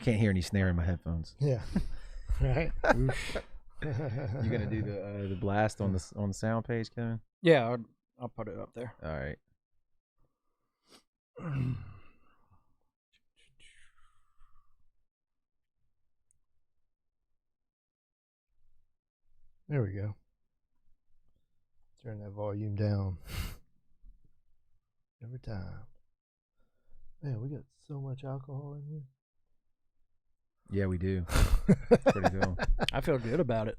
can't hear any snare in my headphones. Yeah. Right. You gonna do the blast on the sound page, Kevin? Yeah, I'll put it up there. All right. There we go. Turn that volume down. Every time. Man, we got so much alcohol in here. Yeah, we do. Pretty cool. I feel good about it.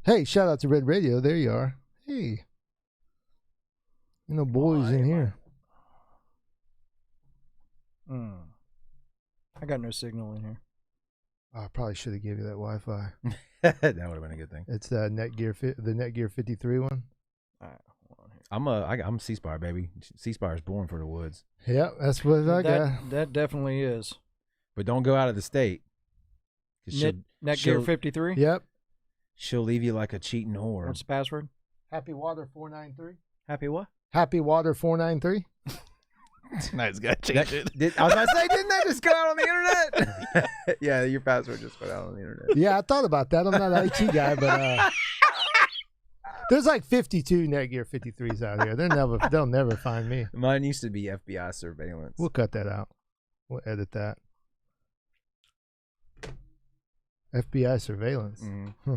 Hey, shout out to Red Radio. There you are. Hey. You know, boys in here. I got no signal in here. Oh, I probably should have gave you that Wi-Fi. That would have been a good thing. It's the Netgear 53 one. All right, hold on here. I'm C-Spire, baby. C-Spire is born for the woods. Yep, that's what I got. That definitely is. But don't go out of the state. Netgear 53? Yep. She'll leave you like a cheating whore. What's the password? Happy Water 493. Happy what? Happy Water 493. Nice guy. Change it. I was about to say, didn't that just go out on the internet? Yeah, your password just went out on the internet. Yeah, I thought about that. I'm not an IT guy, but there's like 52 Netgear 53s out here. They'll never find me. Mine used to be FBI surveillance. We'll cut that out. We'll edit that. FBI surveillance. Mm-hmm.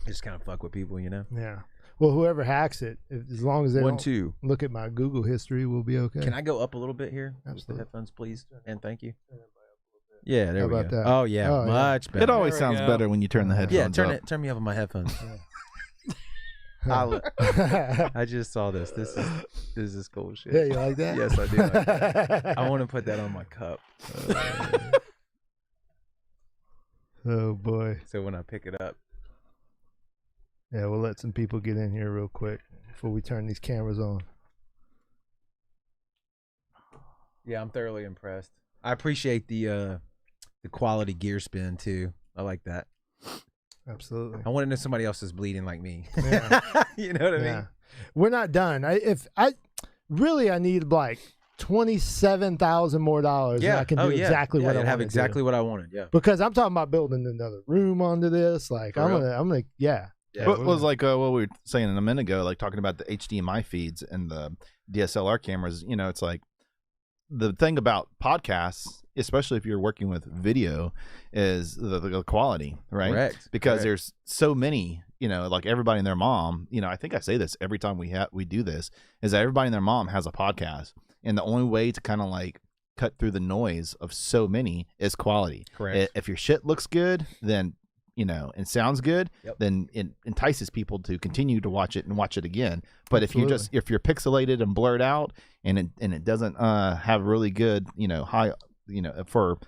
Just kind of fuck with people, you know? Yeah. Well, whoever hacks it, as long as they don't 1-2. look at my Google history, we'll be okay. Can I go up a little bit here? With Absolutely. the headphones, please, and thank you. Yeah, there How we about go. that? Oh yeah, Oh, yeah. much better. It always There we sounds go. better when you turn the headphones up. Turn me up on my headphones. I just saw this. This is cool shit. Yeah, you like that? Yes, I do like that. I want to put that on my cup. Oh boy. So when I pick it up. Yeah, we'll let some people get in here real quick before we turn these cameras on. Yeah, I'm thoroughly impressed. I appreciate the quality gear spin too. I like that. Absolutely. I want to know somebody else is bleeding like me. Yeah. You know what I Yeah. mean? We're not done. I need like $27,000 more dollars. Yeah. And I can do exactly what I want have to exactly do. what I wanted. Yeah. Because I'm talking about building another room onto this. Like For I'm real? gonna yeah. Yeah, What was like what we were saying a minute ago, like talking about the HDMI feeds and the DSLR cameras. You know, it's like the thing about podcasts, especially if you're working with video, is the quality, right? Correct. Because Correct. there's so many, you know, like everybody and their mom. You know, I think I say this every time we do this, is that everybody and their mom has a podcast, and the only way to kind of like cut through the noise of so many is quality. Correct. If your shit looks good, then you know, and sounds good, Yep. then it entices people to continue to watch it and watch it again. But Absolutely. if you're pixelated and blurred out and it doesn't have really good, you know, high, you know, for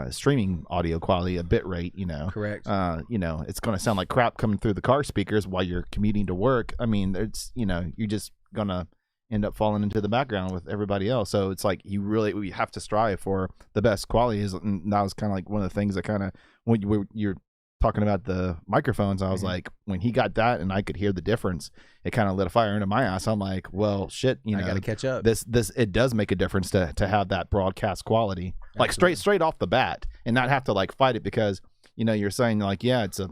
streaming audio quality, a bit rate, you know, Correct. you know, it's going to sound like crap coming through the car speakers while you're commuting to work. I mean, it's, you know, you're just going to end up falling into the background with everybody else. So it's like we have to strive for the best quality. And that was kind of like one of the things that kind of, when you're talking about the microphones, I was like, when he got that and I could hear the difference, it kind of lit a fire into my ass. I'm like, well, shit, you know, I got to catch up. this it does make a difference to have that broadcast quality, like straight off the bat, and not have to like fight it, because you know you're saying like, yeah, it's a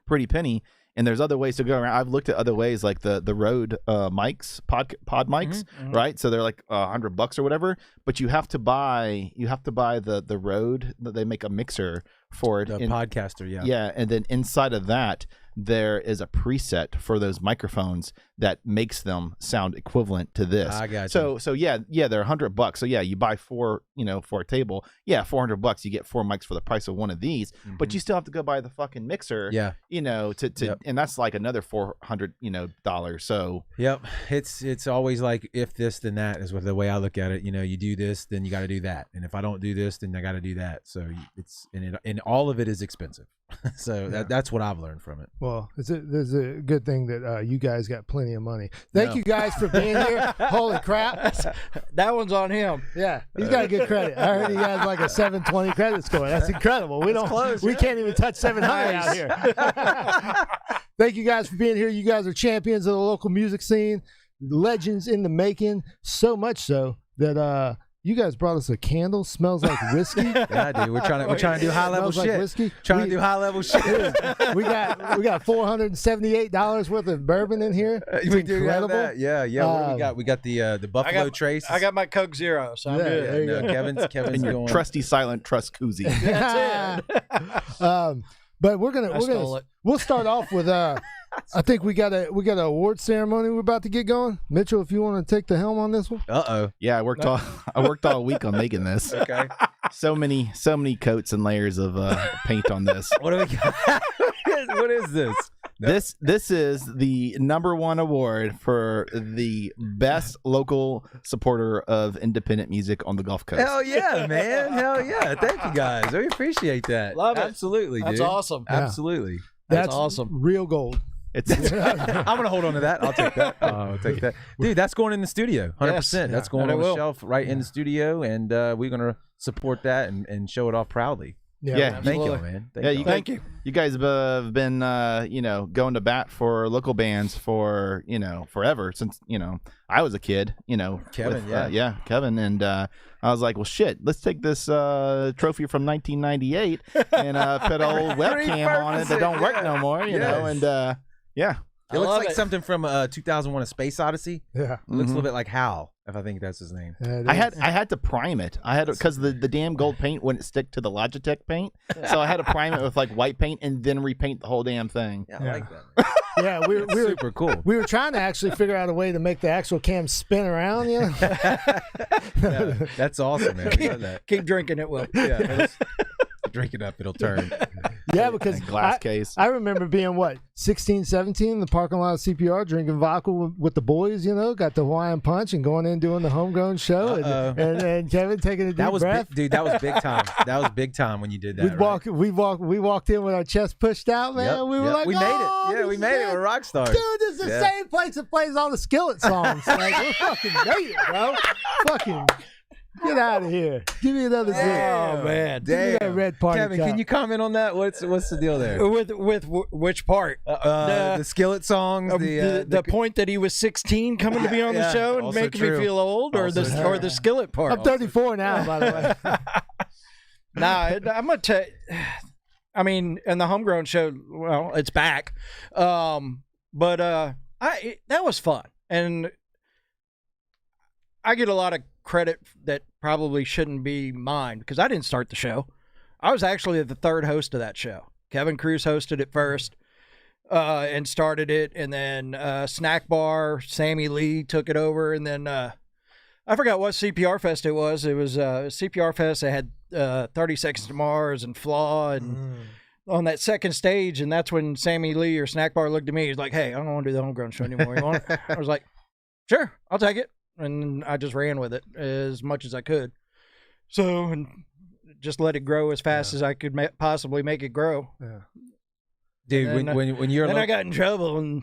pretty penny, and there's other ways to go around. I've looked at other ways, like the Rode mics, pod mics, right? So they're like $100 or whatever, but you have to buy the Rode. They make a mixer for it, The podcaster, yeah. yeah, and then inside of that there is a preset for those microphones that makes them sound equivalent to this. I got you. So yeah, they're $100. So yeah, you buy four, you know, for a table. Yeah, $400. You get 4 mics for the price of one of these, but you still have to go buy the fucking mixer. Yeah. You know, Yep. and that's like another $400, you know, dollars. So Yep. It's always like, if this then that is what the way I look at it. You know, you do this, then you got to do that, and if I don't do this, then I got to do that. So it's and all of it is expensive. So that's what I've learned from it. Well, there's a good thing that you guys got plenty of money. Thank you guys for being here. Holy crap. That one's on him. Yeah, he's got a good credit. I heard he has like a 720 credit score. That's incredible. We can't even touch 700 out here. Thank you guys for being here. You guys are champions of the local music scene, legends in the making. So much so that you guys brought us a candle. Smells like whiskey. Yeah, dude. We're trying to do high level Smells shit. like whiskey. Trying to do high level shit. we got $478 worth of bourbon in here. It's We do have incredible. that. Yeah. What do we got? We got the Buffalo Trace. I got my Coke Zero, so I'm Yeah, good. there you go. Kevin's And your going. trusty silent trust koozie. That's it. But we'll start off with I think we got an award ceremony we're about to get going. Mitchell, if you want to take the helm on this one. Yeah, I worked all week on making this. Okay. So many coats and layers of paint on this. What do we got? What is this? This is the #1 award for the best local supporter of independent music on the Gulf Coast. Hell yeah, man. Hell yeah. Thank you guys. We appreciate that. Love it. Absolutely, dude. That's awesome. Absolutely. That's awesome. Real gold. It's I'm gonna hold on to that. I'll take that. I'll take that, dude. That's going in the studio, 100%. Yes. That's going And on it the will. shelf right in the studio, and we're gonna support that and show it off proudly. Yeah. Thank you, Absolutely. man. Yeah, Thank you. You guys have been, going to bat for local bands for, forever since, I was a kid, Kevin, Kevin. And I was like, well, shit, let's take this trophy from 1998 and put an old webcam on it that don't work no more, you know, and yeah. It looks love like it. something from 2001: A Space Odyssey. Yeah. It looks a little bit like Hal, if I think that's his name. Yeah, it I is. had to prime it. I had because the damn gold paint wouldn't stick to the Logitech paint, so I had to prime it with like white paint and then repaint the whole damn thing. Yeah, I Yeah. like that. Yeah, we were Super cool. we were trying to actually figure out a way to make the actual cam spin around, you know. Yeah, that's awesome, man. I love that. Keep drinking it, Will. Yeah, drink it up, it'll turn. Yeah, because Glass case. I remember being 16, 17 in the parking lot of CPR drinking vodka with the boys, got the Hawaiian punch and going in doing the homegrown show and Kevin taking a deep That was breath. big, dude. That was big time. That was big time when you did that. We walked in with our chest pushed out, man. Yep, we were yep. like, we made "Oh, it. Yeah, this we is made it. it. We're rock stars. Dude, this is the same place that plays all the Skillet songs. Like, we fucking made it, bro. Fucking get out of here. Give me another drink. Oh man, Give me that red party Kevin, cup. can you comment on that? What's the deal there? with which part? The Skillet songs. The point that he was 16 coming to be on the Yeah, show and also making true. me feel old, or Also the skillet part. I'm 34 now, by the way. Nah, I'm gonna tell. I mean, and the homegrown show, well, it's back. But that was fun, and I get a lot of credit that probably shouldn't be mine because I didn't start the show. I was actually the third host of that show. Kevin Cruz hosted it first and started it, and then Snack Bar, Sammy Lee took it over, and then I forgot what CPR Fest it was. It was CPR Fest. They had 30 Seconds to Mars and Flaw and on that second stage, and that's when Sammy Lee or Snack Bar looked at me. He's like, "Hey, I don't want to do the homegrown show anymore. You want it?" I was like, "Sure, I'll take it." And I just ran with it as much as I could. So, and just let it grow as fast as I could possibly make it grow. Yeah. Dude, And when you're Then I got in trouble and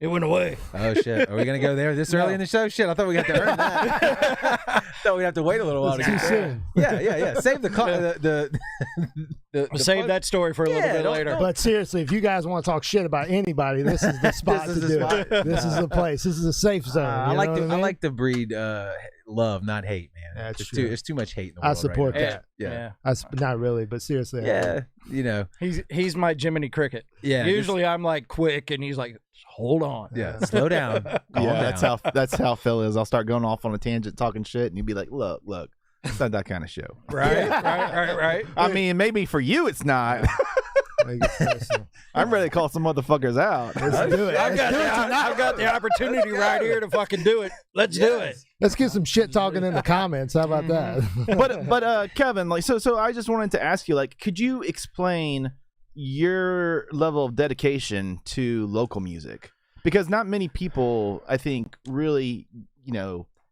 it went away. oh shit, are we gonna go there this early in the show? Shit, I thought we got to earn that. Thought we'd have to wait a little while to Too get soon. Yeah. Save the I'll save that story for a little bit don't- later. But seriously, if you guys want to talk shit about anybody, this is the spot This to is the do spot. it. This is the place. This is a safe zone. I you like know to what I mean? like to breed love, not hate, man. That's it's true. It's too much hate in the I world. support right now. that. Yeah. Not really, but seriously. I do. Yeah, you know. He's my Jiminy Cricket. Yeah. Usually I'm like quick, and he's like, "Hold on." Yeah. Slow down. Calm Yeah, down. that's how Phil is. I'll start going off on a tangent, talking shit, and he'd be like, "Look, it's not that kind of show." Right. I mean, maybe for you it's not. Make it personal. I'm ready to call some motherfuckers out. Let's do it. I've got the opportunity right here to fucking do it. Let's do it. Let's get some shit talking in the comments. How about that? But Kevin, like, so I just wanted to ask you, like, could you explain your level of dedication to local music? Because not many people, I think, really,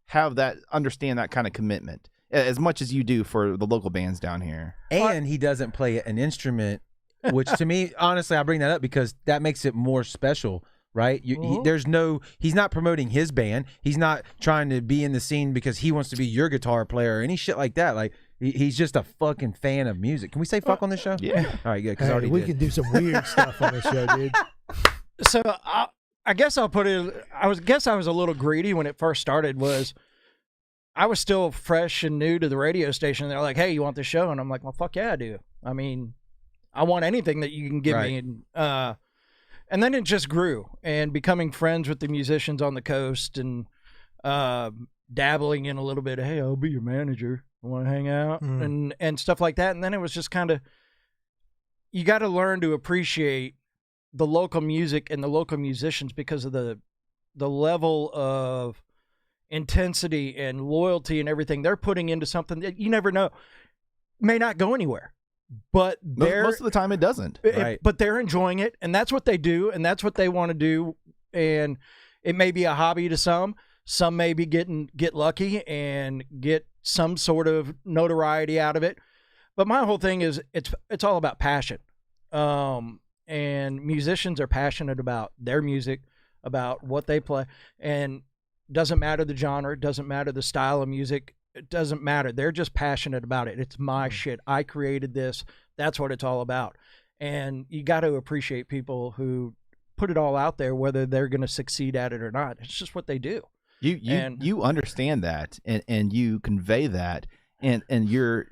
have that, understand that kind of commitment as much as you do for the local bands down here. And he doesn't play an instrument, which to me, honestly, I bring that up because that makes it more special, right? He's not promoting his band. He's not trying to be in the scene because he wants to be your guitar player or any shit like that. Like, he's just a fucking fan of music. Can we say fuck on this show? Yeah. All right, good. Because Hey, I already we did. can do some weird stuff on this show, dude. So I guess I'll put it. I was a little greedy when it first started. I was still fresh and new to the radio station. They're like, "Hey, you want this show?" And I'm like, "Well, fuck yeah, I do. I mean, I want anything that you can give me." And then it just grew, and becoming friends with the musicians on the coast, and dabbling in a little bit of, "Hey, I'll be your manager. I want to hang out," and stuff like that. And then it was just kind of, you got to learn to appreciate the local music and the local musicians because of the level of intensity and loyalty and everything they're putting into something that you never know, may not go anywhere, but most of the time it doesn't. Right. But they're enjoying it, and that's what they do, and that's what they want to do. And it may be a hobby to some. Some may be get lucky and get some sort of notoriety out of it. But my whole thing is it's all about passion. And musicians are passionate about their music, about what they play, and doesn't matter the genre, doesn't matter the style of music, it doesn't matter. They're just passionate about it. It's my shit. I created this. That's what it's all about. And you got to appreciate people who put it all out there, whether they're going to succeed at it or not. It's just what they do. You understand that, and you convey that, and your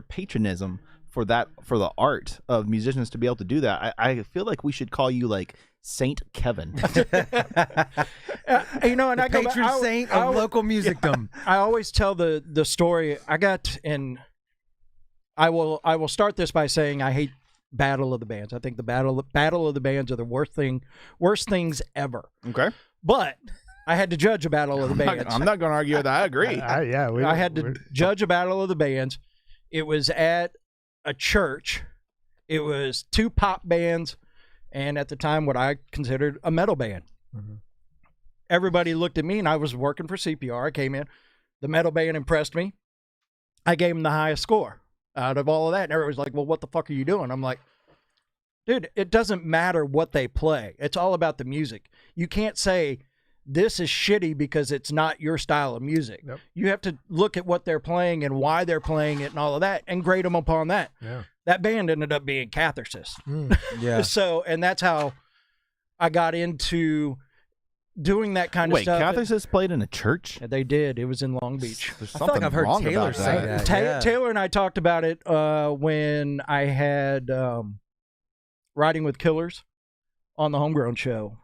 patronism for the art of musicians to be able to do that. I feel like we should call you like Saint Kevin. And I go Patron back, saint of local musicdom. I always tell the story. I will start this by saying I hate Battle of the Bands. I think the Battle of the Bands are the worst things ever. Okay, but I had to judge a Battle of the Bands. I'm not going to argue with that. I agree. I had to judge a Battle of the Bands. It was at a church. It was two pop bands, and at the time, what I considered a metal band. Mm-hmm. Everybody looked at me, and I was working for CPR. I came in. The metal band impressed me. I gave them the highest score out of all of that. And everybody's like, "Well, what the fuck are you doing?" I'm like, dude, it doesn't matter what they play. It's all about the music. You can't say this is shitty because it's not your style of music. Nope. You have to look at what they're playing and why they're playing it and all of that and grade them upon that. Yeah. That band ended up being Catharsis. Yeah. So, and that's how I got into doing that kind of stuff. Wait, Catharsis played in a church? They did. It was in Long Beach. There's something I've heard Taylor say that. Taylor and I talked about it when I had Riding with Killers on the Homegrown show.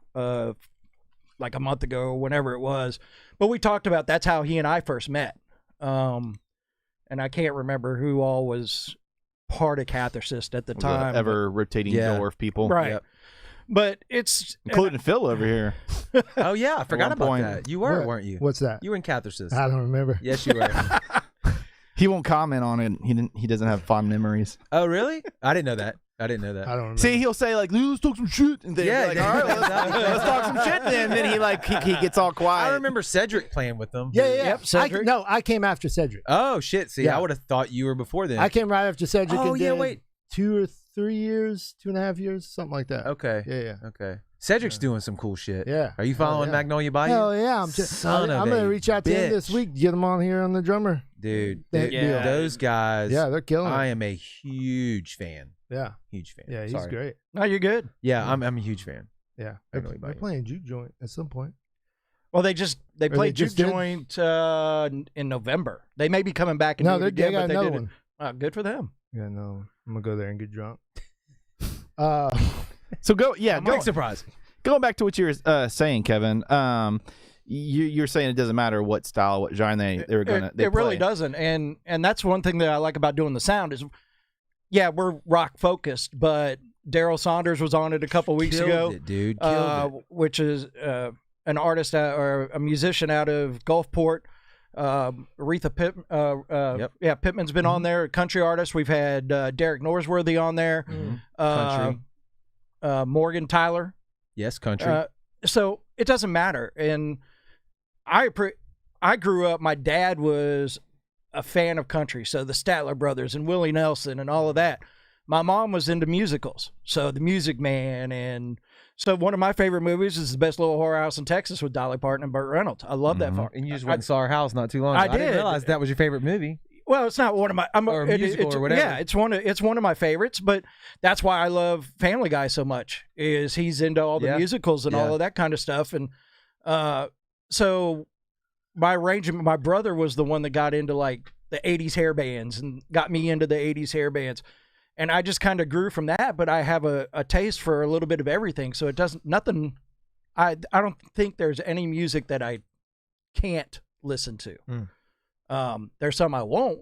Like a month ago or whenever it was. But we talked about that's how he and I first met. And I can't remember who all was part of Catharsis at the time. Ever rotating door of people. Right. Yep. But it's... Including Phil over here. Oh, yeah. I forgot about that. You were, weren't you? What's that? You were in Catharsis. I don't remember. Yes, you were. He won't comment on it. He doesn't have fond memories. Oh, really? I didn't know that. I don't remember. See, he'll say like, "Let's talk some shit," and then like, "All right, let's talk some shit." Then he gets all quiet. I remember Cedric playing with them. Yeah. Yep, Cedric. I came after Cedric. Oh shit! See, I would have thought you were before then. I came right after Cedric. Oh, and wait. 2 or 3 years, 2.5 years, something like that. Okay. Yeah. Okay. Cedric's doing some cool shit. Yeah. Are you following Magnolia Bayou? Hell yeah! I'm gonna reach out to him this week. Get him on here on the drummer. Dude, those guys. Yeah, they're killing it. I am a huge fan. Yeah. Huge fan. Yeah, he's great. No, you're good. Yeah, I'm a huge fan. Yeah. They're playing Juke Joint at some point. Well, they played Juke Joint in November. They may be coming back and they got another one. Good for them. Yeah, no. I'm gonna go there and get drunk. So go. Yeah, I'm surprised. Going back to what you were saying, Kevin. You're saying it doesn't matter what style, what genre they were gonna. It really doesn't, and that's one thing that I like about doing the sound is, yeah, we're rock focused, but Daryl Saunders was on it a couple weeks ago, dude. Killed it. Which is an artist or a musician out of Gulfport. Aretha Pittman's been on there, a country artist. We've had Derek Norsworthy on there, country. Morgan Tyler. Yes, country. So it doesn't matter. And I grew up, my dad was a fan of country, so the Statler Brothers and Willie Nelson and all of that. My mom was into musicals, so The Music Man. And so one of my favorite movies is The Best Little Whorehouse in Texas with Dolly Parton and Burt Reynolds. I love that part. And you just went and saw our house not too long ago. I didn't realize that was your favorite movie. Well, it's not one of my or musical or whatever. Yeah, it's one of my favorites, but that's why I love Family Guy so much. Is he's into all the musicals and all of that kind of stuff, and so my brother was the one that got into like the 80s hair bands and got me into the 80s hair bands, and I just kind of grew from that. But I have a taste for a little bit of everything, so it doesn't nothing. I don't think there's any music that I can't listen to. There's some I won't,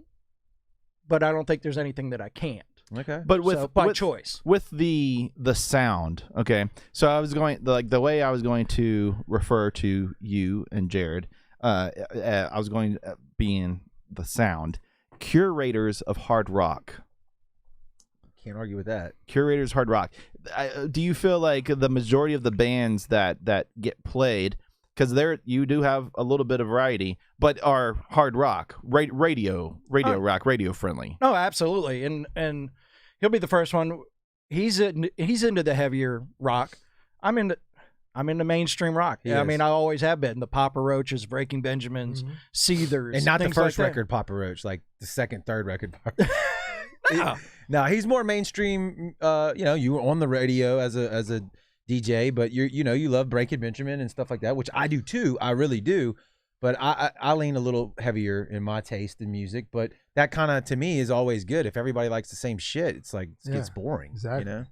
but I don't think there's anything that I can't. Okay. But with choice. With the sound, okay. So I was going the way I was going to refer to you and Jared, I was going being the sound. Curators of hard rock. Can't argue with that. Curators hard rock. Do you feel like the majority of the bands that get played, because you do have a little bit of variety, but are hard rock, radio rock, radio friendly? Oh, absolutely. And he'll be the first one. He's into the heavier rock. I'm into mainstream rock. Yeah, I mean, I always have been. The Papa Roaches, Breaking Benjamins, Seethers, and not the first like record, Papa Roach, like the second, third record. No, he's more mainstream. You were on the radio as a DJ, but you love Breaking Benjamin and stuff like that, which I do too. I really do. But I lean a little heavier in my taste in music. But that kind of, to me, is always good. If everybody likes the same shit, it's like it gets boring. Exactly.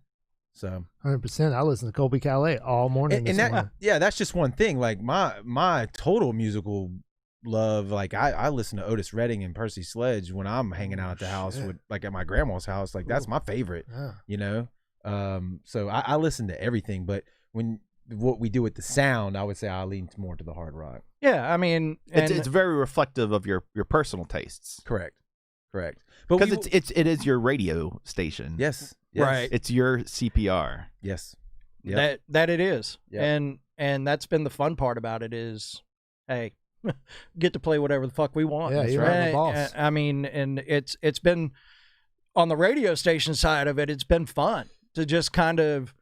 So 100%. I listen to Colby Calais all morning. And that's just one thing. Like my total musical love, like I listen to Otis Redding and Percy Sledge when I'm hanging out at the house with, like, at my grandma's house. Like that's my favorite. So I listen to everything, but what we do with the sound, I would say I lean more to the hard rock. Yeah, I mean, it's very reflective of your personal tastes. Correct. But because it is your radio station. Yes. Right. It's your CPR. Yes. Yep. That it is. Yep. And that's been the fun part about it is, hey, get to play whatever the fuck we want. Yeah, you're the boss. I mean, and it's been on the radio station side of it. It's been fun to just kind of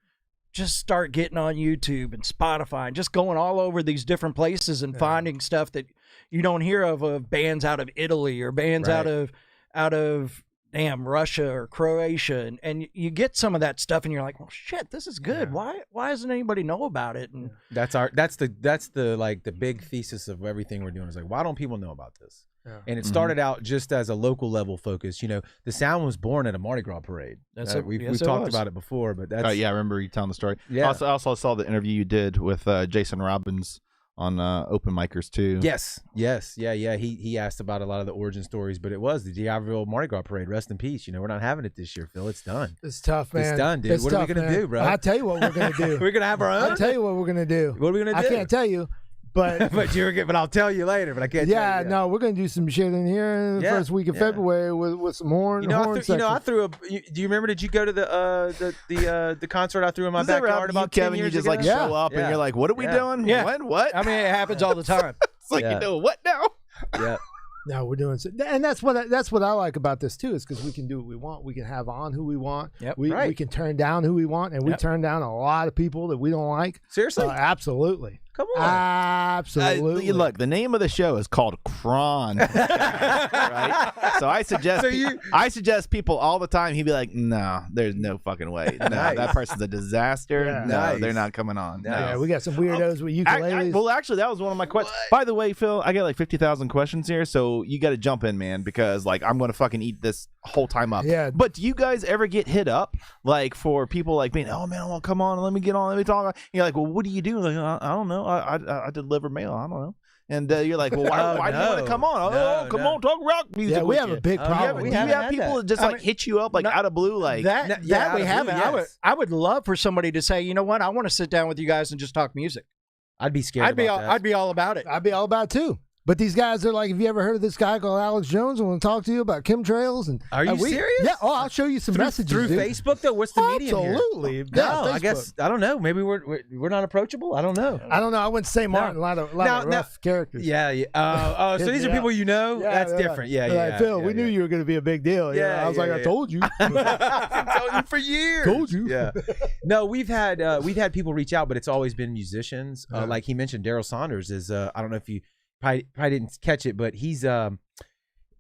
start getting on YouTube and Spotify and just going all over these different places and finding stuff that you don't hear of bands out of Italy or bands out of damn Russia or Croatia, and you get some of that stuff and you're like, well, shit, this is good. Why doesn't anybody know about it? And that's the like the big thesis of everything we're doing is like, why don't people know about this? And it started out just as a local level focus. The sound was born at a Mardi Gras parade. We've talked about it before, but that's I remember you telling the story. Yeah. I also saw the interview you did with Jason Robbins on Open Micers too. Yes. Yeah. He asked about a lot of the origin stories, but it was the D'Iberville Mardi Gras parade. Rest in peace. We're not having it this year, Phil. It's done. It's tough, man. It's done, dude. What are we gonna do, bro? I'll tell you what we're gonna do. We're gonna have our own. I'll tell you what we're gonna do. What are we gonna do? I can't tell you. But but I'll tell you later. But I can't. Yeah, no, we're gonna do some shit in here in the first week of February with some horn. I threw a. Do you remember? Did you go to the concert I threw in my backyard about Kevin? 10 years you just ago? like show up and you're like, what are we doing? Yeah. When? What? I mean, it happens all the time. It's like what now? Yeah. No, we're doing so, and that's what I like about this too, is because we can do what we want. We can have on who we want. Yep. We can turn down who we want, and we turn down a lot of people that we don't like. Seriously? Absolutely. Come on. Absolutely. Look, the name of the show is called KrohnKast, right? So I suggest people all the time. He'd be like, "No, there's no fucking way. No, that person's a disaster. Yeah. No, they're not coming on." No. Yeah, we got some weirdos with ukuleles. Well, actually, that was one of my questions. By the way, Phil, I got like 50,000 questions here, so you got to jump in, man, because like I'm gonna fucking eat this whole time up. Yeah. But do you guys ever get hit up like for people like being, oh man, well, come on, let me get on, let me talk? And you're like, well, what do you do? Like, I don't know. I deliver mail. I don't know. And you're like, well, why do you want to come on? Come on, talk rock music. Yeah, we have a big problem. Do you have people that just like hit you up like out of blue, like that we haven't. Yes. I would love for somebody to say, you know what, I want to sit down with you guys and just talk music. I'd be scared. I'd be all about it. I'd be all about it too. But these guys are like, have you ever heard of this guy called Alex Jones? I want to talk to you about chemtrails. And are you serious? Yeah. Oh, I'll show you some messages through Facebook though. What's the medium here? Absolutely. Yeah, I guess I don't know. Maybe we're not approachable. I don't know. I don't know. I went to St. Martin. A lot of rough characters. Yeah. So these are people you know. Yeah, that's different. Yeah. Like, Phil, we knew you were going to be a big deal. Yeah. I was like, I told you. I've been telling you for years. Told you. Yeah. No, we've had people reach out, but it's always been musicians. Like he mentioned, Daryl Saunders is. I don't know if you. Probably didn't catch it, but he's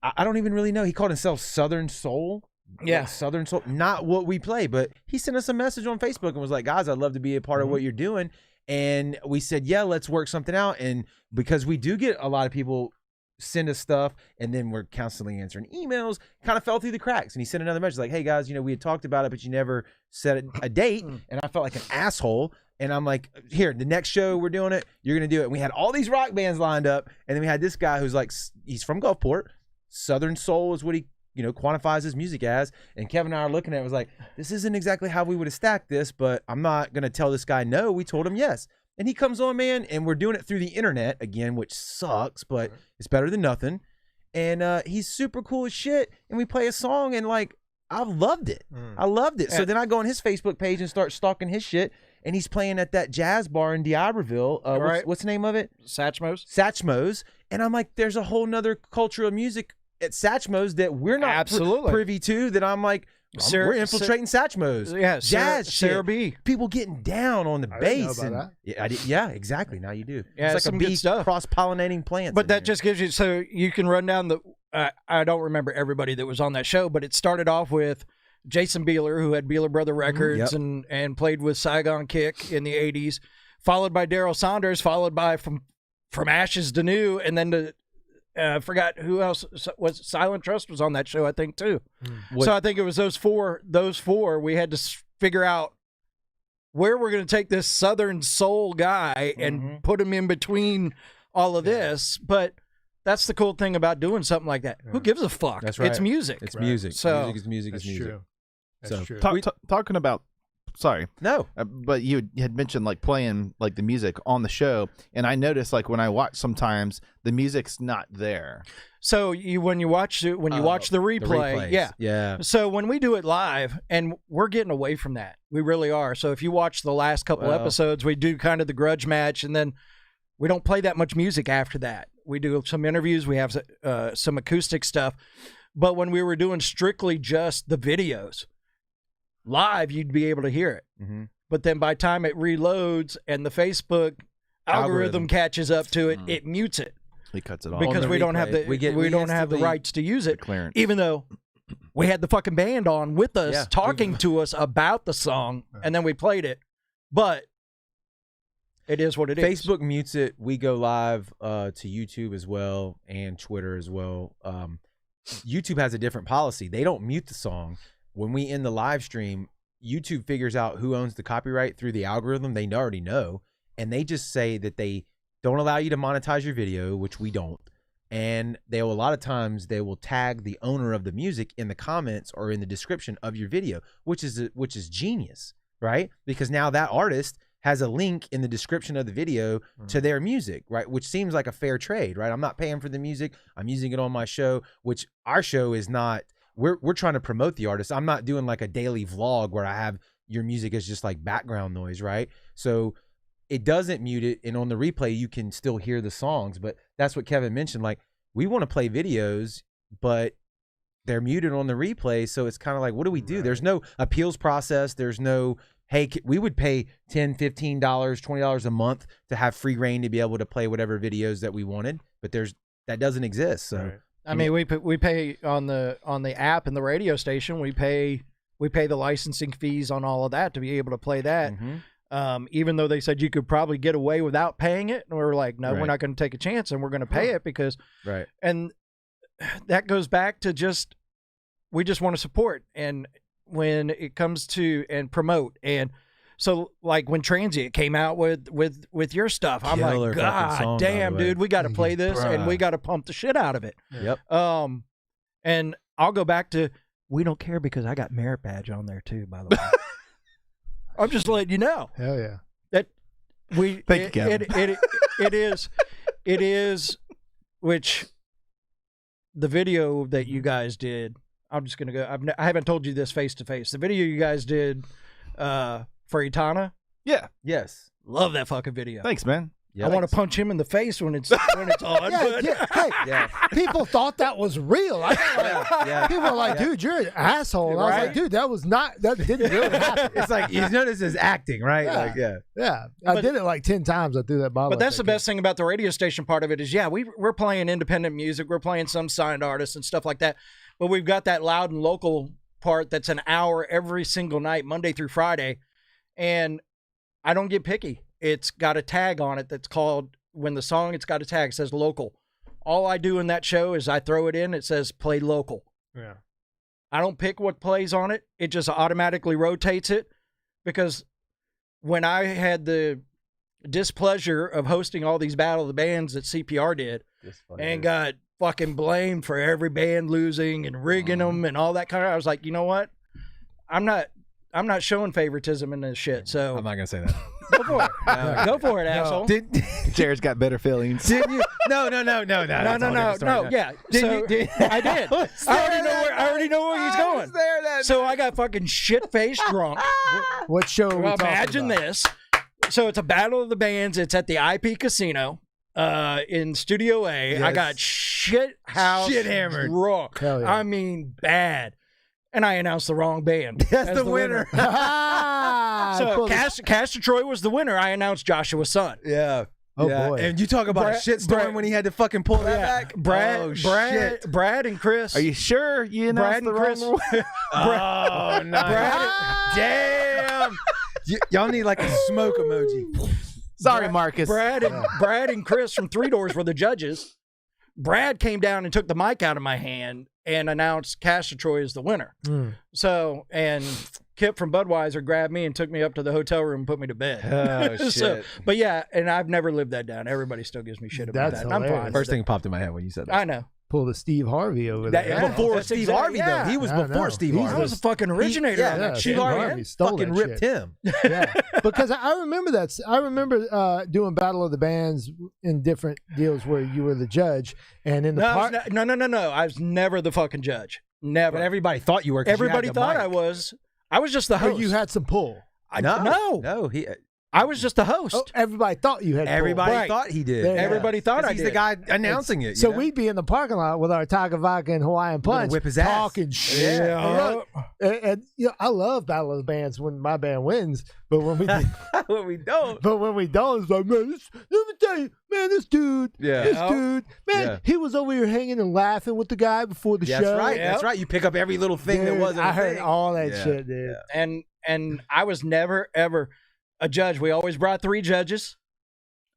I don't even really know. He called himself Southern Soul. Yeah. Like Southern Soul. Not what we play, but he sent us a message on Facebook and was like, guys, I'd love to be a part of what you're doing. And we said, yeah, let's work something out. And because we do get a lot of people send us stuff, and then we're constantly answering emails, kind of fell through the cracks. And he sent another message like, hey guys, we had talked about it, but you never set a date. And I felt like an asshole. And I'm like, here, the next show we're doing it, you're going to do it. And we had all these rock bands lined up. And then we had this guy who's like, he's from Gulfport. Southern Soul is what he, quantifies his music as. And Kevin and I are looking at it, was like, this isn't exactly how we would have stacked this, but I'm not going to tell this guy no. We told him yes. And he comes on, man, and we're doing it through the internet again, which sucks, but it's better than nothing. And he's super cool as shit. And we play a song, and like, I loved it. I loved it. So then I go on his Facebook page and start stalking his shit. And he's playing at that jazz bar in D'Iberville. What's the name of it? Satchmo's. And I'm like, there's a whole nother culture of music at Satchmo's that we're not privy to, that I'm like, we're infiltrating Satchmo's. Yeah, jazz Sarah shit. B. People getting down on the bass. Didn't know about that. Yeah, exactly. Now you do. Yeah, it's like a bee cross-pollinating plants. But that just gives you, so you can run down the, I don't remember everybody that was on that show, but it started off with Jason Beeler, who had Beeler Brother Records and played with Saigon Kick in the 80s, followed by Daryl Saunders, followed by From Ashes to New, and then I forgot who else was. Silent Trust was on that show, I think, too. So I think it was those four. We had to figure out where we're going to take this Southern Soul guy and put him in between all of this. But that's the cool thing about doing something like that. Who gives a fuck? That's right. It's music. It's music. So music is music is music. True. So That's true. Talking about, sorry, no, but you had mentioned like playing like the music on the show, and I noticed like when I watch sometimes the music's not there. So when you watch the replay, yeah. So when we do it live, and we're getting away from that, we really are. So if you watch the last couple episodes, we do kind of the grudge match, and then we don't play that much music after that. We do some interviews, we have some acoustic stuff, but when we were doing strictly just the videos live, you'd be able to hear it. But then by the time it reloads and the Facebook algorithm catches up to it, it mutes it. He cuts it off because we don't have the rights to use it. Even though we had the fucking band on with us talking to us about the song, and then we played it. But it is what it is. Facebook mutes it. We go live to YouTube as well and Twitter as well. YouTube has a different policy. They don't mute the song. When we end the live stream, YouTube figures out who owns the copyright through the algorithm. They already know. And they just say that they don't allow you to monetize your video, which we don't. And a lot of times they will tag the owner of the music in the comments or in the description of your video, which is genius, right? Because now that artist has a link in the description of the video to their music, right? Which seems like a fair trade, right? I'm not paying for the music. I'm using it on my show, which our show is not. We're trying to promote the artist. I'm not doing like a daily vlog where I have your music as just like background noise, right? So it doesn't mute it, and on the replay you can still hear the songs. But that's what Kevin mentioned. Like, we want to play videos, but they're muted on the replay, so it's kind of like, what do we do? Right. There's no appeals process. There's no, hey, we would pay $10, $15, $20 a month to have free reign to be able to play whatever videos that we wanted, but that doesn't exist. So. Right. I mean, we pay on the app and the radio station. We pay the licensing fees on all of that to be able to play that. Even though they said you could probably get away without paying it, and we're like, no, we're not going to take a chance, and we're going to pay it because And that goes back to we just want to support, and when it comes to and promote, and so like when Transient came out with your stuff, I'm like, God damn, dude, we got to play this and we got to pump the shit out of it. Yep. And I'll go back to, we don't care because I got merit badge on there too, by the way. I'm just letting you know. Hell yeah. That Thank you, Kevin. it is, which the video that you guys did, I'm just going to go, I haven't told you this face to face. The video you guys did, for Itana. Yeah. Yes. Love that fucking video. Thanks, man. Yeah, I want to punch him in the face when it's on. but Hey, people thought that was real. People were like, dude, you're an asshole. And I was like, dude, that didn't really happen. It's like you notice as acting, right? Yeah. Like, I did it like 10 times. I threw that bottle. But that's the best thing about the radio station part of it is, we're playing independent music. We're playing some signed artists and stuff like that. But we've got that loud and local part that's an hour every single night, Monday through Friday. And I don't get picky. It's got a tag on it that's called, when the song, it's got a tag, it says local. All I do in that show is I throw it in, it says play local. Yeah. I don't pick what plays on it. It just automatically rotates it, because when I had the displeasure of hosting all these Battle of the Bands that CPR did and got fucking blamed for every band losing and rigging them and all that kind of, I was like, you know what? I'm not showing favoritism in this shit. So I'm not gonna say that. Go for it. Go for it, asshole. Jared's got better feelings. Didn't you? No. No. Yeah. Did you? I did. I already know where he's going. So I got fucking shit-faced drunk. What show are we talking Imagine about? this. So it's a Battle of the Bands. It's at the IP Casino in Studio A. Yes. I got shit hammered. drunk. Hell yeah. I mean, bad. And I announced the wrong band. That's as the winner. So Castor Troy was the winner. I announced Joshua's son. Yeah. Oh, yeah. boy. And you talk about a shitstorm when he had to fucking pull that back. Brad and Chris. Are you sure you announced Brad the and Chris? wrong one? Oh no! Damn! Y'all need like a smoke emoji. Sorry, Marcus. Brad and Chris from Three Doors were the judges. Brad came down and took the mic out of my hand and announced Castor Troy as the winner. So, and Kip from Budweiser grabbed me and took me up to the hotel room and put me to bed. Oh, shit. But yeah, and I've never lived that down. Everybody still gives me shit about That's that. And I'm hilarious. fine. First thing popped in my head when you said that. I know. Pulled a Steve Harvey over there. Yeah. Before That's Steve exactly- Harvey, though. yeah. He was I before know. Steve He's Harvey. I was a fucking originator on that Steve shit. Harvey Stole fucking that ripped shit. him. Yeah, because I remember that. I remember doing Battle of the Bands in different deals where you were the judge, and in the No. I was never the fucking judge. Never. But everybody thought you were. 'cause you had Everybody the thought mic. I was. I was just the host. you had some pull. No. I was just the host. Oh, everybody thought you had pull. Everybody Right. thought he did. Yeah. Everybody thought I He's did. the guy announcing it. So you know? we'd be in the parking lot with our Tiger Vodka and Hawaiian Punch, whip his ass. talking shit. Yeah. And look, and, you know, I love Battle of the Bands when my band wins, but when we What we don't. it's like, man, let me tell you, man, this dude, man, he was over here hanging and laughing with the guy before the show. That's right. That's right. You pick up every little thing that Dude, wasn't. I a heard thing. all that Yeah. shit, dude. And I was never ever a judge. We always brought 3 judges.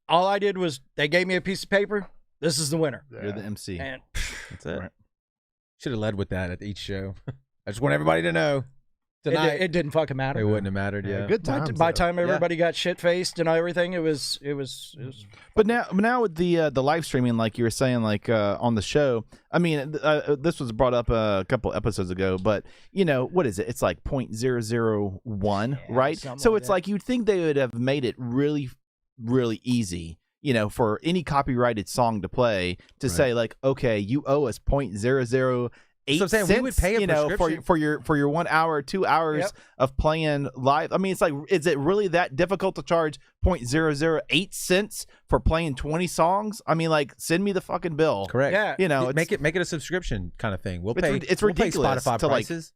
All I did was they gave me a piece of paper. This is the winner. You're the MC. And That's it. Should have led with that at each show. I just want everybody to know. Tonight, it didn't fucking matter. it wouldn't have mattered. Yeah, Yeah. good By times. the though. time everybody got shit faced and everything, it was. But now with the live streaming, like you were saying, like on the show, I mean, this was brought up a couple episodes ago, but you know, what is it? It's like 0.001, right? So like it's that. like you'd think they would have made it really, really easy, you know, for any copyrighted song to play to say like, okay, you owe us 0.008 So I'm saying we would pay a you know, prescription. for your 1 hour, 2 hours of playing live. I mean, it's like, is it really that difficult to charge 0.008 cents for playing 20 songs? I mean, like, send me the fucking bill. Correct. Yeah. You know, make it a subscription kind of thing. We'll pay. It's we'll pay ridiculous Spotify to, like, prices.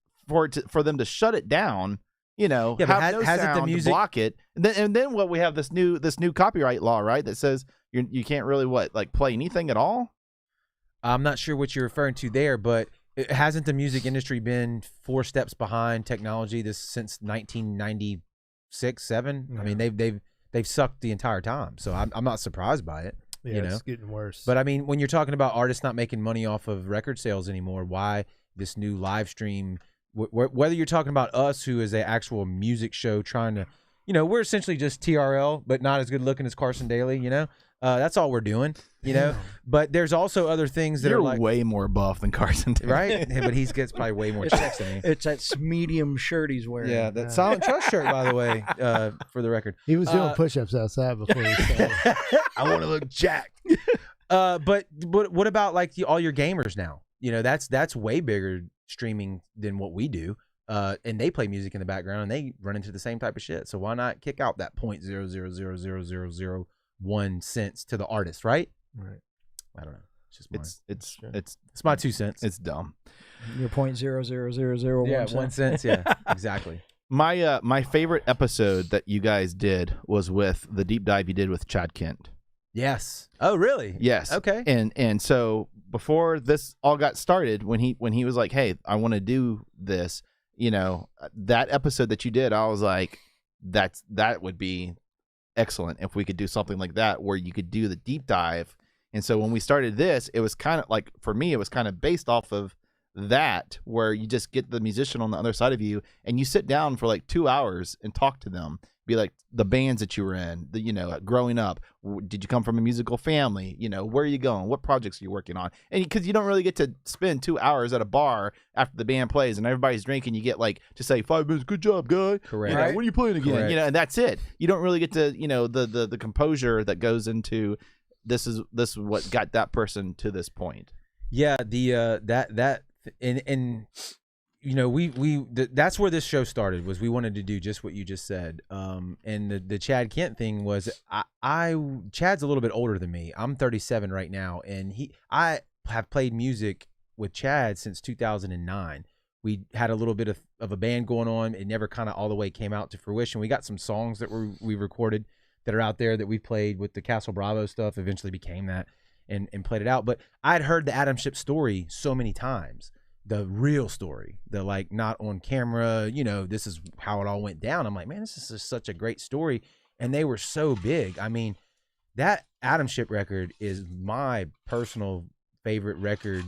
for them to shut it down. You know, Yeah, but have no hasn't the sound, music- block it, and then what we have this new copyright law, right? That says you can't really play anything at all. I'm not sure what you're referring to there, but hasn't the music industry been 4 steps behind technology since 1996, 7? Yeah. I mean, they've sucked the entire time, so I'm not surprised by it. Yeah, you know, it's getting worse. but I mean, when you're talking about artists not making money off of record sales anymore, why this new live stream? Whether you're talking about us, who is an actual music show trying to, you know, we're essentially just TRL, but not as good looking as Carson Daly, you know, that's all we're doing, you know, but there's also other things that You're are like, way more buff than Carson, Daly. right? Yeah, but he gets probably way more checks than me. It's that medium shirt he's wearing. Yeah, that Silent Trust shirt, by the way, for the record. he was doing push-ups outside before he started. I want to look jacked. But what about like all your gamers now? You know, that's way bigger streaming than what we do. And they play music in the background and they run into the same type of shit. So why not kick out that 1 cent to the artist, right? Right. I don't know. It's just mine. It's my 2 cents. It's dumb. Your 0.00001 Yeah, 1 cent. Yeah, exactly. My favorite episode that you guys did was with the deep dive you did with Chad Kent. Yes. Oh, really? Yes. Okay. And so before this all got started, when he was like, "Hey, I want to do this," that episode that you did, I was like, that would be excellent if we could do something like that where you could do the deep dive. And so when we started this, it was kind of like, for me, it was kind of based off of that, where you just get the musician on the other side of you and you sit down for like 2 hours and talk to them, be like the bands that you were in, growing up. Did you come from a musical family? Where are you going? What projects are you working on? And because you don't really get to spend 2 hours at a bar after the band plays and everybody's drinking, you get like to say 5 minutes, good job, guy. Correct. Right? When are you playing again? Correct. And that's it. You don't really get to, the composure that goes into this is what got that person to this point. Yeah, that's where this show started, was we wanted to do just what you just said. And the Chad Kent thing was, Chad's a little bit older than me. I'm 37 right now, and I have played music with Chad since 2009. We had a little bit of a band going on. It never kind of all the way came out to fruition. We got some songs that we recorded that are out there that we played with the Castle Bravo stuff, eventually became that, and played it out. But I'd heard the Adam Ship story so many times, the real story, the like not on camera, this is how it all went down. I'm like, man, this is just such a great story. And they were so big. I mean, that Adam Ship record is my personal favorite record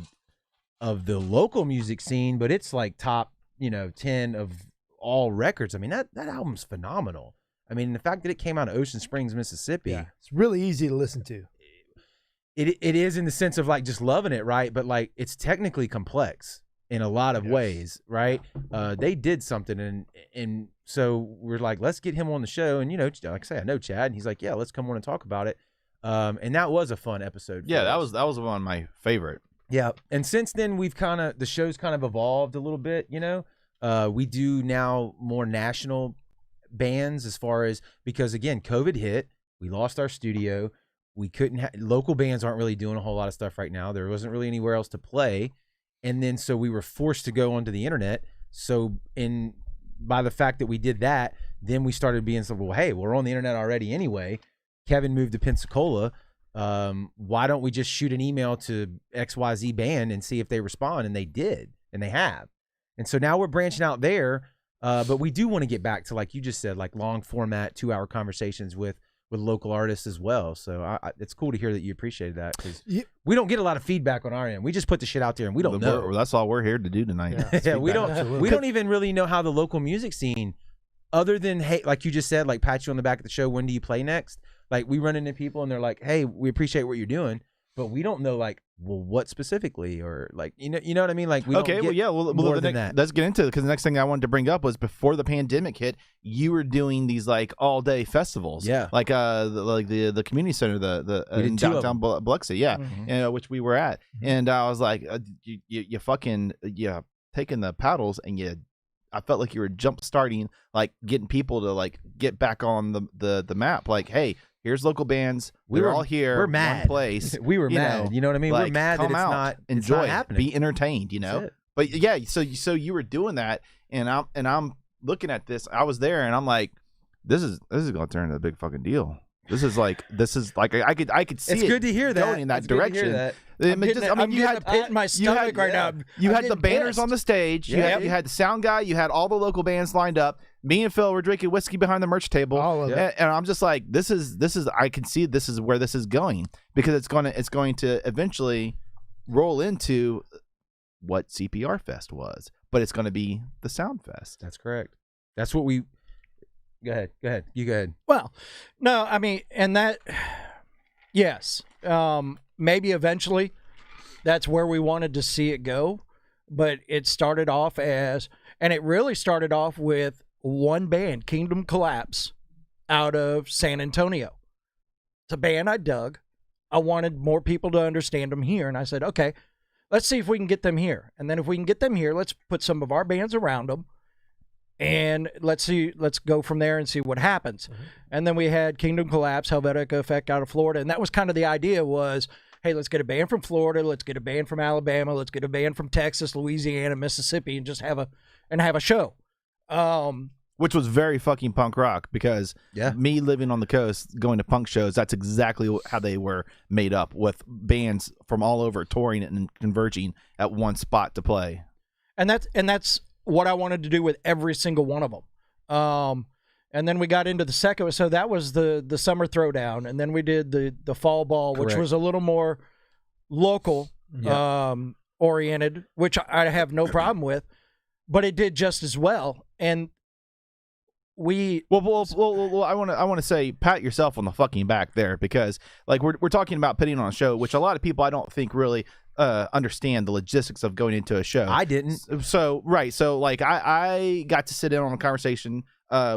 of the local music scene, but it's like top, 10 of all records. I mean, that album's phenomenal. I mean, the fact that it came out of Ocean Springs, Mississippi. Yeah, it's really easy to listen to. It is in the sense of like just loving it, right? But like it's technically complex in a lot of ways, right? They did something, and so we're like, let's get him on the show. And like I say, I know Chad, and he's like, yeah, let's come on and talk about it. And that was a fun episode. Yeah, that was one of my favorite. Yeah, and since then the show's kind of evolved a little bit. We do now more national bands, as far as, because again, COVID hit, we lost our studio, we couldn't local bands aren't really doing a whole lot of stuff right now. There wasn't really anywhere else to play, and then so we were forced to go onto the internet. So by the fact that we did that, then we started being so, well, hey, we're on the internet already anyway. Kevin moved to Pensacola. Why don't we just shoot an email to XYZ band and see if they respond? And they did, and they have. And so now we're branching out there. But we do want to get back to, like you just said, like long format 2-hour conversations with local artists as well. So it's cool to hear that you appreciated that, because we don't get a lot of feedback on our end. We just put the shit out there and we don't know. That's all we're here to do tonight. Yeah, we don't even really know how the local music scene, other than, hey, like you just said, like pat you on the back of the show, when do you play next? Like we run into people and they're like, hey, we appreciate what you're doing, but we don't know, like, well, what specifically, or like, you know what I mean? Like, we don't get more than that. Let's get into it, because the next thing I wanted to bring up was, before the pandemic hit, you were doing these like all day festivals, like the community center, the in downtown Biloxi, which we were at, and I was like, you fucking taking the paddles, and I felt like you were jump starting, like getting people to like get back on the map, like, hey, here's local bands. We're all here. We're mad. One place. We were mad. You know what I mean? Like, we're mad that it's not. Enjoy it's not happening. Be entertained. But yeah, so you were doing that, and I'm looking at this. I was there, and I'm like, this is gonna turn into a big fucking deal. This is like I could see. It's good to hear that. Going in that it's direction. Good to hear that. You had in my stomach right now. You had the banners on the stage. You had the sound guy. You had all the local bands lined up. Me and Phil were drinking whiskey behind the merch table, and I'm just like, this is. I can see this is where this is going, because it's going to eventually roll into what CPR Fest was, but it's going to be the Sound Fest. That's correct. That's what we. Go ahead. You go ahead. Well, no, I mean, and that, yes, maybe eventually that's where we wanted to see it go, but it started off and it really started off with one band, Kingdom Collapse, out of San Antonio. It's a band I dug. I wanted more people to understand them here, and I said, okay, let's see if we can get them here. And then if we can get them here, let's put some of our bands around them. and let's go from there and see what happens. And then we had Kingdom Collapse, Helvetica Effect out of Florida, and that was kind of the idea was, hey, let's get a band from Florida, let's get a band from Alabama, let's get a band from Texas, Louisiana, Mississippi, and just have a show. Which was very fucking punk rock, because me living on the coast, going to punk shows, that's exactly how they were made up, with bands from all over touring and converging at one spot to play. And that's what I wanted to do with every single one of them. And then we got into the second, so that was the summer throwdown, and then we did the fall ball, which was a little more local oriented, which I have no problem with, but it did just as well. And I want to say, pat yourself on the fucking back there, because like we're talking about putting on a show, which a lot of people I don't think really understand the logistics of going into a show. I didn't. So like I got to sit in on a conversation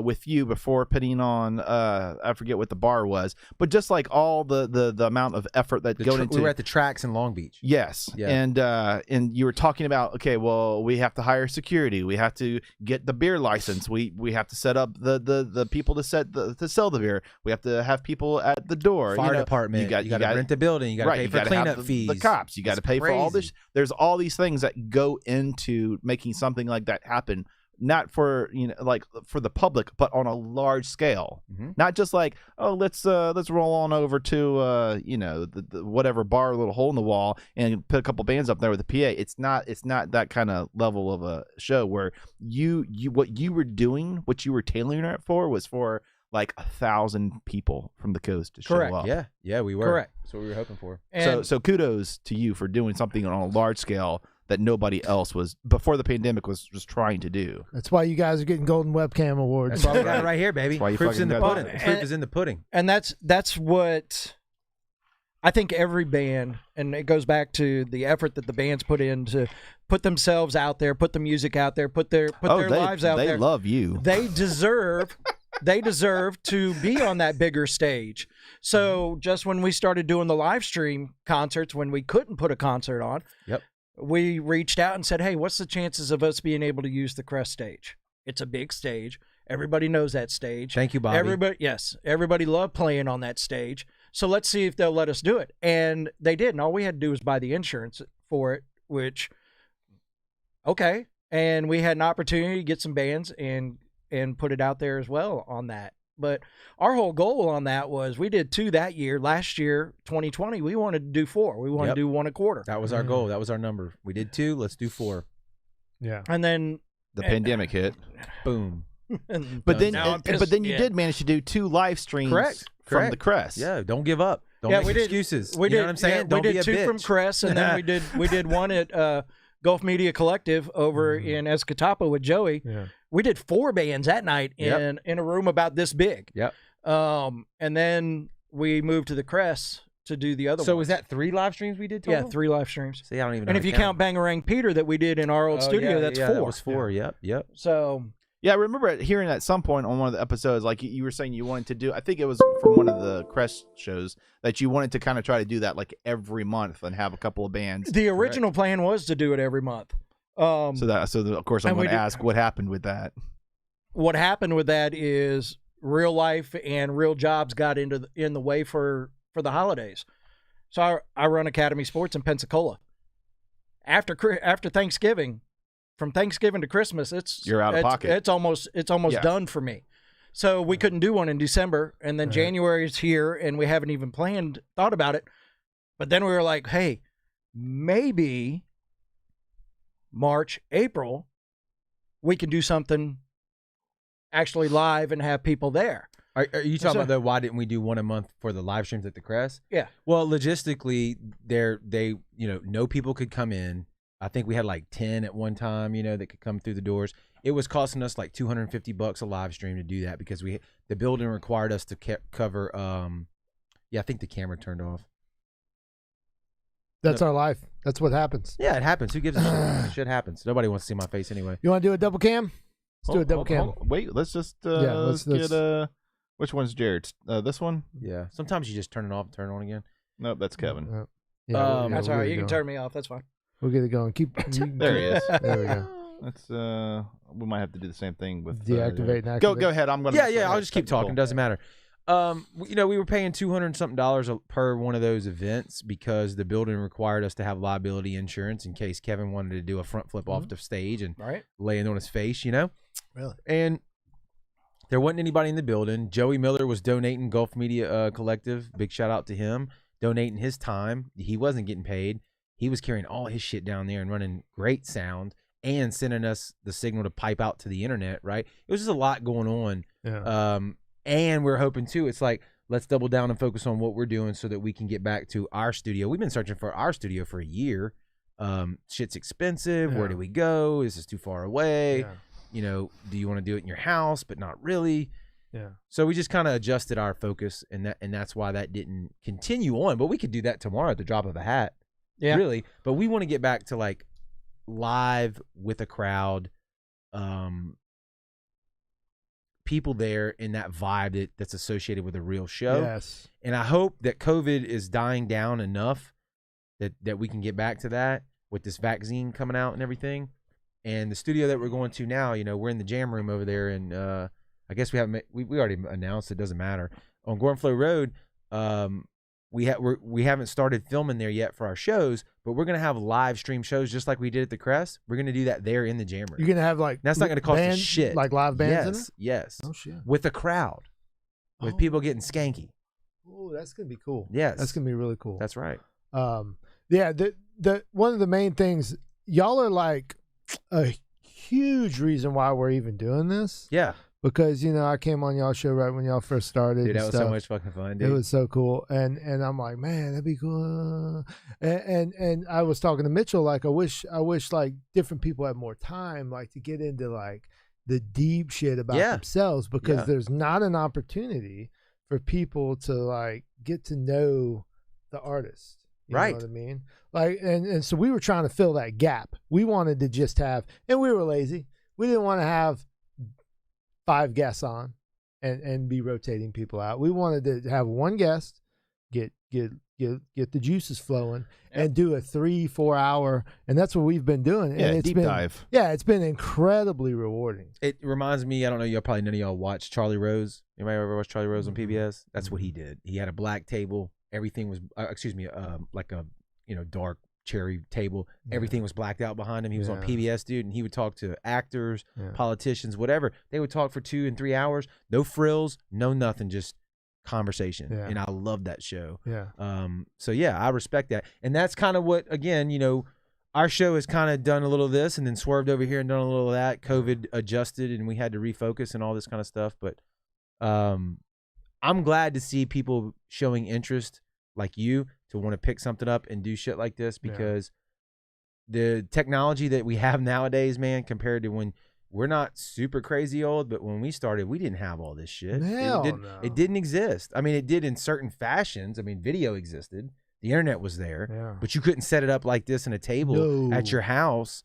with you before putting on I forget what the bar was, but just like all the amount of effort that go into. We were at the tracks in Long Beach. Yes. Yeah. And you were talking about, okay, well, we have to hire security, we have to get the beer license, we have to set up the people to sell the beer, we have to have people at the door, fire department, you got to rent the building, you got to pay for cleanup fees, the cops, you got to pay for all this. There's all these things that go into making something like that happen. Not for like for the public, but on a large scale. Not just like, oh, let's roll on over to the whatever bar, little hole in the wall, and put a couple bands up there with a PA. It's not that kind of level of a show where what you were doing, what you were tailoring it for, was for like 1,000 people from the coast to show up. Yeah, we were. Correct. That's what we were hoping for. And so kudos to you for doing something on a large scale that nobody else was before the pandemic was trying to do. That's why you guys are getting Golden Webcam Awards. That's why we got it right here, baby. Proof's in the pudding. Proof is in the pudding. And that's what I think every band, and it goes back to the effort that the bands put in to put themselves out there, put the music out there, put their lives out there. They love you. They deserve to be on that bigger stage. So just when we started doing the live stream concerts, when we couldn't put a concert on, we reached out and said, hey, what's the chances of us being able to use the Crest stage? It's a big stage. Everybody knows that stage. Thank you, Bobby. Everybody loved playing on that stage. So let's see if they'll let us do it. And they did. And all we had to do was buy the insurance for it, which, okay. And we had an opportunity to get some bands and put it out there as well on that. But our whole goal on that was, we did 2 that year. Last year, 2020, we wanted to do 4. We wanted to do 1 a quarter. That was our goal. That was our number. We did 2. Let's do 4. Yeah. And then the pandemic hit. Boom. But then you did manage to do 2 live streams from the Crest. Yeah, don't give up. Don't make excuses. You know what I'm saying? We did 2 from Crest, and then we did 1 at Gulf Media Collective over in Escatapa with Joey. Yeah. We did 4 bands that night in a room about this big. Yep. And then we moved to the Crest to do the other one. So was that 3 live streams we did total? Yeah, 3 live streams. See, I don't even know. And if you count Bangarang Peter that we did in our old studio, that's 4. That was 4. Yep. So yeah, I remember hearing at some point on one of the episodes, like you were saying you wanted to do, I think it was from one of the Crest shows, that you wanted to kind of try to do that like every month and have a couple of bands. The original plan was to do it every month. So of course I'm going to ask what happened with that. What happened with that is real life and real jobs got in the way for the holidays. So I run Academy Sports in Pensacola. After Thanksgiving, from Thanksgiving to Christmas, you're out of pocket. It's almost done for me. So we couldn't do one in December, and then January is here, and we haven't even thought about it. But then we were like, hey, maybe March, April, we can do something actually live and have people there. Are you talking about why didn't we do 1 a month for the live streams at the Crest? Yeah. Well, logistically, they no people could come in. I think we had like 10 at one time, that could come through the doors. It was costing us like $250 a live stream to do that, because the building required us to cover. I think the camera turned off. That's our life. That's what happens. Yeah, it happens. Who gives a shit? Shit happens. Nobody wants to see my face anyway. You want to do a double cam? Let's do a double cam. Wait, let's just let's get which one's Jared's? This one? Yeah. Sometimes you just turn it off and turn it on again. Nope, that's Kevin. That's all right. You can turn me off. That's fine. We'll get it going. There he is. There we go. That's we might have to do the same thing with deactivate and activate. Go ahead. I'm gonna. Yeah. I'll just keep talking. Doesn't matter. We were paying $200-something per one of those events because the building required us to have liability insurance in case Kevin wanted to do a front flip off the stage and laying on his face, Really? And there wasn't anybody in the building. Joey Miller was donating Gulf Media Collective. Big shout out to him. Donating his time. He wasn't getting paid. He was carrying all his shit down there and running great sound and sending us the signal to pipe out to the internet, right? It was just a lot going on. Yeah. And we're hoping too, it's like, let's double down and focus on what we're doing so that we can get back to our studio. We've been searching for our studio for a year. Shit's expensive. Where do we go? Is this too far away? Yeah. Do you want to do it in your house, but not really? Yeah. So we just kind of adjusted our focus, and that's why that didn't continue on. But we could do that tomorrow at the drop of a hat. Yeah. Really. But we want to get back to like live with a crowd, people there in that vibe that's associated with a real show. Yes. And I hope that COVID is dying down enough that we can get back to that with this vaccine coming out and everything. And the studio that we're going to now, we're in the jam room over there, and I guess we already announced, it doesn't matter. On Gordon Flow Road, we haven't started filming there yet for our shows, but we're gonna have live stream shows just like we did at the Crest. We're gonna do that there in the jam room. You're gonna have that's not gonna cost us shit. Like live bands in it? Yes. Oh shit. With a crowd, with people getting skanky. Oh, that's gonna be cool. Yes, that's gonna be really cool. That's right. Yeah. The one of the main things, y'all are like a huge reason why we're even doing this. Yeah. Because I came on y'all show right when y'all first started. Dude, that was so much fucking fun, dude. It was so cool, and I'm like, man, that'd be cool. And I was talking to Mitchell, like, I wish like different people had more time, like to get into like the deep shit about themselves, because there's not an opportunity for people to like get to know the artist. You know what I mean? Like, and so we were trying to fill that gap. We wanted to just have, and we were lazy. We didn't want to have 5 guests on and be rotating people out. We wanted to have one guest, get the juices flowing, and do a 3-4 hour, and that's what we've been doing. Yeah, and it's deep been, dive. Yeah, it's been incredibly rewarding. It reminds me, I don't know, probably none of y'all watch Charlie Rose. Anybody ever watch Charlie Rose on PBS? That's what he did. He had a black table. Everything was, like a dark cherry table. Everything was blacked out behind him. He was on PBS, dude, and he would talk to actors, politicians, whatever. They would talk for 2 and 3 hours. No frills, no nothing, just conversation. Yeah. And I love that show. Yeah. So yeah, I respect that. And that's kind of what, again, our show has kind of done a little of this and then swerved over here and done a little of that. COVID adjusted and we had to refocus and all this kind of stuff. But I'm glad to see people showing interest like you to want to pick something up and do shit like this, because the technology that we have nowadays, man, compared to when we're not super crazy old, but when we started, we didn't have all this shit. It didn't exist. I mean, it did in certain fashions. I mean, video existed. The internet was there, but you couldn't set it up like this in a table at your house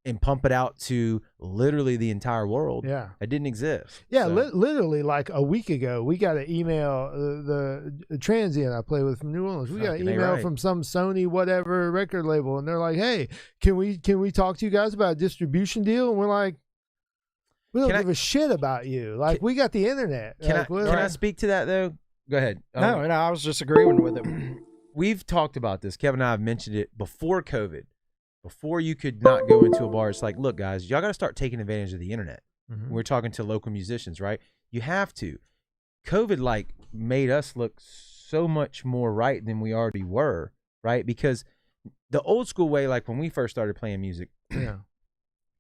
and pump it out to literally the entire world. Yeah. It didn't exist. Yeah, so. Literally like a week ago, we got an email, the transient I play with from New Orleans. We got an email from some Sony whatever record label, and they're like, hey, can we talk to you guys about a distribution deal? And we're like, we don't give a shit about you. Like, we got the internet. Can I speak to that, though? Go ahead. No, I was just agreeing with it. We've talked about this. Kevin and I have mentioned it before COVID. Before you could not go into a bar, it's like, look, guys, y'all got to start taking advantage of the internet. We're talking to local musicians, right? You have to. COVID, made us look so much more right than we already were, right? Because the old school way, like when we first started playing music, you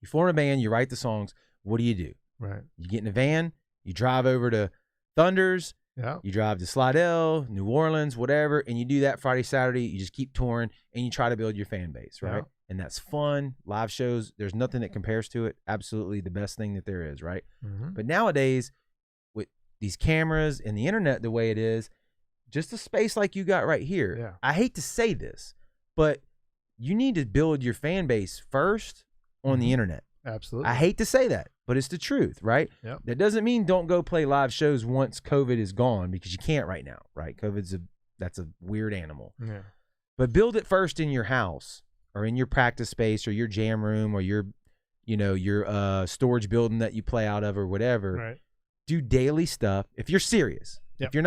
form a band, you write the songs. What do? Right. You get in a van, you drive over to Thunders, you drive to Slidell, New Orleans, whatever, and you do that Friday, Saturday. You just keep touring, and you try to build your fan base, right? Yeah. And that's fun. Live shows, there's nothing that compares to it. Absolutely the best thing that there is, right? But nowadays, with these cameras and the internet the way it is, just a space like you got right here, I hate to say this, but you need to build your fan base first on the internet. Absolutely. I hate to say that, but it's the truth, right? Yep. That doesn't mean don't go play live shows once COVID is gone, because you can't right now, right? That's a weird animal. Yeah. But build it first in your house or in your practice space or your jam room or your your storage building that you play out of or whatever. Right. Do daily stuff. If you're serious, Yep. if you're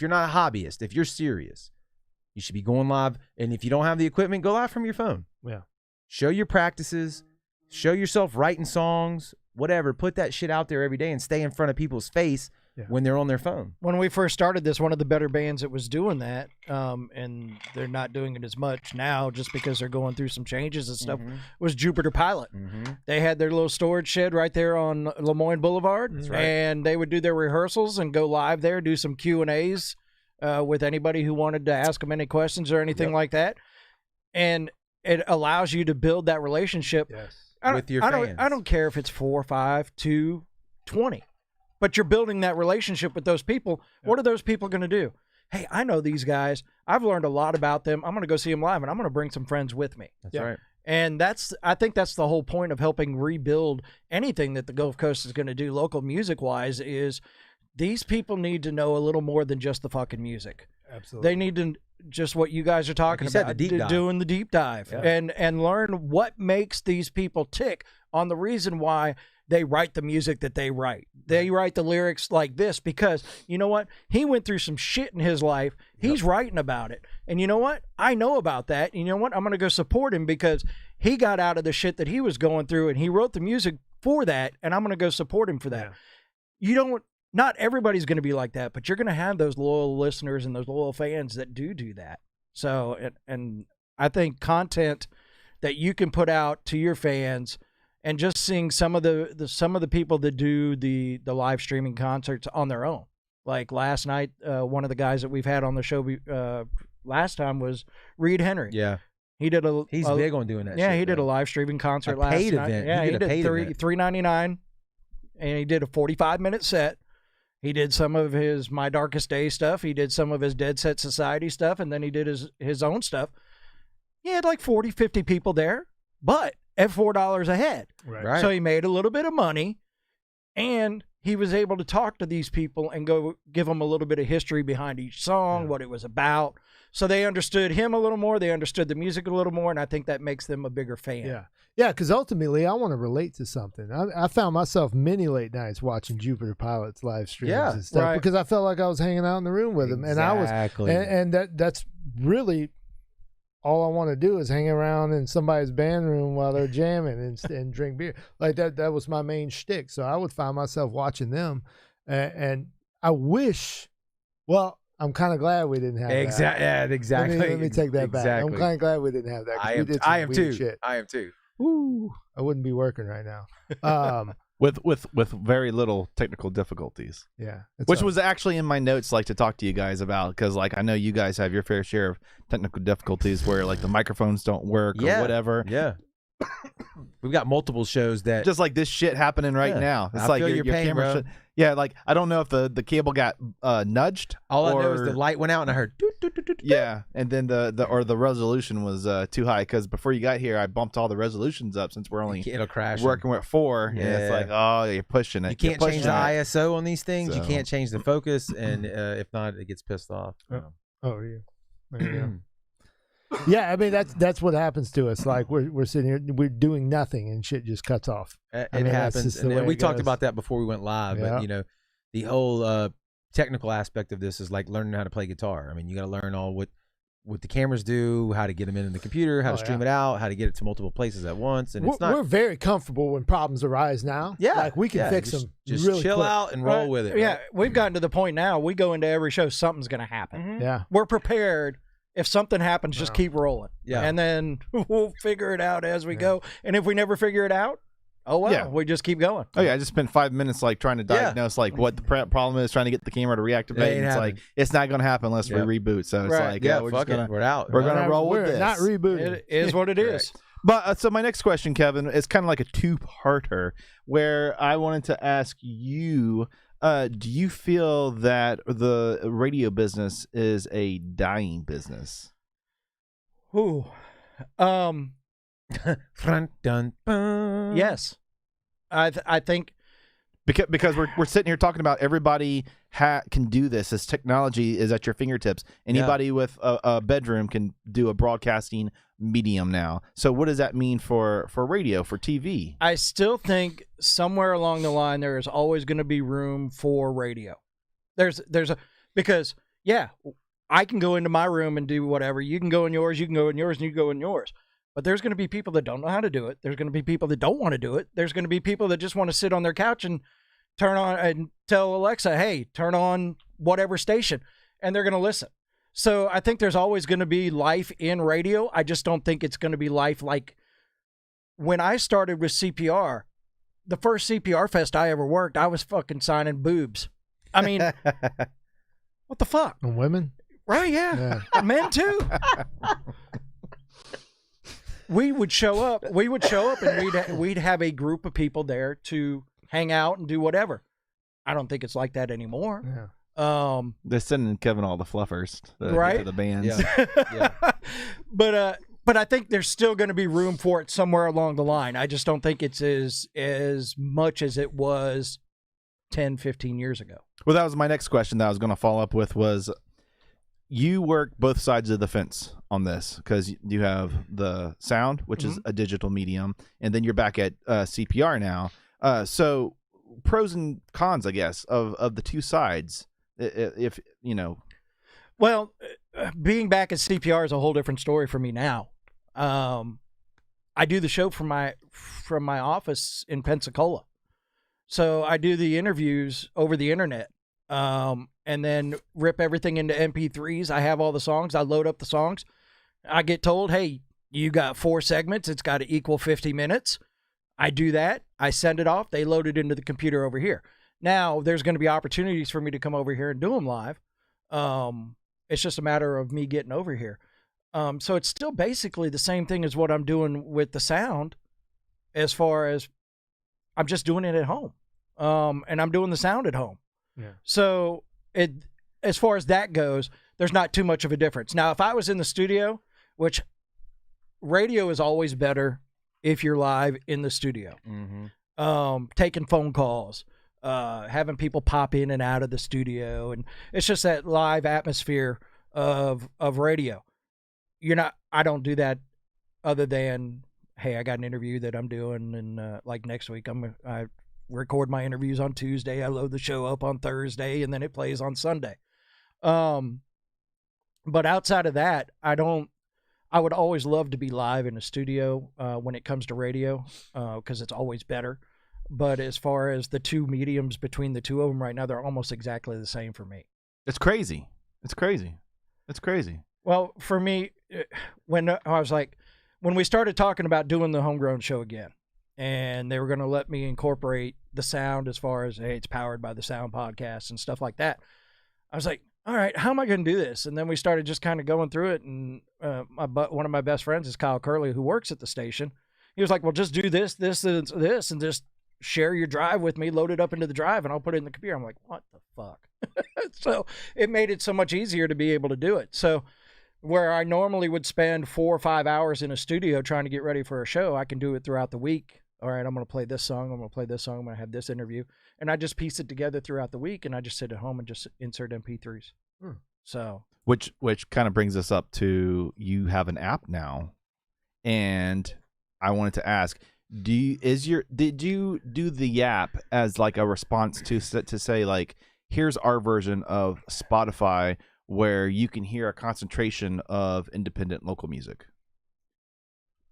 not a hobbyist, if you're serious, you should be going live. And if you don't have the equipment, go live from your phone. Yeah. Show your practices, show yourself writing songs, whatever. Put that shit out there every day and stay in front of people's face when they're on their phone. When we first started this, one of the better bands that was doing that, and they're not doing it as much now just because they're going through some changes and stuff, was Jupiter Pilot. They had their little storage shed right there on Lemoyne Boulevard, and they would do their rehearsals and go live there, do some Q&As with anybody who wanted to ask them any questions or anything like that. And it allows you to build that relationship with your fans. I don't care if it's 4, 5, 2, 20. But you're building that relationship with those people. What are those people going to do? Hey, I know these guys. I've learned a lot about them. I'm going to go see them live, and I'm going to bring some friends with me. That's right. And I think that's the whole point of helping rebuild anything that the Gulf Coast is going to do local music-wise is these people need to know a little more than just the fucking music. Absolutely. They need to just what you guys are talking Like you said, about, the deep dive. doing the deep dive and learn what makes these people tick on the reason why they write the music that they write. They write the lyrics like this because, you know what? He went through some shit in his life. He's writing about it. And you know what? I know about that. And you know what? I'm going to go support him because he got out of the shit that he was going through and he wrote the music for that. And I'm going to go support him for that. Not everybody's going to be like that, but you're going to have those loyal listeners and those loyal fans that do that. So, and I think content that you can put out to your fans and just seeing some of the people that do the live streaming concerts on their own. Like last night, one of the guys that we've had on the show last time was Reed Henry. Yeah. He did He's big on doing that. Yeah, shit, he did a live streaming concert a last paid night. event. Yeah, he did a paid event. $3.99, and he did a 45-minute set. He did some of his My Darkest Day stuff. He did some of his Dead Set Society stuff, and then he did his own stuff. He had like 40, 50 people there, but at $4 a head. Right. So he made a little bit of money, and he was able to talk to these people and go give them a little bit of history behind each song, what it was about. So they understood him a little more. They understood the music a little more, and I think that makes them a bigger fan. Yeah. Yeah, because ultimately I want to relate to something. I found myself many late nights watching Jupiter Pilot's live streams and stuff because I felt like I was hanging out in the room with him. And I was and that's really all I want to do is hang around in somebody's band room while they're jamming and drink beer. Like that was my main shtick. So I would find myself watching them. And I wish, well, I'm kind of glad we didn't have that. Yeah, exactly. Let me take that back. I'm kind of glad we didn't have that. I am too. Shit. I am too. Ooh, I wouldn't be working right now. With very little technical difficulties. Yeah, which was actually in my notes, like to talk to you guys about, because like I know you guys have your fair share of technical difficulties where like the microphones don't work or whatever. Yeah. We've got multiple shows that just like this shit happening right now. It's like your pain, camera. bro. Yeah, like I don't know if the cable got nudged. All I know is the light went out and I heard. Yeah, and then the resolution was too high because before you got here, I bumped all the resolutions up since we're only it'll crash working with 4. Yeah, and it's like you're pushing it. You can't change the ISO on these things. So. You can't change the focus, and if not, it gets pissed off. Oh, yeah. There you go. Yeah, I mean that's what happens to us. Like we're sitting here, we're doing nothing, and shit just cuts off. It happens, and we talked about that before we went live. Yeah. But you know, the whole technical aspect of this is like learning how to play guitar. I mean, you got to learn all what the cameras do, how to get them in the computer, how to stream it out, how to get it to multiple places at once. And we're very comfortable when problems arise now. Yeah, like we can fix them. Just really chill quick. out and roll with it. Yeah, right? we've gotten to the point now. We go into every show, something's going to happen. Mm-hmm. Yeah, we're prepared. If something happens, just keep rolling. Yeah. And then we'll figure it out as we go. And if we never figure it out, oh, well, we just keep going. Oh, yeah. I just spent 5 minutes like trying to diagnose like what the problem is, trying to get the camera to reactivate. And it's like, it's not going to happen unless we reboot. So it's like, we're just going to, we're out. We're going to roll with this. Not rebooting. It is what it is. But so my next question, Kevin, is kind of like a two-parter where I wanted to ask you, do you feel that the radio business is a dying business? Ooh. Front dun, bun. Yes. I think Because we're sitting here talking about everybody can do this. This technology is at your fingertips. Anybody with a bedroom can do a broadcasting medium now. So what does that mean for radio, for TV? I still think somewhere along the line there is always going to be room for radio. Because I can go into my room and do whatever. You can go in yours, you can go in yours, and you go in yours. But there's going to be people that don't know how to do it. There's going to be people that don't want to do it. There's going to be people that just want to sit on their couch and turn on and tell Alexa, hey, turn on whatever station, and they're going to listen. So I think there's always going to be life in radio. I just don't think it's going to be life like when I started with CPR, the first CPR fest I ever worked, I was fucking signing boobs. I mean, what the fuck? And women? Right, yeah. Men too. We would show up and we'd have a group of people there to hang out and do whatever. I don't think it's like that anymore. Yeah. They're sending Kevin all the fluffers to the bands. Yeah. But I think there's still going to be room for it somewhere along the line. I just don't think it's as much as it was 10, 15 years ago. Well, that was my next question that I was going to follow up with was, you work both sides of the fence on this because you have the sound, which is a digital medium, and then you're back at CPR now. So pros and cons, I guess, of the two sides, if you know. Well, being back at CPR is a whole different story for me now. I do the show from my office in Pensacola, so I do the interviews over the internet, and then rip everything into MP3s. I have all the songs. I load up the songs. I get told, hey, you got 4 segments. It's got to equal 50 minutes. I do that. I send it off. They load it into the computer over here. Now, there's going to be opportunities for me to come over here and do them live. It's just a matter of me getting over here. So it's still basically the same thing as what I'm doing with the sound, as far as I'm just doing it at home. And I'm doing the sound at home. Yeah. So as far as that goes, there's not too much of a difference. Now, if I was in the studio, which radio is always better if you're live in the studio, taking phone calls, having people pop in and out of the studio, and it's just that live atmosphere of radio. I don't do that other than, hey, I got an interview that I'm doing, and like next week I record my interviews on Tuesday, I load the show up on Thursday, and then it plays on Sunday. But outside of that, I would always love to be live in a studio when it comes to radio, because it's always better. But as far as the two mediums between the two of them right now, they're almost exactly the same for me. It's crazy. Well, for me, when we started talking about doing the Homegrown show again, and they were going to let me incorporate the sound as far as, hey, it's powered by the Sound Podcast and stuff like that, I was like, all right, how am I going to do this? And then we started just kind of going through it, and one of my best friends is Kyle Curley, who works at the station. He was like, well, just do this, and just share your drive with me, load it up into the drive, and I'll put it in the computer. I'm like, what the fuck? So it made it so much easier to be able to do it. So where I normally would spend 4 or 5 hours in a studio trying to get ready for a show, I can do it throughout the week. All right, I'm going to play this song. I'm going to play this song. I'm going to have this interview. And I just piece it together throughout the week, and I just sit at home and just insert MP3s. So, which kind of brings us up to, you have an app now, and I wanted to ask, did you do the app as like a response to say like, here's our version of Spotify where you can hear a concentration of independent local music?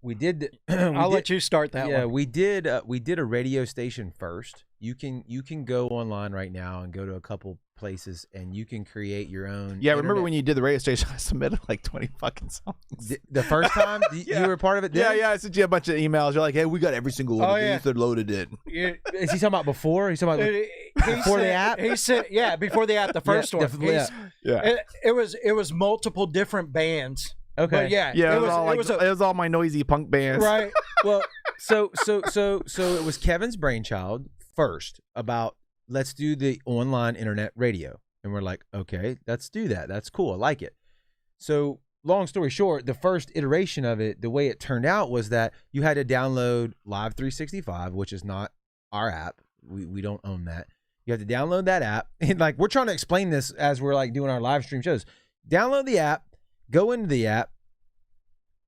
We did. I'll let you start that one. Yeah, we did a radio station first. You can go online right now and go to a couple places, and you can create your own. Yeah, remember when you did the radio station? I submitted like 20 fucking songs. The first time you were part of it. Then? Yeah. I sent you a bunch of emails. You're like, hey, we got every single one of these that loaded in. Is he talking about before? He's talking about before the app. He said, yeah, before the app, the first one. It was multiple different bands. Okay. But it was all my noisy punk bands. Right. Well, so it was Kevin's brainchild first about, let's do the online internet radio. And we're like, okay, let's do that. That's cool. I like it. So long story short, the first iteration of it, the way it turned out was that you had to download Live 365, which is not our app. We don't own that. You have to download that app. And like, we're trying to explain this as we're like doing our live stream shows. Download the app, go into the app,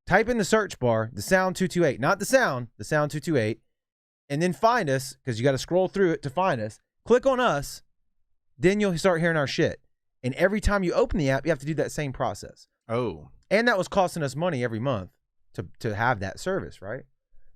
type in the search bar, the Sound 228, not the Sound 228, and then find us, because you got to scroll through it to find us. Click on us, then you'll start hearing our shit. And every time you open the app, you have to do that same process. Oh. And that was costing us money every month to have that service, right?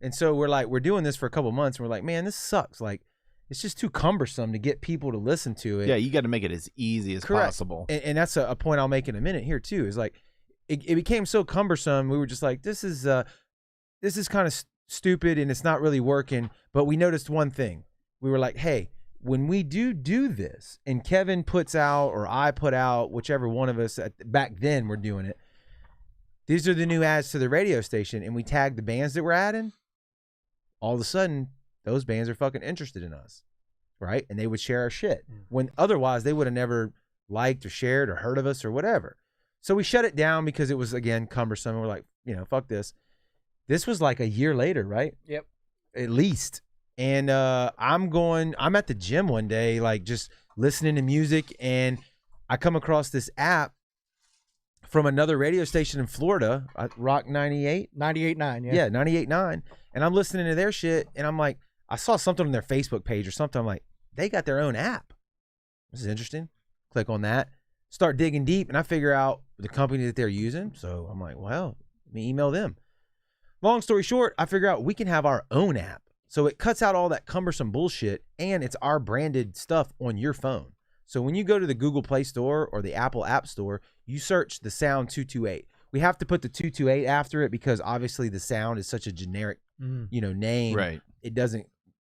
And so we're doing this for a couple months, and we're like, man, this sucks. Like, it's just too cumbersome to get people to listen to it. Yeah, you got to make it as easy as possible. And that's a point I'll make in a minute here too. Is like, it became so cumbersome. We were just like, this is kind of stupid, and it's not really working. But we noticed one thing. We were like, hey, when we do this, and Kevin puts out or I put out, whichever one of us back then we're doing it, these are the new ads to the radio station, and we tag the bands that we're adding, all of a sudden those bands are fucking interested in us, right? And they would share our shit when otherwise they would have never liked or shared or heard of us or whatever. So we shut it down because it was, again, cumbersome. And we're like, fuck this. This was like a year later, right? Yep. At least. And I'm at the gym one day, like just listening to music, and I come across this app from another radio station in Florida, Rock 98? 98.9, yeah. Yeah, 98.9. And I'm listening to their shit, and I'm like, I saw something on their Facebook page or something. I'm like, they got their own app. This is interesting. Click on that. Start digging deep, and I figure out the company that they're using. So I'm like, well, let me email them. Long story short, I figure out we can have our own app. So it cuts out all that cumbersome bullshit, and it's our branded stuff on your phone. So when you go to the Google Play Store or the Apple App Store, you search the Sound 228. We have to put the 228 after it because obviously the Sound is such a generic, name. Right. It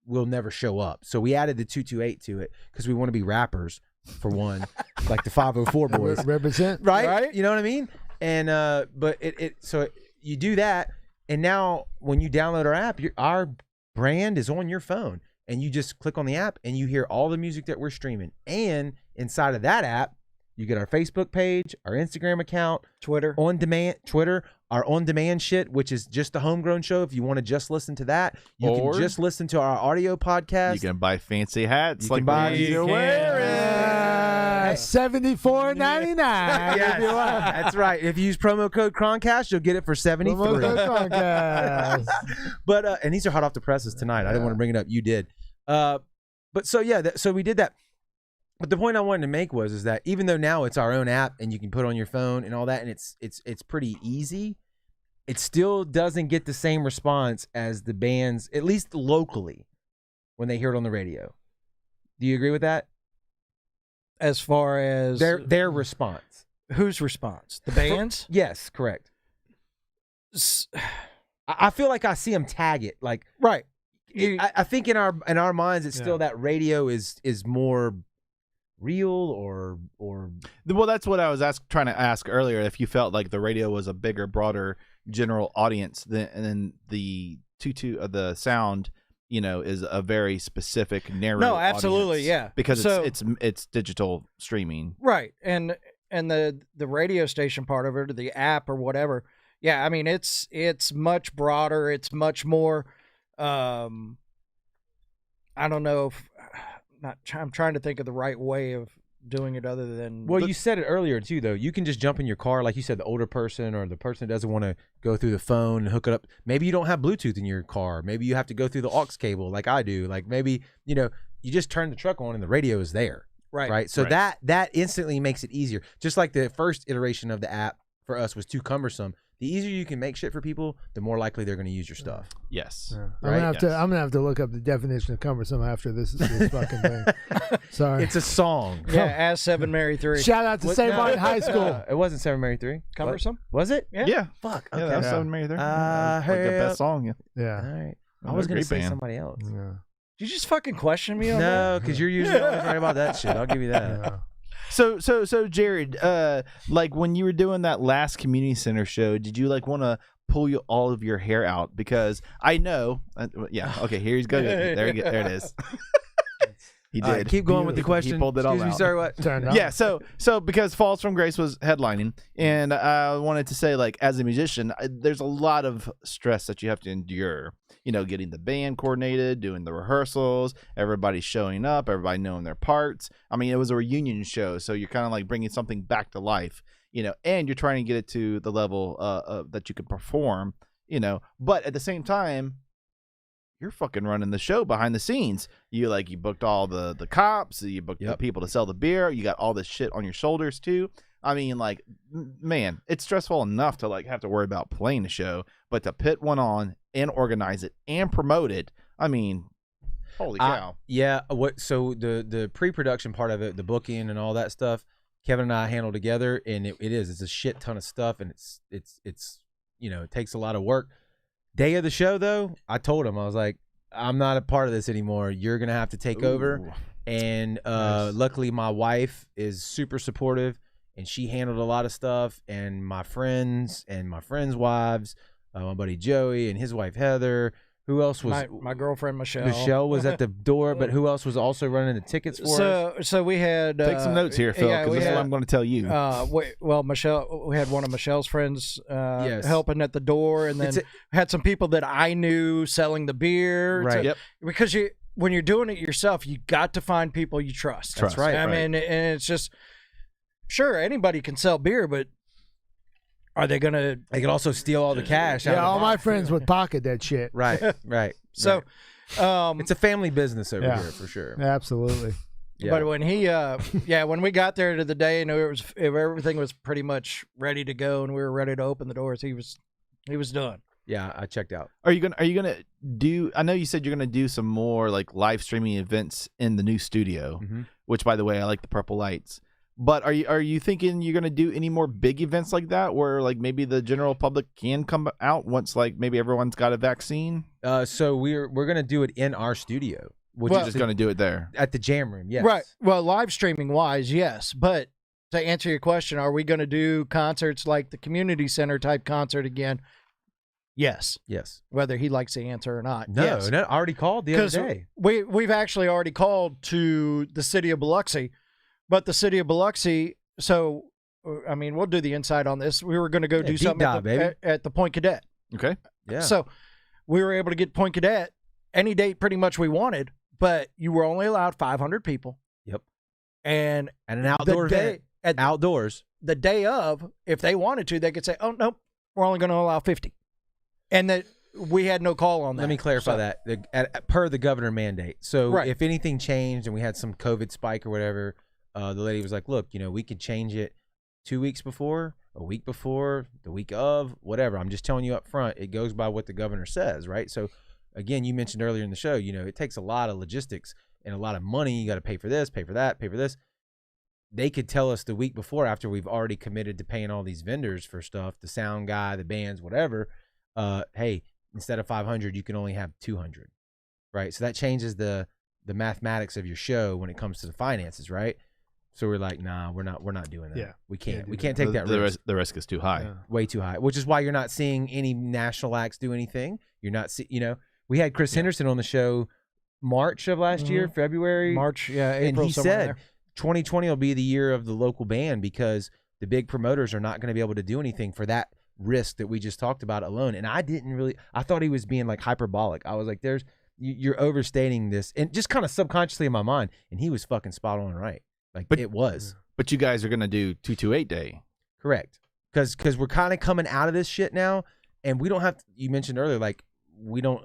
will never show up. So we added the 228 to it because we want to be rappers, for one, like the 504 boys. Represent. Right? You know what I mean? And but so you do that, and now when you download our app, our brand is on your phone, and you just click on the app and you hear all the music that we're streaming. And inside of that app, you get our Facebook page, our Instagram account, Twitter, our on-demand shit, which is just the Homegrown Show. If you want to just listen to that, you can just listen to our audio podcast. You can buy fancy hats like you're wearing. $74.99. Yes, that's right. If you use promo code KrohnKast, you'll get it for $73. Promo code KrohnKast. But and these are hot off the presses tonight. I didn't want to bring it up. You did. But so yeah, so we did that. But the point I wanted to make is that even though now it's our own app and you can put it on your phone and all that, and it's pretty easy, it still doesn't get the same response as the bands, at least locally, when they hear it on the radio. Do you agree with that? As far as their response. Whose response? The bands? Yes, correct. I feel like I see them tag it, like right. I think in our minds, it's still that radio is more real or well, that's what I was trying to ask earlier, if you felt like the radio was a bigger, broader general audience than the the Sound, is a very specific narrow no absolutely audience, yeah, because it's digital streaming, right? And the radio station part of it, or the app or whatever, yeah, I mean it's much broader, it's much more I don't know if I'm trying to think of the right way of doing it other than... Well, you said it earlier, too, though. You can just jump in your car, like you said, the older person or the person that doesn't want to go through the phone and hook it up. Maybe you don't have Bluetooth in your car. Maybe you have to go through the aux cable like I do. Like maybe, you just turn the truck on and the radio is there. Right. So right. that instantly makes it easier. Just like the first iteration of the app for us was too cumbersome. The easier you can make shit for people, the more likely they're going to use your stuff. Yes. Yeah. Right? I'm gonna have to look up the definition of cumbersome after this fucking thing. Sorry. It's a song. Yeah, as 7 Mary 3. Shout out to St. Martin High School. It wasn't 7 Mary 3. Cumbersome? Was it? Yeah. Fuck. Yeah, Okay. that was 7 Mary 3. I like the best song. All Yeah. right. I was going to say somebody else. Yeah. Did you just fucking question me on No, because you're usually always right about that shit. I'll give you that. Yeah. So Jared, like when you were doing that last community center show, did you like want to pull all of your hair out? Because I know, okay, here he's going. There it is. He All right, did. keep going with the question. He pulled it all Excuse me, out. sir. What? Turned on. Yeah, so because Falls from Grace was headlining, and I wanted to say, like, as a musician, there's a lot of stress that you have to endure. You know, getting the band coordinated, doing the rehearsals, everybody showing up, everybody knowing their parts. I mean, it was a reunion show, so you're kind of like bringing something back to life, you know, and you're trying to get it to the level that you can perform, you know. But at the same time, you're fucking running the show behind the scenes. You booked all the cops, you booked the people to sell the beer, you got all this shit on your shoulders too. I mean, like, man, it's stressful enough to like have to worry about playing the show, but to put one on and organize it and promote it, I mean, holy cow. Yeah. So the pre-production part of it, the booking and all that stuff, Kevin and I handle together, and it's a shit ton of stuff, and it's you know, it takes a lot of work. Day of the show, though, I told him, I was like, I'm not a part of this anymore. You're gonna have to take over. And Nice. Luckily, my wife is super supportive, and she handled a lot of stuff. And my friends and my friends' wives, my buddy Joey and his wife Heather. Who else was my girlfriend Michelle? Michelle was at the door, but who else was also running the tickets for us? So we had Take some notes here, Phil, because this is what I'm going to tell you. Well, Michelle, we had one of Michelle's friends Yes. helping at the door, and then had some people that I knew selling the beer. Right. Yep. Because when you're doing it yourself, you got to find people you trust. That's right. I mean, and it's just, sure, anybody can sell beer, but are they going to? They could also steal all the cash. out Yeah, of the all my box. friends would pocket that shit. Right. So, It's a family business over Yeah. here for sure. Absolutely. Yeah. But when he, when we got there to the day, and everything was pretty much ready to go, and we were ready to open the doors, he was done. Yeah, I checked out. Are you gonna do? I know you said you're gonna do some more like live streaming events in the new studio, which, by the way, I like the purple lights. But are you thinking you're gonna do any more big events like that, where like maybe the general public can come out once like maybe everyone's got a vaccine? So we're gonna do it in our studio, which You're is just gonna do it there. at the Jam Room. Yes. Right. Well, live streaming wise, yes. But to answer your question, are we going to do concerts like the community center type concert again? Yes. Yes. Whether he likes the answer or not. No, yes. no, I already called the other day. We've actually already called to the city of Biloxi, but the city of Biloxi. So, I mean, we'll do the inside on this. We were going to go do deep something dive, at the Point Cadet. Okay. Yeah. So we were able to get Point Cadet any date pretty much we wanted, but you were only allowed 500 people. Yep. And an outdoor event. Outdoors. The day of, if they wanted to, they could say, "Oh no, we're only going to allow 50," and that we had no call on that. Let me clarify that. Per the governor mandate. So Right. if anything changed and we had some COVID spike or whatever, the lady was like, "Look, you know, we could change it 2 weeks before, a week before, the week of, whatever. I'm just telling you up front. It goes by what the governor says, right?" So again, you mentioned earlier in the show, you know, it takes a lot of logistics and a lot of money. You got to pay for this, pay for that, pay for this. They could tell us the week before, after we've already committed to paying all these vendors for stuff, the sound guy, the bands, whatever. Hey, instead of 500, you can only have 200, right? So that changes the mathematics of your show when it comes to the finances, right? So we're like, nah, we're not doing that. Yeah. We can't do take that the risk. The risk is too high. Yeah. Way too high, which is why you're not seeing any national acts do anything. You're not you know, we had Chris Henderson on the show March of last year, February, March, yeah, and April. he somewhere said there. 2020 will be the year of the local band because the big promoters are not going to be able to do anything for that risk that we just talked about alone. And I thought he was being like hyperbolic. I was like, you're overstating this, and just kind of subconsciously in my mind. And he was fucking spot on right. Like, but it was. But you guys are gonna do 228 day. Correct. Because we're kind of coming out of this shit now, and we don't have to, you mentioned earlier, like we don't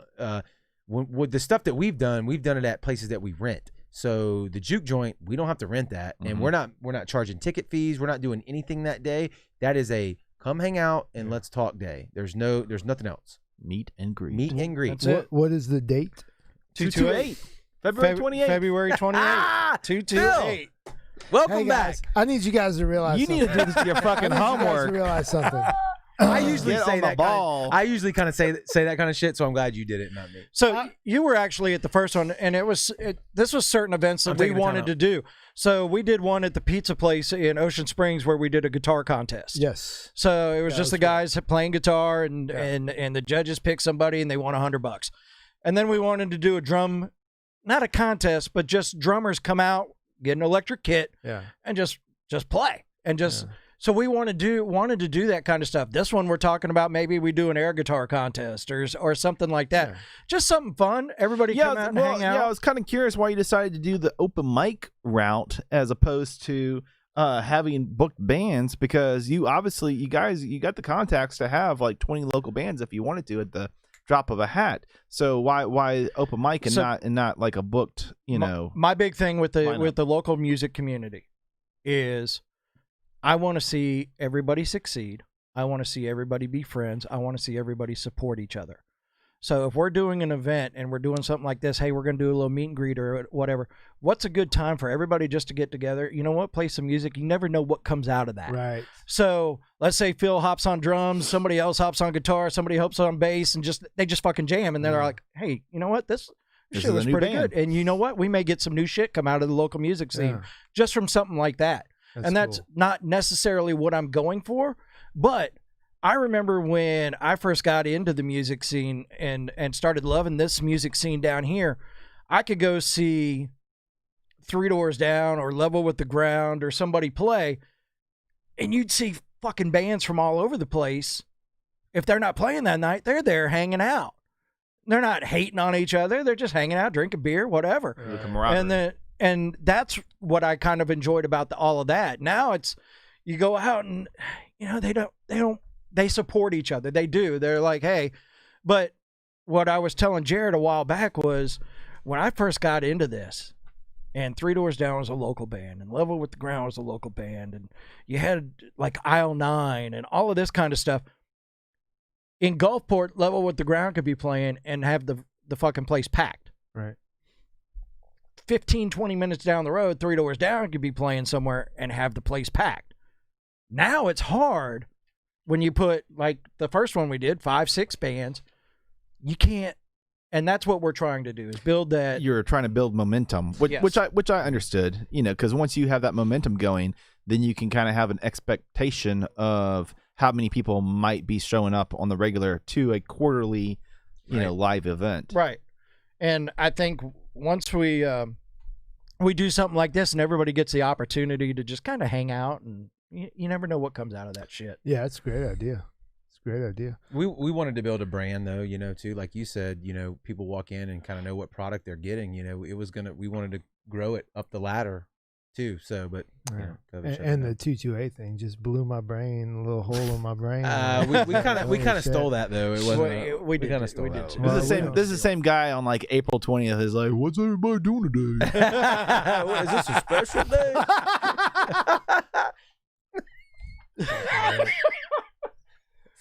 with the stuff that we've done it at places that we rent. So the juke joint, we don't have to rent that, and we're not charging ticket fees. We're not doing anything that day. That is a come hang out and let's talk day. There's nothing else. Meet and greet. Meet and greet. That's it. What is the date? 228. February 28th. February 28th. 228. Welcome Hey guys, back. I need you guys to realize You need to do this to your fucking I need you guys to homework. realize something. I usually Get say on the that. ball. I usually kind of say that kind of shit. So I'm glad you did it, not me. So you were actually at the first one, and this was certain events that I'm we taking the time wanted out. to do. So we did one at the pizza place in Ocean Springs where we did a guitar contest. Yes. So it was just the cool. guys playing guitar, and the judges picked somebody, and they won $100. And then we wanted to do a drum not a contest, but just drummers come out, get an electric kit, Yeah. and just play and just. So we wanted to do that kind of stuff. This one we're talking about, maybe we do an air guitar contest or something like that. Yeah. Just something fun. Everybody come out and hang out. Yeah, I was kind of curious why you decided to do the open mic route as opposed to having booked bands, because you obviously you got the contacts to have like 20 local bands if you wanted to at the drop of a hat. So why open mic and not like a booked, My big thing with lineup. with the local music community is I want to see everybody succeed. I want to see everybody be friends. I want to see everybody support each other. So if we're doing an event and we're doing something like this, hey, we're going to do a little meet and greet or whatever, what's a good time for everybody just to get together? You know what? Play some music. You never know what comes out of that. Right. So let's say Phil hops on drums, somebody else hops on guitar, somebody hops on bass, and they just fucking jam. And then they're like, hey, you know what? This shit was pretty good. And you know what? We may get some new shit come out of the local music scene just from something like that. That's cool. not necessarily what I'm going for, but I remember when I first got into the music scene and started loving this music scene down here, I could go see Three Doors Down or Level with the Ground or somebody play, and you'd see fucking bands from all over the place. If they're not playing that night, they're there hanging out. They're not hating on each other. They're just hanging out, drinking beer, whatever. And that's what I kind of enjoyed about all of that. Now it's, you go out and, they support each other. They do. They're like, hey, but what I was telling Jared a while back was when I first got into this, and Three Doors Down was a local band, and Level with the Ground was a local band, and you had like Aisle 9 and all of this kind of stuff. In Gulfport, Level with the Ground could be playing and have the fucking place packed. Right. 15, 20 minutes down the road, Three Doors Down could be playing somewhere and have the place packed. Now it's hard when you put, like the first one we did, 5, 6 bands. You can't, and that's what we're trying to do, is build that. You're trying to build momentum, which I understood, because once you have that momentum going, then you can kind of have an expectation of how many people might be showing up on the regular to a quarterly, live event. Right. And I think once we do something like this and everybody gets the opportunity to just kind of hang out, and you never know what comes out of that shit. Yeah, it's a great idea. It's a great idea. We wanted to build a brand though, too. Like you said, people walk in and kind of know what product they're getting. We wanted to grow it up the ladder too. So, but and the 228 thing just blew my brain, a little hole in my brain. we kind of stole that though. It wasn't. We kind of stole that. This is the same guy on like April 20th is like, what's everybody doing today? What, is this a special day?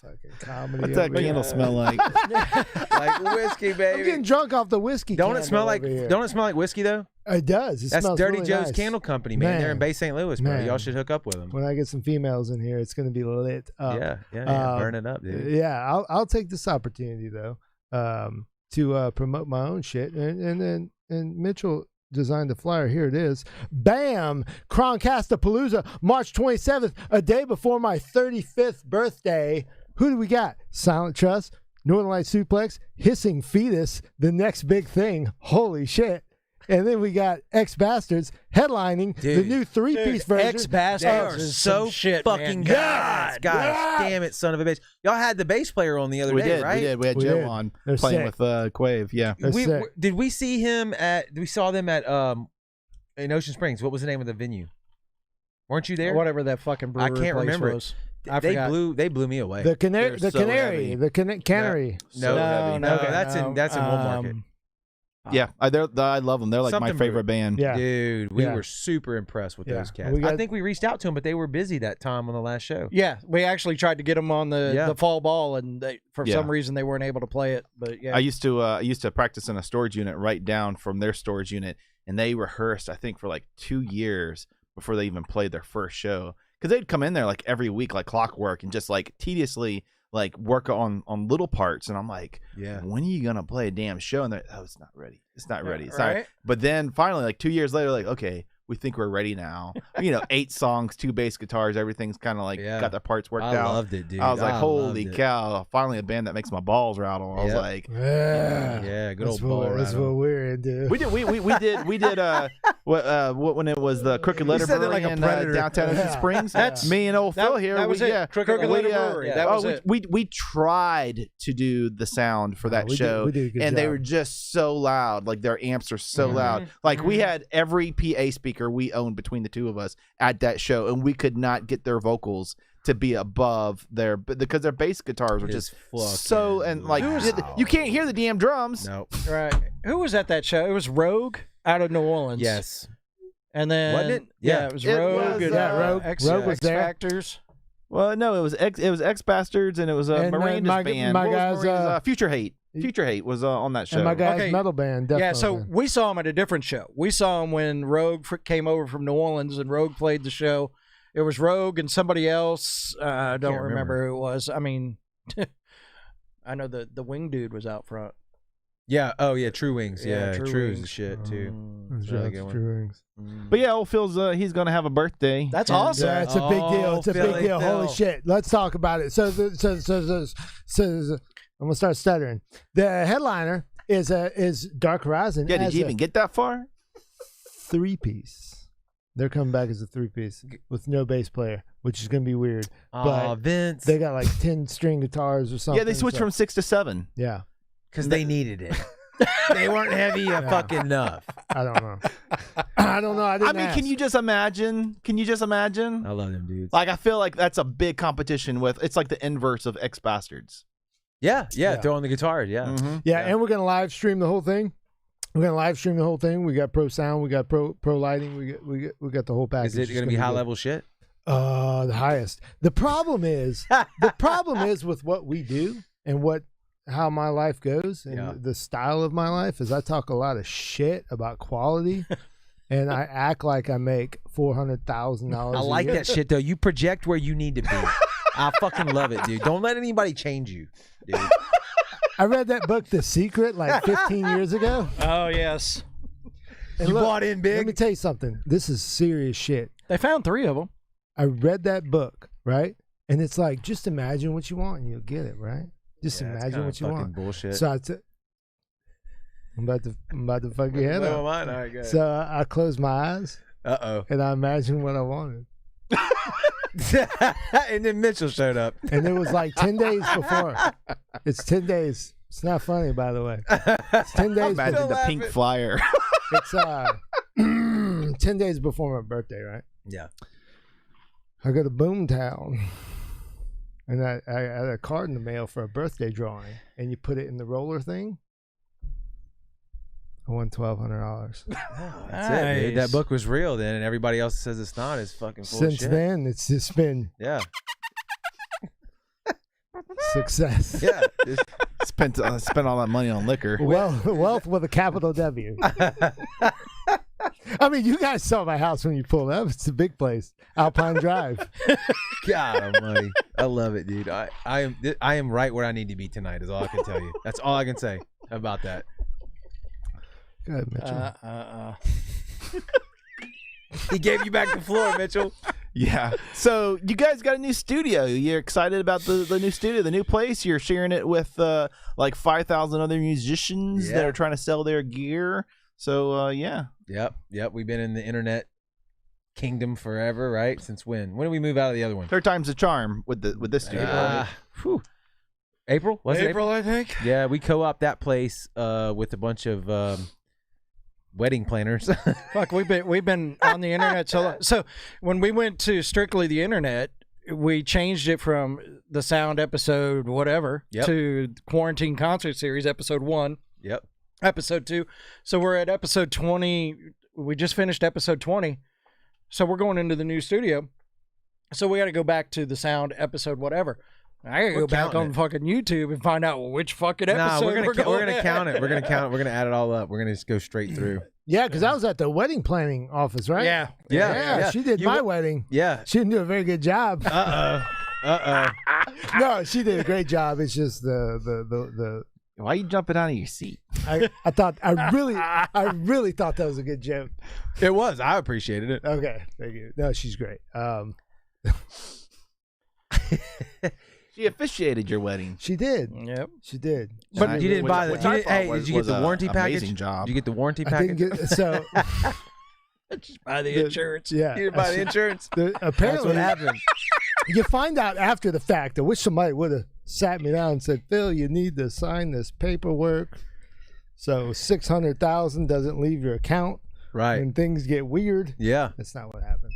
Fucking comedy. What's that candle smell like? Like whiskey, baby. I'm getting drunk off the whiskey. Don't it smell like whiskey though? It does. That's smells Dirty really Joe's nice. Candle Company, man. They're in Bay St. Louis, bro. Y'all should hook up with them. When I get some females in here, it's going to be lit up. Yeah. Burn it up, dude. Yeah, I'll take this opportunity though to promote my own shit, and Mitchell designed the flyer. Here it is. Bam! KrohnKast Palooza, March 27th, a day before my 35th birthday. Who do we got? Silent Trust, Northern Light Suplex, Hissing Fetus, The Next Big Thing. Holy shit. And then we got X Bastards headlining the new 3-piece version. X Bastards is so shit, fucking good. Yes. Gosh damn it, son of a bitch. Y'all had the bass player on the other day, right? We did. We had Joe on They're playing sick. with Quave. Yeah. Did we see him we saw them at in Ocean Springs. What was the name of the venue? Weren't you there? Whatever that fucking brewery I can't place remember was. They blew me away. The Canary. They're so heavy. Canary. No, that's in Woolmarket. Yeah, I love them. They're like my favorite band. Yeah. Dude, we were super impressed with those cats. I think we reached out to them, but they were busy that time on the last show. Yeah, we actually tried to get them on the fall ball, and for some reason they weren't able to play it. But yeah, I used to practice in a storage unit right down from their storage unit, and they rehearsed I think for like 2 years before they even played their first show, because they'd come in there like every week like clockwork and just like tediously like work on little parts, and I'm like, when are you gonna play a damn show? And they're, it's not ready. It's not ready. It's right? not. But then finally, like 2 years later, like, okay, we think we're ready now. 8 songs, 2 bass guitars, everything's kind of like got their parts worked out. I loved it, dude. I was like, holy loved it. cow! Finally, a band that makes my balls rattle. I was like, Yeah, good old ball That's rattle. what we're into. we did when it was the Crooked Letter said it Brewery like a in predator. downtown Ocean Springs. That's- me and old Phil here. That was it. Crooked Letter Brewery. That was it. We tried to do the sound for that we show, did a good and they job. were just so loud. Like their amps are so loud. Like we had every PA speaker we owned between the two of us at that show, and we could not get their vocals to be above their because their bass guitars were just so and like you can't hear the damn drums. No. Right. Who was at that show? It was Rogue out of New Orleans. Yes. And then Wasn't it? Yeah, it was It Rogue. was, and, Rogue. Rogue was X there. Factors. Well, no, it was X Bastards, and it was And, Miranda's my- band. my What was guys, Miranda's, Future Hate. Future Hate was on that show. And my guy's Okay. metal band, definitely. Yeah, so we saw him at a different show. We saw him when Rogue came over from New Orleans, and Rogue played the show. It was Rogue and somebody else. I don't remember who it was. I mean, I know the wing dude was out front. Yeah. Oh yeah. True Wings. Yeah, Yeah. True True is Wings. the shit too. That's really right, good one. True Rings. But yeah, old Phil's he's gonna have a birthday. That's And, awesome. Yeah, it's a big deal. It's a big Philly deal. Holy Phil. shit. Let's talk about it. So I'm gonna start stuttering. The headliner is Dark Horizon. Yeah, did as you a even get that far? 3-piece. They're coming back as a 3-piece with no bass player, which is gonna be weird. But Vince. they got like 10-string guitars or something. Yeah, they switched from 6 to 7. Yeah, Because they needed it. They weren't heavy fucking enough. I don't know. I don't know. I I didn't mean, ask. can you just imagine? I love them dudes. Like, I feel like that's a big competition with. It's like the inverse of X Bastards. Yeah. Yeah. Throwing the guitars. Yeah. Mm-hmm. Yeah, and we're gonna live stream the whole thing. We're gonna live stream the whole thing. We got pro sound, we got pro lighting, we got the whole package. Is it It's going to be high good. level shit? The highest. The problem is with what we do and how my life goes and the style of my life is I talk a lot of shit about quality, and I act like I make $400,000. I like that shit though. You project where you need to be. I fucking love it, dude. Don't let anybody change you, dude. I read that book, The Secret, like 15 years ago. Oh yes, And You look, bought in big? Let me tell you something. This is serious shit. they found 3 of them. I read that book, right? And it's like, just imagine what you want and you'll get it, right? Just Yeah, it's imagine kinda what you fucking want. bullshit. So I'm about to fuck your head up. All right, go ahead. So I closed my eyes Uh-oh. and I imagined what I wanted. And then Mitchell showed up. And it was like 10 days before. It's 10 days. It's not funny, by the way. It's 10 days. Imagine still the pink laughing. flyer. It's 10 days before my birthday, right? Yeah. I go to Boomtown, and I had a card in the mail for a birthday drawing, and you put it in the roller thing. I won $1,200. That's it, dude. That book was real then, and everybody else says it's not. It's fucking full of Since shit. then, it's just been Yeah. success. Yeah. It's- spent all that money on liquor. Wealth with a capital W. I mean, you guys saw my house when you pulled up. It's a big place, Alpine Drive. God almighty. I love it, dude. I am right where I need to be tonight is all I can tell you. That's all I can say about that. Go ahead, Mitchell. He gave you back the floor, Mitchell. Yeah. So you guys got a new studio. You're excited about the new studio, the new place. You're sharing it with like 5,000 other musicians that Yeah. are trying to sell their gear. So yeah. Yep. We've been in the internet kingdom forever, right? Since when? When did we move out of the other one? Third time's the charm with this studio. Whew. April? Was it April? I think. Yeah, we co-op that place with a bunch of wedding planners. Fuck, we've been on the internet so long. So when we went to strictly the internet, we changed it from the sound episode whatever Yep. to quarantine concert series episode 1, Yep. episode 2. So we're at episode 20. We just finished episode 20. So we're going into the new studio. So we got to go back to the sound episode whatever. I gotta We're go back counting on it. fucking YouTube and find out which fucking Nah, episode we're gonna going count it. We're gonna count it. We're gonna add it all up. We're gonna just go straight through. Yeah, because I was at the wedding planning office, right? Yeah. Yeah. She did You my w- wedding. Yeah. She didn't do a very good job. Uh-oh. No, she did a great job. It's just the Why are you jumping out of your seat? I really thought that was a good joke. It was. I appreciated it. Okay, thank you. No, she's great. She officiated your wedding. She did. Yep. She did. But you didn't buy the. Hey, was- did you get was the a warranty package? amazing job. Did you get the warranty I package? didn't get so. Just buy the insurance. Yeah. You didn't buy the insurance. That's Apparently, what happened. you find out after the fact. I wish somebody would have sat me down and said, "Phil, you need to sign this paperwork, so $600,000 doesn't leave your account Right. when things get weird." Yeah. That's not what happened.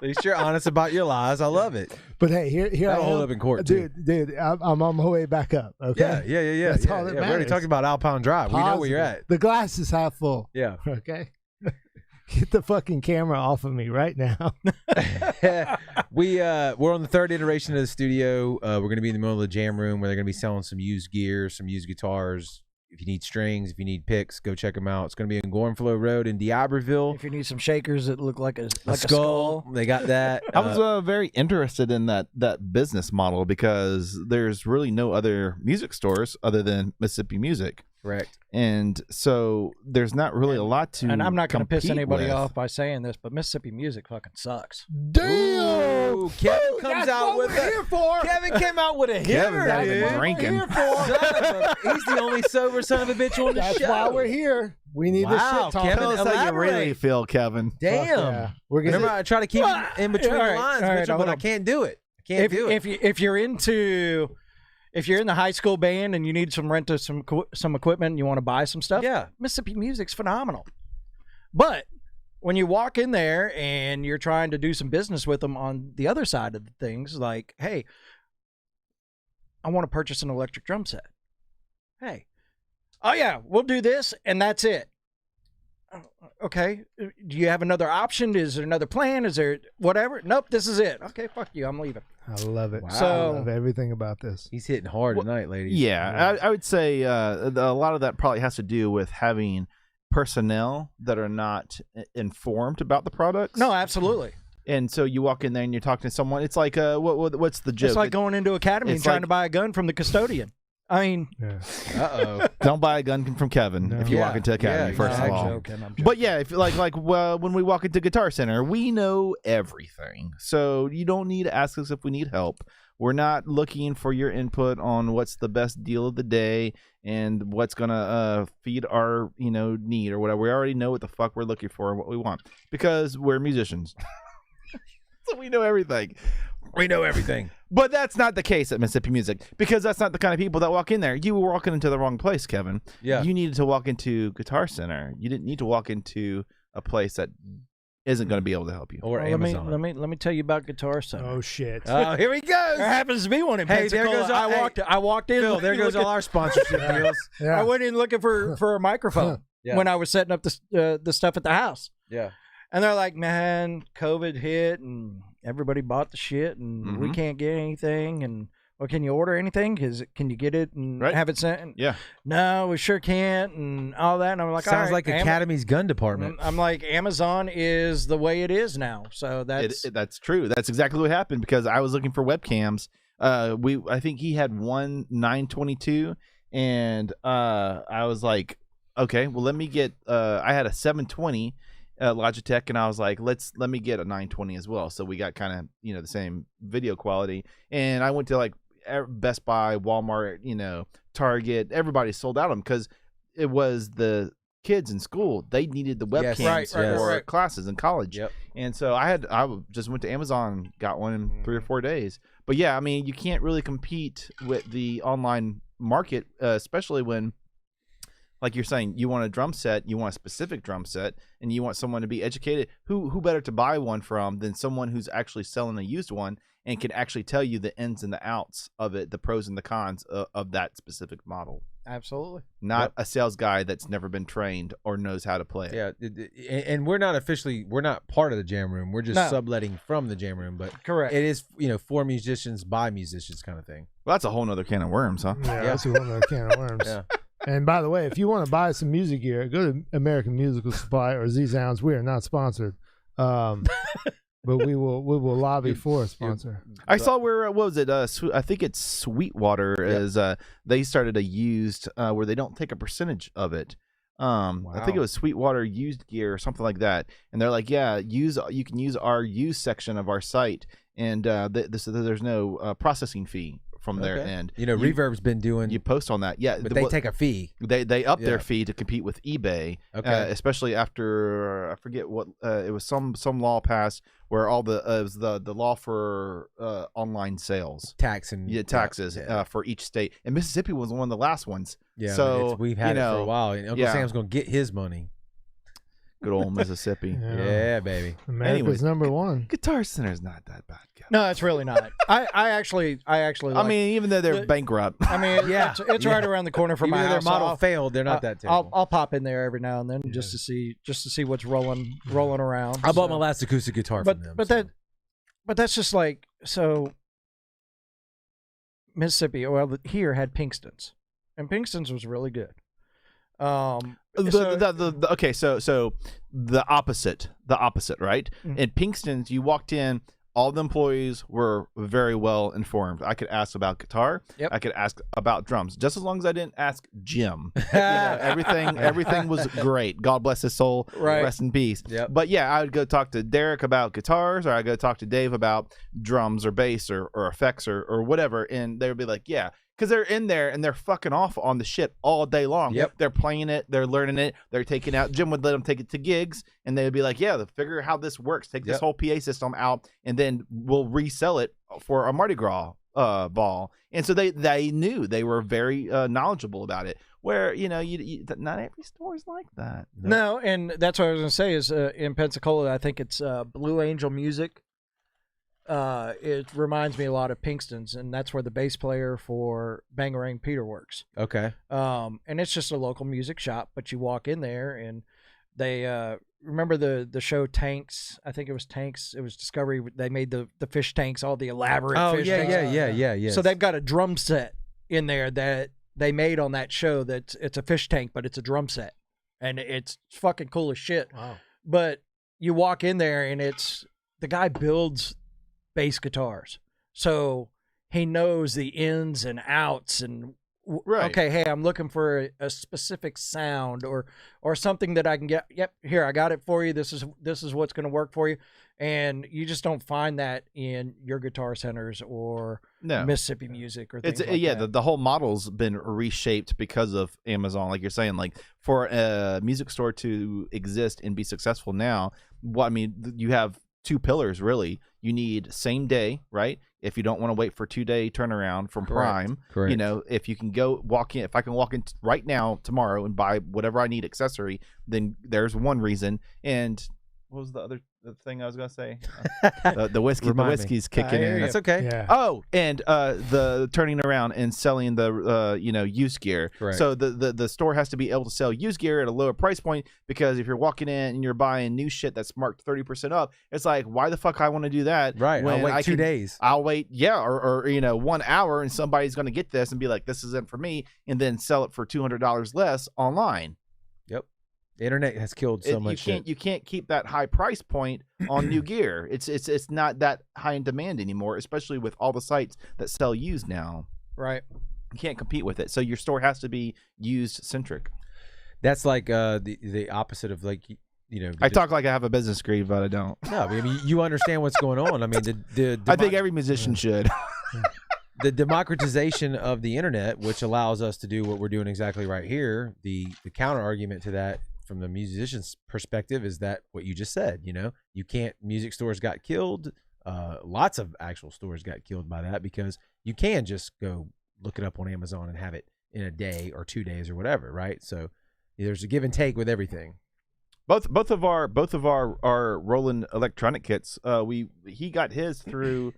At least you're honest about your lies. I love it. But hey, here I That'll hold am. up in court, too. Dude, I'm on my way back up. Okay. Yeah. That's all that We already matters. talked about Alpine Drive. We know where you're at. The glass is half full. Yeah. Okay. Get the fucking camera off of me right now. We're on the third iteration of the studio. We're going to be in the middle of the jam room where they're going to be selling some used gear, some used guitars. If you need strings, if you need picks, go check them out. It's going to be in Gormflow Road in D'Iberville. If you need some shakers that look like a skull, they got that. I was very interested in that business model because there's really no other music stores other than Mississippi Music. Correct. And so there's not really a lot to And I'm not going to piss compete anybody with. off by saying this, but Mississippi Music fucking sucks. Damn. Ooh, Kevin comes That's out what with we're here for. Kevin came out with a hitter. Kevin's not even dude. drinking. He's the only sober son of a bitch on the That's show. why we're here. We need this Wow, shit talk. Kevin, Tell us how you elaborate. really feel, Kevin. Damn. Yeah. We're gonna. Remember, I try to keep it in between All right, the lines, all right, Mitchell, hold but I on. can't do it. I can't do it. If you're in the high school band and you need some equipment and you want to buy some stuff, Yeah. Mississippi Music's phenomenal. But when you walk in there and you're trying to do some business with them on the other side of the things, like, hey, I want to purchase an electric drum set. Hey, oh yeah, we'll do this and that's it. Okay, do you have another option? Is there another plan? Is there whatever? Nope, this is it. Okay, fuck you, I'm leaving. I love it. Wow. I love everything about this. He's hitting hard tonight, ladies. Yeah, I would say a lot of that probably has to do with having personnel that are not informed about the products. No, absolutely. And so you walk in there and you're talking to someone. It's like, what's the joke? It's like going into Academy and it's trying like- to buy a gun from the custodian. I mean, Yeah. Uh-oh. Don't buy a gun from Kevin if you Yeah. walk into Academy. Yeah, first exactly. of all, I'm joking. But yeah, if when we walk into Guitar Center, we know everything. So you don't need to ask us if we need help. We're not looking for your input on what's the best deal of the day and what's gonna feed our need or whatever. We already know what the fuck we're looking for and what we want because we're musicians. So we know everything. We know everything. But that's not the case at Mississippi Music because that's not the kind of people that walk in there. You were walking into the wrong place, Kevin. Yeah. You needed to walk into Guitar Center. You didn't need to walk into a place that isn't going to be able to help you. Or Well, Amazon. let me tell you about Guitar Center. Oh shit. Oh, here he goes. There happens to be one in Hey, there Pensacola. goes our- I walked in. Phil, there goes all our sponsorship deals. Yeah. I went in looking for a microphone Yeah. when I was setting up the stuff at the house, Yeah. and they're like, "Man, COVID hit, and everybody bought the shit, and we Mhm. can't get anything. And well, can you order anything? Can you get it and Right. have it sent?" And, Yeah. no, we sure can't, and all that. And I'm like, all Sounds right, like Academy's gun department. I'm like, Amazon is the way it is now. So that's That's true. That's exactly what happened because I was looking for webcams. I think he had one 922, and I was like, okay, well let me get. I had a 720 Logitech, and I was like, let me get a 920 as well. So we got kind of the same video quality. And I went to like Best Buy, Walmart, Target. Everybody sold out them because it was the kids in school. They needed the Yes. webcams Right, for right. classes in college. Yep. And so I just went to Amazon, got one in 3 or 4 days. But yeah, I mean, you can't really compete with the online market, especially when, like you're saying, you want a drum set, you want a specific drum set, and you want someone to be educated. Who better to buy one from than someone who's actually selling a used one and can actually tell you the ins and the outs of it, the pros and the cons of that specific model. absolutely. Not a sales guy that's never been trained or knows how to play it. Yeah, and we're not part of the jam room. We're just No. subletting from the jam room, but Correct. it is for musicians by musicians kind of thing. Well, that's a whole nother can of worms, huh? Yeah, that's one of the can of worms. Yeah. And by the way, if you want to buy some music gear, go to American Musical Supply or Z Sounds. We are not sponsored. but we will lobby for a sponsor. I saw where what was it? I think it's Sweetwater is they started a used where they don't take a percentage of it. I think it was Sweetwater used gear or something like that, and they're like, yeah, you can use our used section of our site, and there's no processing fee from their end. You know, Reverb's been doing. You post on that, yeah, but they take a fee. They up their fee to compete with eBay. Okay, especially after I forget what it was some law passed where all it was the law for online sales, taxes for each state, and Mississippi was one of the last ones. Yeah, so we've had it for a while, and Uncle Sam's gonna get his money. Good old Mississippi. Yeah, baby. America's number one. Guitar Center's not that bad. No, it's really not. I actually. I mean, even though they're bankrupt. I mean, it's right around the corner from my house. Their model failed. They're not that terrible. I'll pop in there every now and then just to see what's rolling around. I bought my last acoustic guitar from them. But that's just like so. Mississippi, well, here had Pinkston's, and Pinkston's was really good. Okay, so the opposite, right? Mm-hmm. In Pinkston's, you walked in, all the employees were very well informed. I could ask about guitar. Yep. I could ask about drums, just as long as I didn't ask Jim. Everything was great. God bless his soul. Right. Rest in peace. Yep. But yeah, I would go talk to Derek about guitars, or I go talk to Dave about drums or bass or effects or whatever, and they would be like, yeah. Because they're in there and they're fucking off on the shit all day long. Yep. They're playing it. They're learning it. They're taking out. Jim would let them take it to gigs, and they would be like, yeah, figure how this works. Take this whole PA system out, and then we'll resell it for a Mardi Gras ball. And so they knew. They were very knowledgeable about it. Where, you not every store is like that. No, and that's what I was going to say is in Pensacola, I think it's Blue Angel Music. It reminds me a lot of Pinkston's, and that's where the bass player for Bangarang Peter works. Okay. And it's just a local music shop, but you walk in there and they remember the show Tanks. I think it was Tanks. It was Discovery. They made the fish tanks, all the elaborate fish tanks. Yeah. So they've got a drum set in there that they made on that show. It's a fish tank, but it's a drum set, and it's fucking cool as shit. Wow. But you walk in there and the guy builds bass guitars, so he knows the ins and outs and right. Okay, hey, I'm looking for a specific sound or something that I can get. Yep, here, I got it for you. This is what's going to work for you. And you just don't find that in your Guitar Centers or Mississippi Music or things like that. The whole model's been reshaped because of Amazon. Like you're saying, like for a music store to exist and be successful now, you have two pillars really. You need same day, right? If you don't want to wait for 2-day turnaround from Prime, Correct. If you can go walk in, if I can walk in right now, tomorrow, and buy whatever I need accessory, then there's one reason. And what was the other thing I was gonna say? The whiskey's kicking in. That's okay. Yeah. Oh, and the turning around and selling the used gear. Right. So the store has to be able to sell used gear at a lower price point, because if you're walking in and you're buying new shit that's marked 30% up, it's like, why the fuck I want to do that? Right. When I'll wait 2 days. I'll wait, or 1 hour, and somebody's gonna get this and be like, this isn't for me, and then sell it for $200 less online. Yep. The internet has killed so much shit. You can't keep that high price point on new gear. It's not that high in demand anymore, especially with all the sites that sell used now. Right. You can't compete with it. So your store has to be used centric. That's like the opposite of like I talk like I have a business degree, but I don't. No, I mean you understand what's going on. I mean I think every musician should. The democratization of the internet, which allows us to do what we're doing exactly right here. The counter argument to that, from the musician's perspective, is that what you just said. You can't. Music stores got killed. Lots of actual stores got killed by that, because you can just go look it up on Amazon and have it in a day or 2 days or whatever, right? So there's a give and take with everything. Both of our Roland electronic kits. He got his through.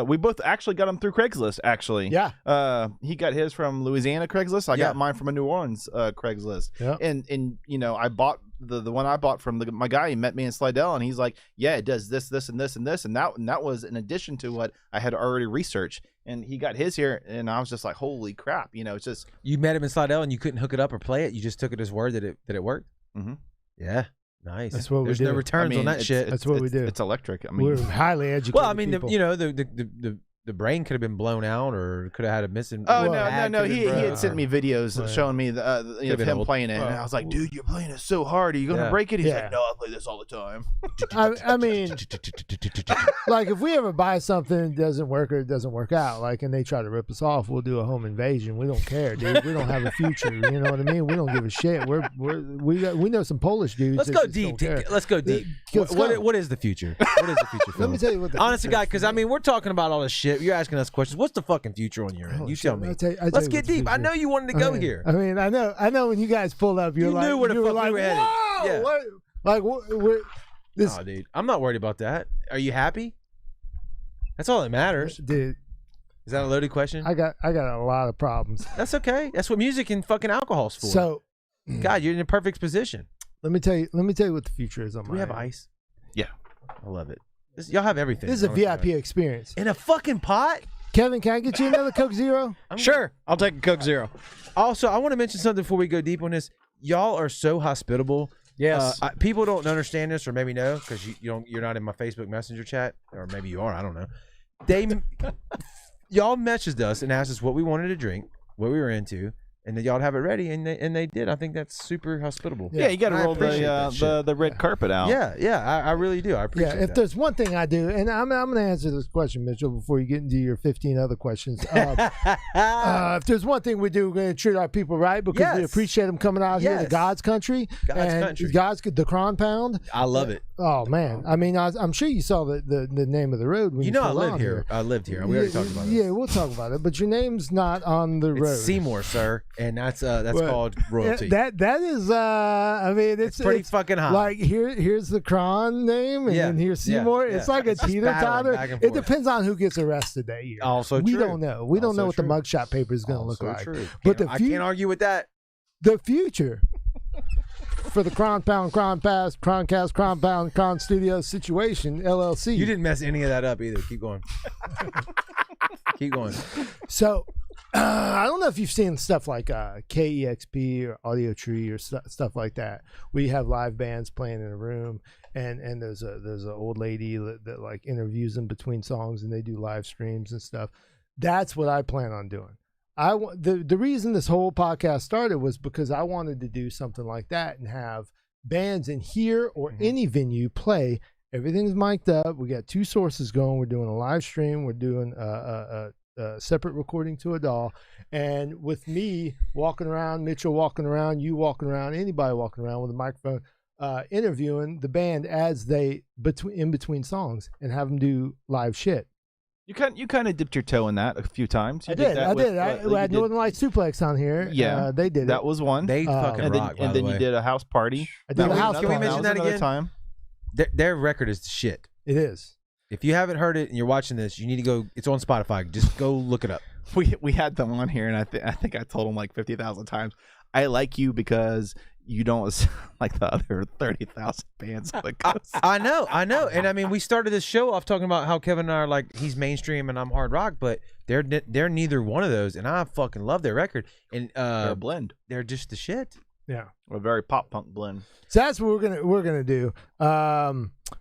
We both actually got them through Craigslist. Actually, yeah. He got his from Louisiana Craigslist. I got mine from a New Orleans Craigslist. Yeah. And I bought the one I bought from my guy. He met me in Slidell, and he's like, yeah, it does this, and this, and this, and that was in addition to what I had already researched. And he got his here, and I was just like, holy crap! It's just, you met him in Slidell and you couldn't hook it up or play it. You just took it as word that it worked. Mm-hmm. Yeah. Nice. That's what we There's do. no returns on that shit. That's what we do. It's electric. I mean, We're highly educated. Well, I mean, people. the brain could have been blown out or could have had a missing. oh pad no! could have He been had broke sent me videos Right. showing me the of been him old. playing it, and I was like, "Dude, you're playing it so hard. Are you gonna Yeah. break it?" He's Yeah. like, "No, I play this all the time." I mean, like if we ever buy something and it doesn't work or it doesn't work out, like, and they try to rip us off, we'll do a home invasion. We don't care, dude. We don't have a future. You know what I mean? We don't give a shit. We know some Polish dudes. Let's that go just deep. don't care. Let's go deep. Let's go. What is the future? What is the future? Let me tell you what. Honest to God, because I mean, we're talking about all this shit. You're asking us questions. What's the fucking future on your end? You tell me. Let's get deep. I know you wanted to go here. I mean, I know when you guys pulled up, You like, knew where the you were fuck like, we were headed. Whoa, Yeah. what? Like, what? This, Oh, dude, I'm not worried about that. Are you happy? That's all that matters. dude. Is that a loaded question? I got a lot of problems. That's okay. That's what music and fucking alcohol's for. So, God, you're in a perfect position. let me tell you what the future is on Do my we have end. ice? Yeah. I love it. Y'all have everything. This is a honestly. VIP experience. In a fucking pot? Kevin, can I get you another Coke Zero? Sure, I'll take a Coke Zero. Also, I want to mention something before we go deep on this. Y'all are so hospitable. Yes. People don't understand this, or maybe know, because you're not in my Facebook Messenger chat, or maybe you are. I don't know. Y'all messaged us and asked us what we wanted to drink, what we were into, and then y'all have it ready, and they did. I think that's super hospitable. Yeah, you got to I roll appreciate that shit. the red carpet out. Yeah, I really do. I appreciate Yeah, if that. there's one thing I do, and I'm going to answer this question, Mitchell, before you get into your 15 other questions. If there's one thing we do, we're going to treat our people right because we Yes. appreciate them coming out here to Yes. God's country. The Kron Pound. I love it. Oh, man. I mean, I'm sure you saw the name of the road when you You know I pulled live on here. I lived here. We already talked about it. Yeah, we'll talk about it. But your name's not on the road. It's Seymour, sir, and that's Well, called royalty. That is I mean it's pretty fucking hot. Like here's the Kron name and Yeah, then here's yeah, Seymour. yeah. It's like a It's just teeter battling totter. back and It forth. depends on who gets arrested that year. Also we true. don't know. We don't know Also what true. the mugshot paper is going to look Also like. true. But I can't argue with that. the future for the Kron Pound, Kron Pass, KrohnKast, Kron Pound, Kron Studios situation LLC. You didn't mess any of that up either. Keep going. Keep going. So I don't know if you've seen stuff like KEXP or Audio Tree or stuff like that. We have live bands playing in a room, and there's an old lady that like interviews them between songs, and they do live streams and stuff. That's what I plan on doing. The reason this whole podcast started was because I wanted to do something like that and have bands in here or any venue play. Everything's mic'd up. We got 2 sources going. We're doing a live stream. We're doing a separate recording to a DAW, and with me walking around, Mitchell walking around, you walking around, anybody walking around with a microphone, interviewing the band as they in between songs and have them do live shit. You kind of dipped your toe in that a few times. You I did. that I had Northern Lights Suplex on here. Yeah, they did that it. was one. They fucking and rock. then you did a house party. I did That a was house another Can we one. mention that was another again? time. Their record is shit. It is. If you haven't heard it and you're watching this, you need to go. It's on Spotify. Just go look it up. We had them on here, and I think I told them like 50,000 times. I like you because you don't sound like the other 30,000 bands on the coast. I know, and I mean, we started this show off talking about how Kevin and I are like he's mainstream and I'm hard rock, but they're neither one of those, and I fucking love their record, and They're a blend, they're just the shit. Yeah. a very pop punk blend. So that's what we're gonna do.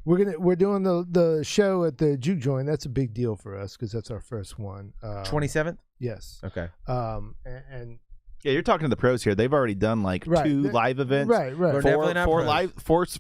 We're doing the show at the Juke Joint. That's a big deal for us because that's our first one. 27th. Yes. Okay. And Yeah, you're talking to the pros here. They've already done like Right. 2 live events, right. We're definitely not four pros. live,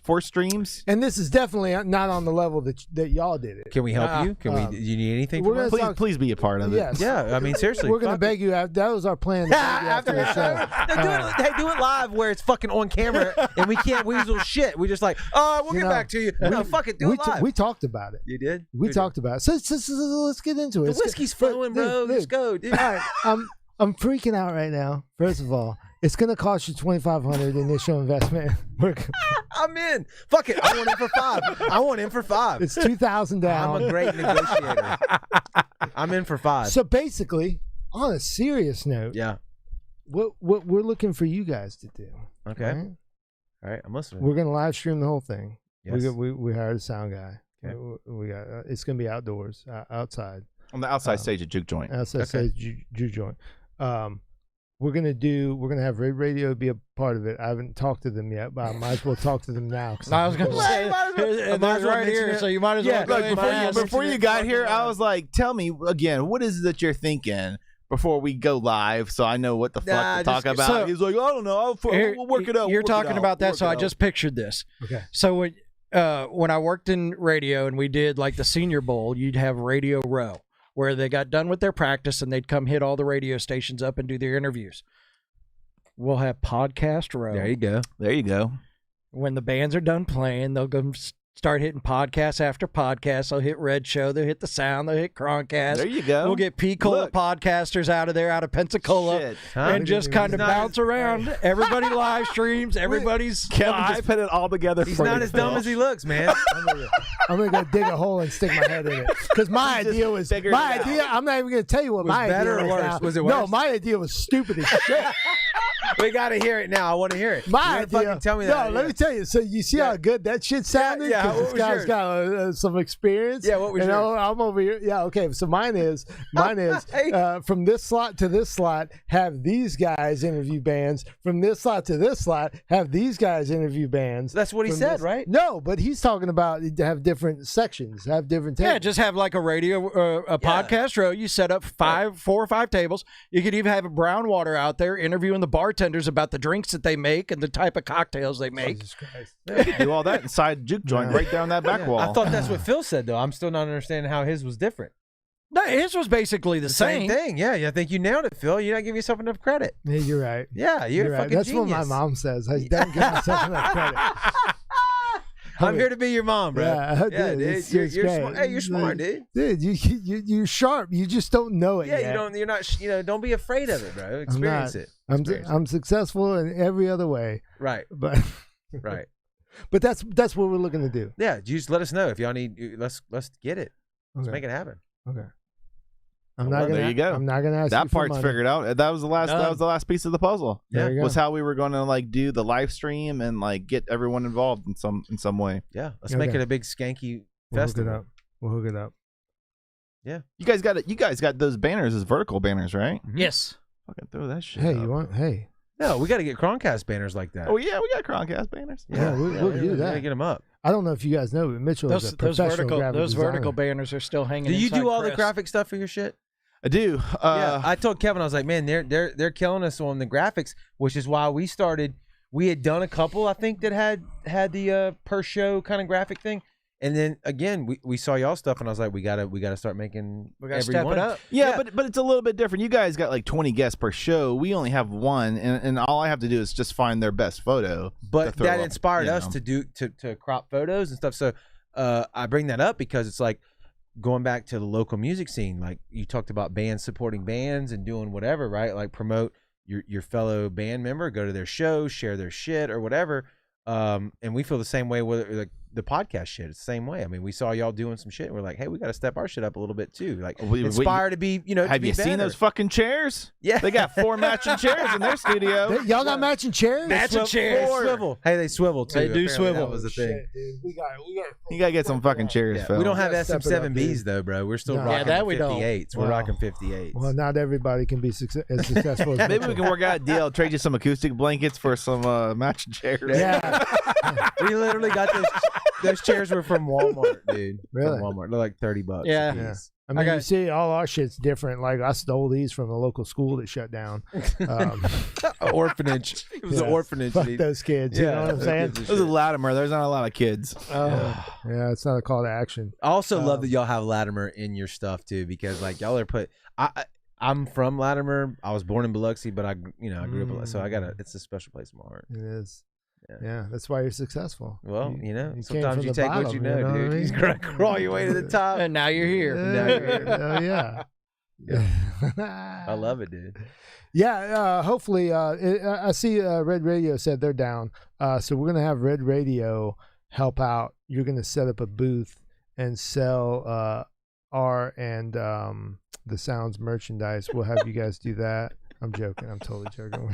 four streams. And this is definitely not on the level that y'all did it. Can we help you? Can we? Do you need anything we're from gonna us? Please be a part of it. Yes. Yeah, I mean seriously. We're gonna fuck beg you out. That was our plan. To beg you after the show. do it live where it's fucking on camera and we can't weasel shit. We just like, we'll You get know, back to you. No, fuck it, do it live. We talked about it. You did? We Who talked about it. So let's get into it. did? The whiskey's flowing, bro. Let's go, dude. All right, I'm freaking out right now. First of all, it's gonna cost you $2,500 initial investment. I'm in. Fuck it. I want in for 5. I want in for 5. It's $2,000 down. I'm a great negotiator. I'm in for 5. So basically, on a serious note, Yeah. what we're looking for you guys to do. Okay. right? All right. I'm listening. We're gonna live stream the whole thing. Yes. We hired a sound guy. Okay. We got it's gonna be outdoors, outside, On the outside stage at Juke Joint. outside Okay. stage Juke Joint. we're gonna have Red Radio be a part of it. I haven't talked to them yet, but I might as well talk to them now. I was going to say, it's right here, so you might as well go ahead and ask. Before you got here, I was like, tell me again, what is it that you're thinking before we go live, so I know what the fuck to talk about. So, he's like, I don't know. We'll work it out. You're talking about that, so I just pictured this. Okay. So when I worked in radio and we did like the Senior Bowl, you'd have Radio Row, where they got done with their practice and they'd come hit all the radio stations up and do their interviews. We'll have Podcast Row. There you go. There you go. When the bands are done playing, they'll go start hitting podcast after podcast. They'll hit Red Show. They'll hit The Sound. They'll hit KrohnKast. There you go. We'll get P-Cola podcasters out of there, out of Pensacola, Shit. and just kind of bounce around. Everybody live streams. Everybody's Kevin live. just put it all together. He's not as dumb as he looks, man. I'm gonna go dig a hole and stick my head in it. Because my idea was I'm not even gonna tell you what my better idea or was. worse? Now. Was it No, worse? my idea was stupid as shit. We got to hear it now. I want to hear it. My You gotta idea. fucking tell me that. No, let me tell you. So you see how good that shit sounded? yeah, 'Cause what this was guy's yours? got some experience. Yeah, what was and yours? I'm over here. Yeah, okay. So mine is from this slot to this slot, have these guys interview bands. From this slot to this slot, have these guys interview bands. That's what he From said, this- right? No, but he's talking about to have different sections, have different tables. Yeah, just have like a radio, podcast row. You set up 4 or 5 tables. You could even have a brown water out there interviewing the bartenders about the drinks that they make and the type of cocktails they make. Jesus Christ. Do all that inside juke joint right down that back wall. I thought that's what Phil said, though. I'm still not understanding how his was different. No, his was basically the Same thing. Yeah, I think you nailed it, Phil. You're not giving yourself enough credit. Yeah, you're right. Yeah, you're a right. fucking That's genius. what my mom says. I don't give myself enough credit. I'm here to be your mom, bro. Yeah, dude, it's You're great. smart. Hey, you're smart, dude. Dude, you're sharp. You just don't know it Yeah, yet. you're not. Don't be afraid of it, bro. Experience it. I'm successful in every other way, Right, but right. but that's what we're looking to do. Yeah, you just let us know if y'all need. Let's get it. Let's Okay. make it happen. Okay. I'm Well, not gonna. there you go. I'm not gonna ask you That for part's money. figured out. That was the last. That was the last piece of the puzzle. There you go. Was how we were going to like do the live stream and like get everyone involved in some way. Yeah, let's make Okay. it a big skanky We'll hook it festival. up. We'll hook it up. You guys got it. You guys got those banners as vertical banners, right? Yes. Fucking throw that shit. Hey, up. you want? Hey, No, we got to get KrohnKast banners like that. Oh yeah, we got KrohnKast banners. Yeah, we'll do We that. gotta get them up. I don't know if you guys know, but Mitchell is a professional graphic Those designer. vertical banners are still hanging. Do you inside do all the Chris. graphic stuff for your shit? I do. Yeah, I told Kevin, I was like, man, they're killing us on the graphics, which is why we started. We had done a couple, I think, that had the per show kind of graphic thing, and then again, we saw y'all stuff, and I was like, we gotta start making. We gotta step it up. Yeah, but it's a little bit different. You guys got like 20 guests per show. We only have one, and all I have to do is just find their best photo. But throw that up, inspired you us know. to do to crop photos and stuff. So I bring that up because it's like going back to the local music scene. Like you talked about bands supporting bands and doing whatever, right? Like promote your fellow band member, go to their shows, share their shit or whatever. And we feel the same way with like the podcast shit. It's the same way. I mean, we saw y'all doing some shit and we're like, hey, we got to step our shit up a little bit too. Like inspire to be, to Have be you seen better. those fucking chairs? Yeah. They got 4 matching chairs in their studio. Y'all got matching chairs? Matching chairs. They swivel. Hey, they swivel too. They do Apparently swivel. That was the thing. Shit, dude. We got. You gotta get some fucking chairs, Yeah, Phil. we don't have gotta step it up, SM7Bs dude. though, bro. We're still No. rocking Yeah, that we don't. 58s. We're Wow. rocking 58s. Well, not everybody can be as successful as Maybe Mitchell. we can work out a deal. Trade you some acoustic blankets for some matching chairs. Yeah. We literally got those chairs were from Walmart, dude. Really? From Walmart. They're like $30. Yeah. a Yeah. piece. I mean, got- you see, all our shit's different. Like, I stole these from a local school that shut down. An orphanage. It was an Yeah. orphanage. Fuck dude. those kids. You know what I'm those saying? kids are This is shit. Latimer. There's not a lot of kids. Yeah, it's not a call to action. I also love that y'all have Latimer in your stuff too, because like y'all are I'm from Latimer. I was born in Biloxi, but I grew up, so it's a special place in my heart. It is. Yeah. Yeah, that's why you're successful. Well, came sometimes from you the take what bottom, you know, what I dude. mean? You just crawl your way to the top. And now you're here. Oh, yeah. I love it, dude. Yeah, hopefully, I see Red Radio said they're down. So we're going to have Red Radio help out. You're going to set up a booth and sell our and the Sounds merchandise. We'll have you guys do that. I'm joking. I'm totally joking.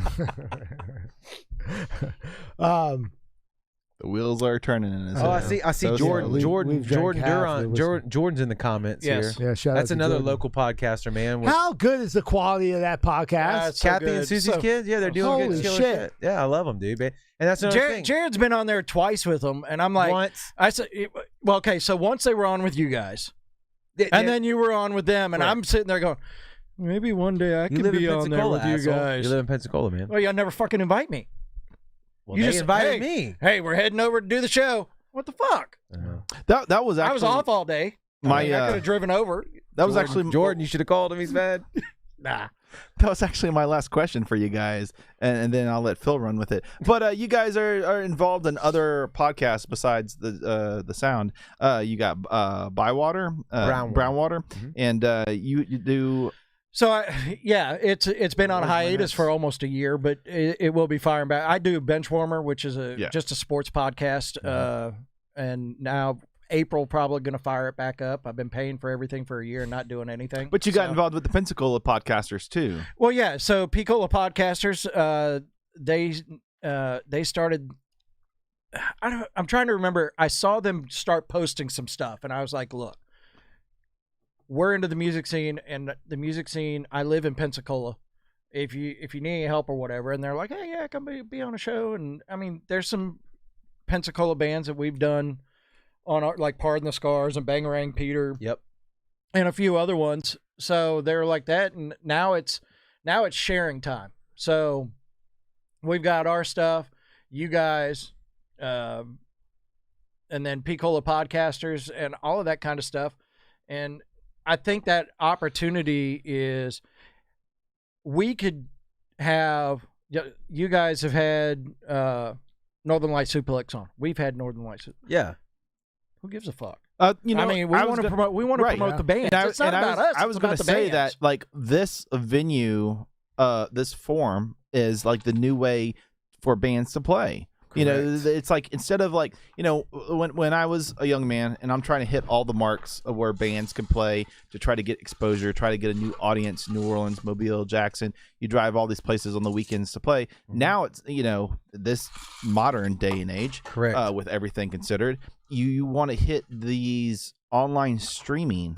The wheels are turning in his I head. see. So Jordan, we've Jordan drank half Duran, the whiskey. Jordan's in the comments Yes. here. Yeah, shout out That's to another Jordan. local podcaster, man. With How good is the quality of that podcast? That's so Kathy and good. Susie's So- kids. Yeah, they're doing Holy good killer shit. shit. Yeah, I love them, dude. And that's another thing. Jared's been on there twice with them, and I'm like, Once, I said, well, okay, so once they were on with you guys, and then you were on with them, and Right. I'm sitting there going, maybe one day I you can live in be on there Pensacola, with you asshole. guys. You live in Pensacola, man. Well, y'all never fucking invite me. Well, you they just invited hey, me. Hey, we're heading over to do the show. What the fuck? That was actually I was off all day. my I could have driven over. that was actually Jordan. You should have called him. He's mad. Nah. that was actually my last question for you guys, and then I'll let Phil run with it. But you guys are involved in other podcasts besides the Sound. You got Bywater, Brownwater, Mhm. and you do. So it's been on Where's my hiatus notes? for almost a year, but it will be firing back. I do Benchwarmer, which is just a sports podcast, and now April probably going to fire it back up. I've been paying for everything for a year and not doing anything. But you got involved with the Pensacola podcasters too. Well, yeah. So Picola Podcasters, they started. I'm trying to remember. I saw them start posting some stuff, and I was like, "Look, we're into the music scene, and the music scene. I live in Pensacola. If you need any help or whatever," and they're like, "Hey, yeah, come be on a show." And I mean, there's some Pensacola bands that we've done on our, like Pardon the Scars and Bangarang Peter. Yep. And a few other ones. So they're like that, and now it's sharing time. So we've got our stuff, you guys, and then Picola Podcasters and all of that kind of stuff. And I think that opportunity is we could have you guys have had Northern Light Suplex on. We've had Northern Light. Yeah. Who gives a fuck? I mean, we want to promote. We want to promote the band. It's not about us. I was going to say that, like, this venue, this forum is like the new way for bands to play. You know, it's like instead of like, you know, when I was a young man and I'm trying to hit all the marks of where bands can play to try to get exposure, try to get a new audience, New Orleans, Mobile, Jackson, you drive all these places on the weekends to play. Mm-hmm. Now it's, you know, this modern day and age, Correct. with everything considered, you want to hit these online streaming.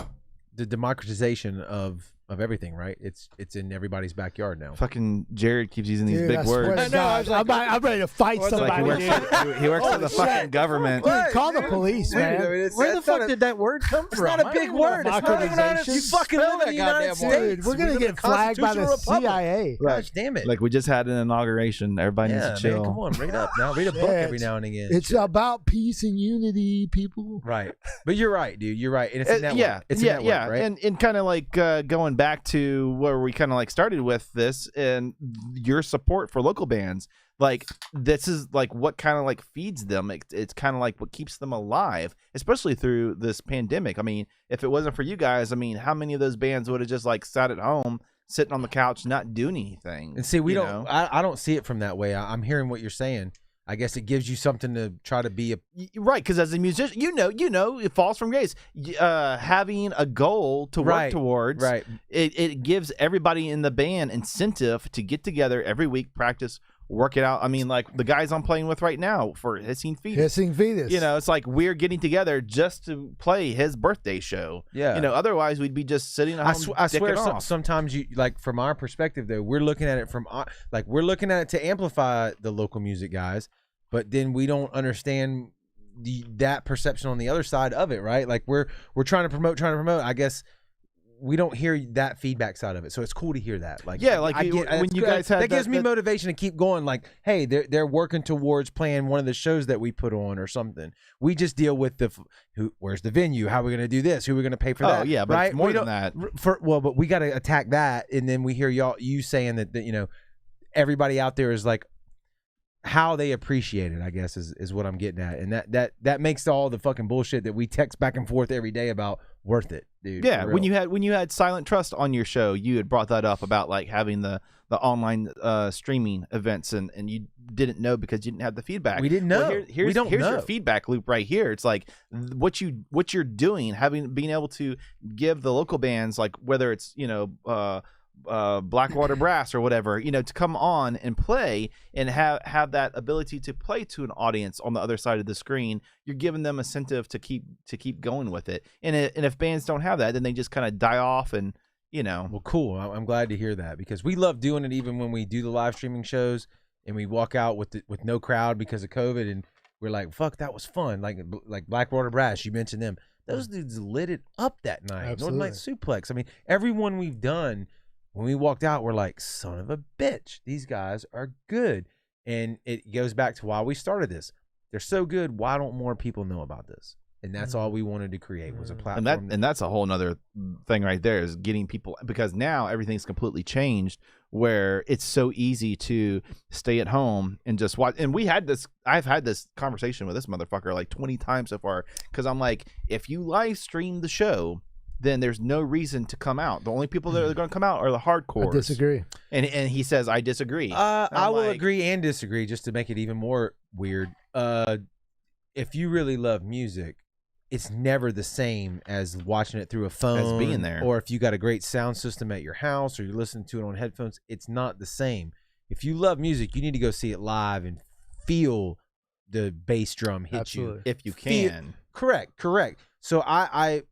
The democratization of everything, right? It's in everybody's backyard now. Fucking Jared keeps using these Dude, big I swear words. to God, I'm ready to fight What the Like somebody. he works for the fucking government. Dude, call the police, man. Where the fuck did that word come from? not a big word. It's not even on You You fucking live in the United States. Dude, we're gonna We live in get a flagged by the constitutional republic. CIA. Gosh damn it. Like we just had an inauguration. Everybody yeah, needs to chill. man, come on, read up now. Read a book every now and again. It's about peace and unity, people. right. But you're right, dude. You're right. And it's a network. Yeah, It's a yeah, network, yeah. right? And kind of like going back to where we kind of like started with this and your support for local bands. Like this is like what kind of like feeds them. It's kind of like what keeps them alive, especially through this pandemic. I mean, if it wasn't for you guys, I mean, how many of those bands would have just like sat at home, sitting on the couch, not doing anything? And see, we you don't. know? I don't see it from that way. I'm hearing what you're saying. I guess it gives you something to try to be a. Right, because as a musician, you know, it falls from grace. Having a goal to work Right, towards, right. It gives everybody in the band incentive to get together every week, practice, work it out. I mean, like the guys I'm playing with right now for Hissing Fetus. Hissing Fetus. You know, it's like we're getting together just to play his birthday show. Yeah. You know, otherwise we'd be just sitting at home. I swear, dicking off. sometimes you like from our perspective though, we're looking at it from like we're looking at it to amplify the local music guys, but then we don't understand that perception on the other side of it, right? Like we're trying to promote. I guess we don't hear that feedback side of it, so it's cool to hear that. Like, yeah, like I when you guys had that gives me motivation to keep going. Like, hey, they're working towards playing one of the shows that we put on or something. We just deal with where's the venue? How are we going to do this? Who are we going to pay for that? Oh yeah, but right? it's more We than don't- that. But we got to attack that, and then we hear you saying that you know everybody out there is like how they appreciate it. I guess is what I'm getting at, and that makes all the fucking bullshit that we text back and forth every day about worth it, dude. Yeah, for when real. you had Silent Trust on your show, you had brought that up about like having the online streaming events, and you didn't know because you didn't have the feedback. We didn't know. Here's We don't your know. feedback loop right here. It's like what you're doing, being able to give the local bands, like whether it's Blackwater Brass or whatever, you know, to come on and play and have that ability to play to an audience on the other side of the screen. You're giving them incentive to keep going with it. And if bands don't have that, then they just kind of die off and, you know. Well, cool. I'm glad to hear that, because we love doing it even when we do the live streaming shows and we walk out with no crowd because of COVID, and we're like, fuck, that was fun. Like Blackwater Brass, you mentioned them. Those dudes lit it up that night. Absolutely. Northern Light Suplex. I mean, everyone we've done, when we walked out, we're like, son of a bitch, these guys are good. And it goes back to why we started this. They're so good. Why don't more people know about this? And that's all we wanted to create, was a platform. And that's a whole nother thing right there, is getting people, because now everything's completely changed, where it's so easy to stay at home and just watch. And I've had this conversation with this motherfucker like 20 times so far, because I'm like, if you live stream the show, then there's no reason to come out. The only people that are going to come out are the hardcores. I disagree. And he says, I disagree. I will agree and disagree, just to make it even more weird. If you really love music, it's never the same as watching it through a phone, as being there. Or if you got a great sound system at your house, or you're listening to it on headphones. It's not the same. If you love music, you need to go see it live and feel the bass drum hit Absolutely. you. If you can. Correct. So I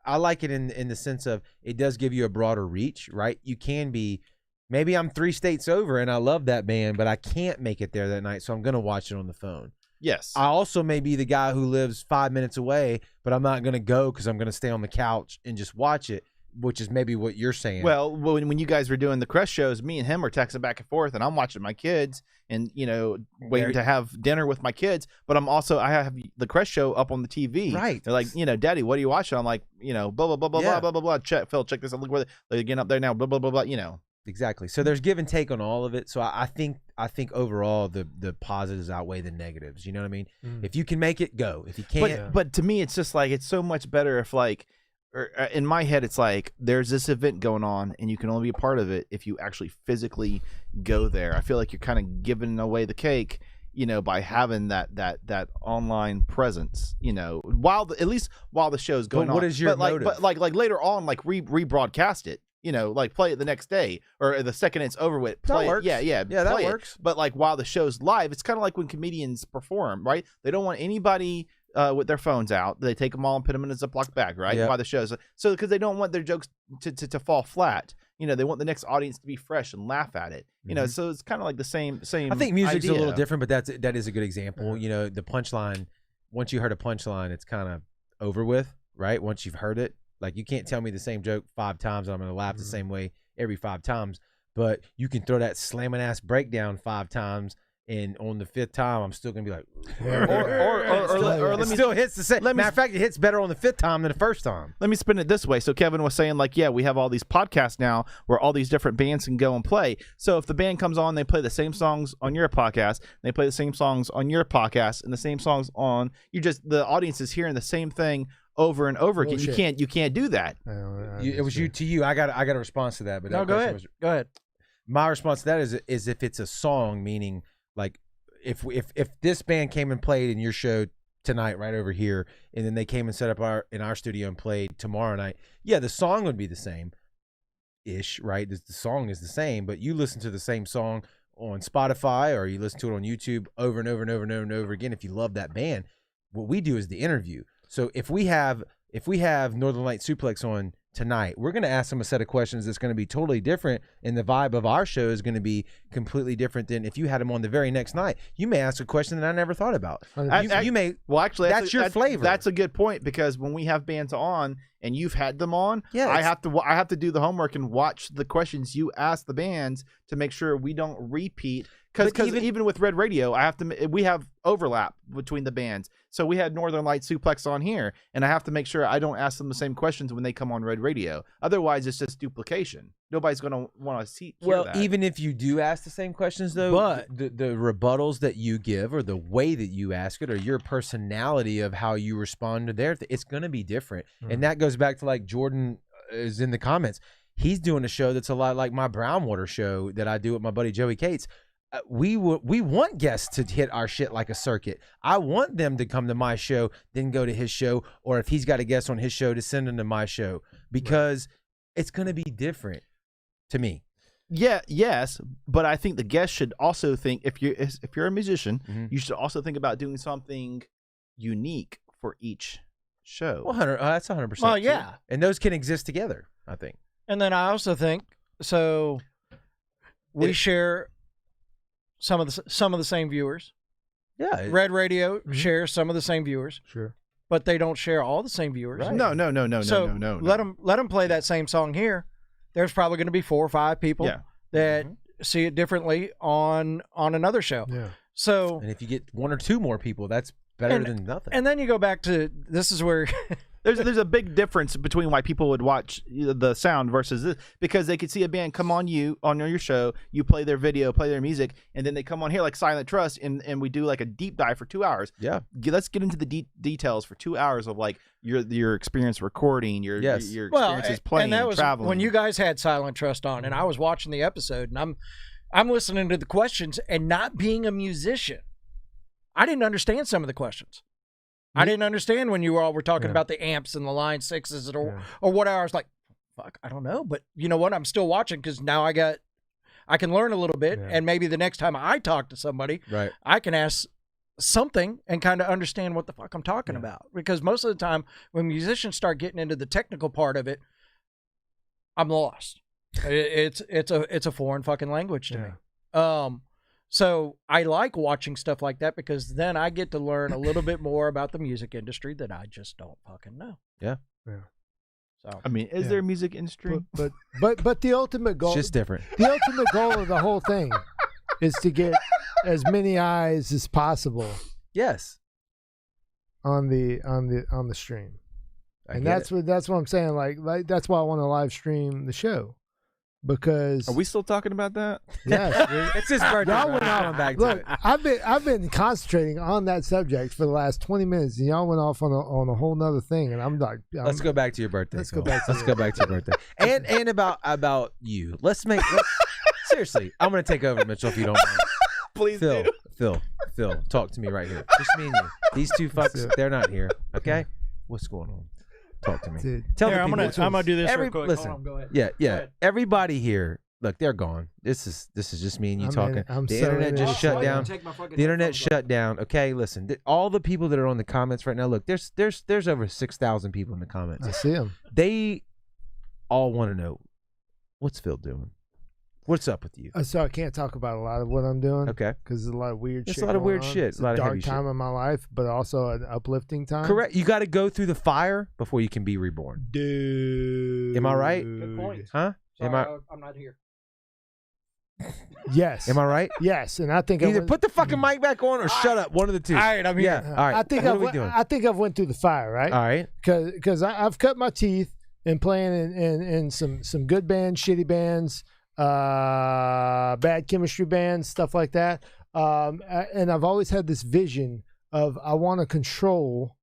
like it in the sense of, it does give you a broader reach, right? You can be, maybe I'm 3 states over and I love that band, but I can't make it there that night, so I'm going to watch it on the phone. Yes. I also may be the guy who lives 5 minutes away, but I'm not going to go because I'm going to stay on the couch and just watch it, which is maybe what you're saying. Well, when you guys were doing the Crest shows, me and him were texting back and forth, and I'm watching my kids and, you know, waiting to have dinner with my kids. But I have the Crest show up on the TV. Right. They're like, you know, Daddy, what are you watching? I'm like, you know, blah, blah, blah, blah, Yeah. blah, blah, blah, blah. Phil, check this out. Look where they're getting up there now. Blah, blah, blah, blah, you know. Exactly. So there's give and take on all of it. So I think overall the positives outweigh the negatives. You know what I mean? If you can make it, go. If you can't, But to me, it's just like, it's so much better if, like, or in my head, it's like, there's this event going on and you can only be a part of it if you actually physically go there. I feel like you're kind of giving away the cake, you know, by having that online presence, you know, at least while the show's going on. What is your motive? But like later on, like rebroadcast it. You know, like play it the next day or the second it's over with. Play That works. It. Yeah, that play it. works. But like while the show's live, it's kind of like when comedians perform, right? They don't want anybody with their phones out. They take them all and put them in a Ziploc bag, right? Yep. While the show's because they don't want their jokes to fall flat. You know, they want the next audience to be fresh and laugh at it. You know, so it's kind of like the same. I think music's idea. a little different, but that is a good example. You know, the punchline. Once you heard a punchline, it's kind of over with, right? Once you've heard it, like you can't tell me the same joke 5 times and I'm going to laugh the same way every 5 times, but you can throw that slamming ass breakdown 5 times, and on the 5th time, I'm still gonna be like, or let me still hits the same. Matter of fact, it hits better on the 5th time than the first time. Let me spin it this way. So Kevin was saying, like, yeah, we have all these podcasts now where all these different bands can go and play. So if the band comes on, they play the same songs on your podcast, they play the same songs on your podcast, and the same songs on the audience is hearing the same thing over and over again. You can't do that. It was you. I got a response to that, but No, go ahead. Go ahead. My response to that is if it's a song, meaning like if this band came and played in your show tonight right over here, and then they came and set up in our studio and played tomorrow night, yeah, the song would be the same ish, right? The song is the same, but you listen to the same song on Spotify or you listen to it on YouTube over and over and over and over and over again. If you love that band, what we do is the interview. So if we have Northern Light Suplex on tonight, we're going to ask them a set of questions that's going to be totally different, and the vibe of our show is going to be completely different than if you had them on the very next night. You may ask a question that I never thought about. You may. Well, actually, that's your flavor. That's a good point, because when we have bands on and you've had them on, yeah, I have to do the homework and watch the questions you ask the bands to make sure we don't repeat. Because even with Red Radio, we have overlap between the bands. So we had Northern Light Suplex on here, and I have to make sure I don't ask them the same questions when they come on Red Radio. Otherwise, it's just duplication. Nobody's going to want to hear that. Even if you do ask the same questions, though, but the rebuttals that you give or the way that you ask it or your personality of how you respond to their it's going to be different. And that goes back to, like, Jordan is in the comments. He's doing a show that's a lot like my Brownwater show that I do with my buddy Joey Cates. We want guests to hit our shit like a circuit. I want them to come to my show, then go to his show, or if he's got a guest on his show, to send them to my show, because it's going to be different. to me. Yeah, yes, but I think the guest should also think if you're a musician, you should also think about doing something unique for each show. Well, that's 100%. Well, yeah. And those can exist together, I think. And then I also think so. We share some of the same viewers. Yeah. Red Radio shares some of the same viewers. Sure. But they don't share all the same viewers. Right. No. So let them play that same song here. There's probably going to be 4 or 5 people that see it differently on another show. Yeah. So and if you get 1 or 2 more people, that's better than nothing. And then you go back to this is where there's a big difference between why people would watch the sound versus this, because they could see a band come on your show, you play their video, play their music, and then they come on here like Silent Trust, and we do like a deep dive for 2 hours. Yeah, let's get into the details for 2 hours of like your experience recording, your experiences playing, and that was traveling. when you guys had Silent Trust on, and I was watching the episode, and I'm listening to the questions, and not being a musician, I didn't understand some of the questions. I didn't understand when you all were talking about the amps and the line 6s or whatever. I was like, fuck, I don't know. But you know what? I'm still watching because now I can learn a little bit. Yeah. And maybe the next time I talk to somebody, I can ask something and kind of understand what the fuck I'm talking about. Because most of the time when musicians start getting into the technical part of it, I'm lost. It's a foreign fucking language to me. So I like watching stuff like that because then I get to learn a little bit more about the music industry that I just don't fucking know. Yeah. So I mean, is there a music industry? But the ultimate goal, it's just different. The ultimate goal of the whole thing is to get as many eyes as possible. Yes. On the stream. And that's what I'm saying. Like that's why I want to live stream the show. Because are we still talking about that? Yes, it's his birthday. Y'all went off. Back look, to it. I've been concentrating on that subject for the last 20 minutes, and y'all went off on a whole nother thing, and I'm like, let's go back to your birthday. Let's Phil. go back to your birthday, and about you. Seriously, I'm gonna take over, Mitchell, if you don't mind. Please, Phil, talk to me right here. Just me and you. These 2 fucks, they're not here. Okay, what's going on? Talk to me. Dude. Tell Here, the I'm people. gonna do this real quick. Listen, Hold on, go ahead. Yeah. Go ahead. Everybody here, look, they're gone. This is just me and you talking. The so internet just shut down. The internet shut down. Okay, listen. All the people that are on the comments right now, look, there's over 6,000 people in the comments. I see them. They all want to know, what's Phil doing? What's up with you? So I can't talk about a lot of what I'm doing. Okay. Because there's a lot of weird shit. It's a lot of weird shit. It's a lot of dark heavy time shit. in my life, but also an uplifting time. Correct. You got to go through the fire before you can be reborn. Dude. Am I right? Good point. Huh? Sorry, I'm not here. Yes. Am I right? Yes, and I think Either put the fucking mic back on or shut up. One of the two. All right, I'm here. Yeah. All right. I think I think I've went through the fire, right? All right. Because I've cut my teeth in playing in some good bands, shitty bands, bad chemistry bands, stuff like that. And I've always had this vision of I want to control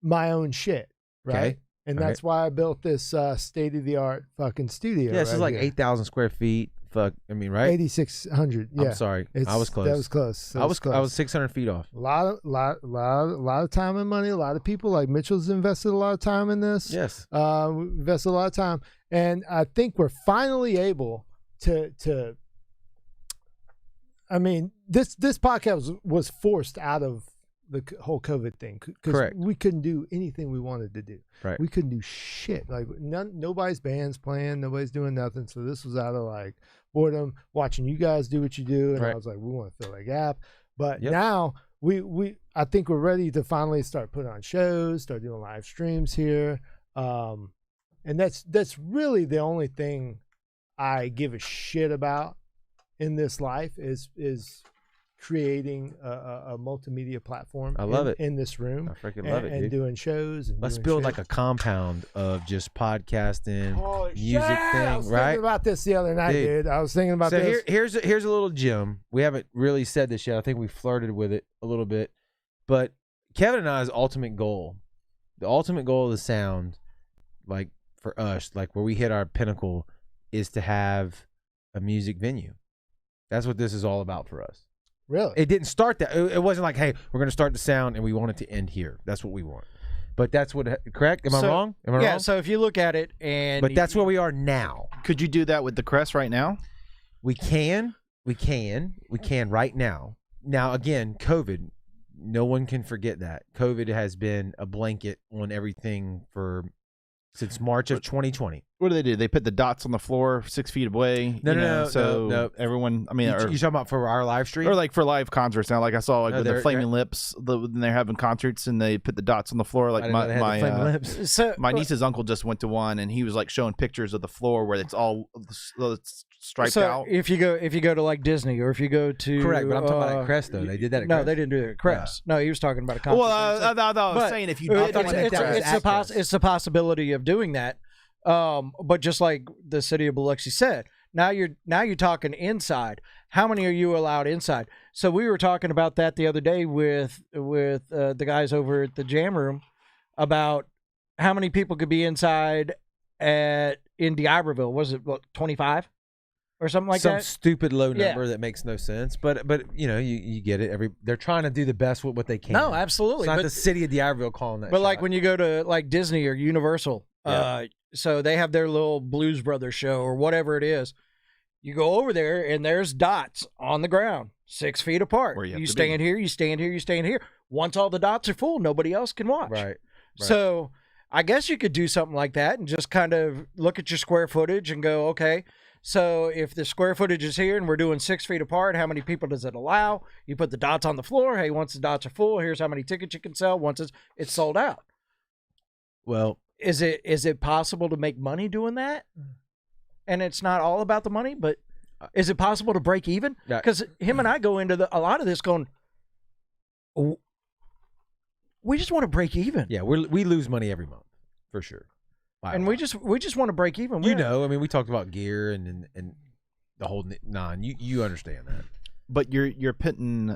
my own shit, right? Okay. And that's why I built this state-of-the-art fucking studio. Yeah, this is like 8,000 square feet. Fuck, I mean, right? 8,600. Yeah. I'm sorry, I was close. That was close. I was 600 feet off. A lot of time and money. A lot of people like Mitchell's invested a lot of time in this. Yes. We invested a lot of time, and I think we're finally able to. I mean, this podcast was forced out of the whole COVID thing because Correct. we couldn't do anything we wanted to do. Right. We couldn't do shit. Like nobody's band's playing, nobody's doing nothing. So this was out of like boredom, watching you guys do what you do, and I was like, we want to fill that gap. But now I think we're ready to finally start putting on shows, start doing live streams here, and that's really the only thing I give a shit about in this life is creating a multimedia platform. I love it in this room. I freaking love it, and dude. doing shows. And Let's doing build shit. like a compound of just podcasting, Holy music shit! thing, I was right? thinking about this the other night, dude. I was thinking about so this. here's a little gem. We haven't really said this yet. I think we flirted with it a little bit, but Kevin and I's ultimate goal, the ultimate goal of the sound, like for us, like where we hit our pinnacle, is to have a music venue. That's what this is all about for us. Really? It didn't start that. It wasn't like, hey, we're going to start the sound and we want it to end here. That's what we want. But that's what correct? Am I wrong? Am I yeah. wrong? So if you look at it, and But that's where we are now. Could you do that with the crest right now? We can right now. Now again, COVID. No one can forget that COVID has been a blanket on everything since March of 2020. What do? They put the dots on the floor 6 feet away. No. Everyone, I mean, You talking about for our live stream? or like for live concerts now? Like I saw with the they're- Flaming Lips, when they're having concerts and they put the dots on the floor. Like I didn't know they had the Flaming Lips. So my niece's uncle just went to one and he was like showing pictures of the floor where it's all striped out. if you go to like Disney, or if you go to Correct, but I'm talking about at Crest though. They did that at No, Crest. they didn't do it at Crest. No, he was talking about a concert. Well, I was saying if you did it's a possibility of doing that. But just like the city of Biloxi said, now you're talking inside. How many are you allowed inside? So we were talking about that the other day with the guys over at the Jam Room about how many people could be inside in D'Iberville. Was it 25 or something like Some that? stupid low Yeah. number that makes no sense. But you get it. They're trying to do the best with what they can. No, absolutely. It's not But- the city of D'Iberville calling that. But like shot. when you go to like Disney or Universal, Yeah. so they have their little Blues Brothers show or whatever it is. You go over there and there's dots on the ground, 6 feet apart. Where you have You to stand be. here, you stand here, you stand here. Once all the dots are full, nobody else can watch. right. So I guess you could do something like that and just kind of look at your square footage and go, okay, so if the square footage is here and we're doing 6 feet apart, how many people does it allow? You put the dots on the floor. Hey, once the dots are full, here's how many tickets you can sell. Once it's sold out. Well, Is it possible to make money doing that? And it's not all about the money, but is it possible to break even? Yeah. Because him and I go into a lot of this going, "Oh, we just want to break even. yeah, we lose money every month for sure. By a And lot. we just want to break even. I mean, we talked about gear and the whole nine. You understand that. But you're putting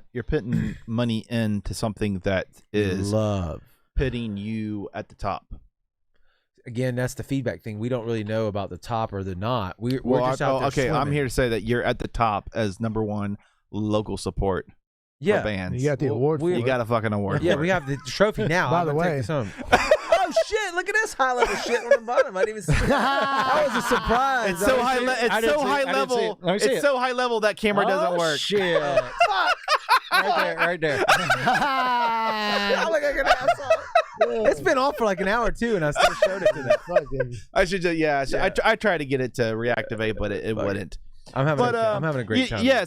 money into something that is Love. putting you at the top. Again, that's the feedback thing. We don't really know about the top or the not. We're just out there okay. I'm swimming. here to say that you're at the top as number one local support for Yeah, bands. You got the award for You it. got a fucking award. yeah. for We it. have the trophy now. By I'm the gonna take way. this home. Oh shit! Look at this high level shit on the bottom. I didn't even see that. That was a surprise. It's so high. I It's didn't so see it. high I didn't see level. it. Let me see It's it. so high level that camera doesn't work. Shit. right there. I look like an asshole. It's been off for like an hour or two, and I still showed it to them. Fuck, dude. I should just Yeah. I tried to get it to reactivate, but it Fuck it. wouldn't. I'm having a great time. Yeah.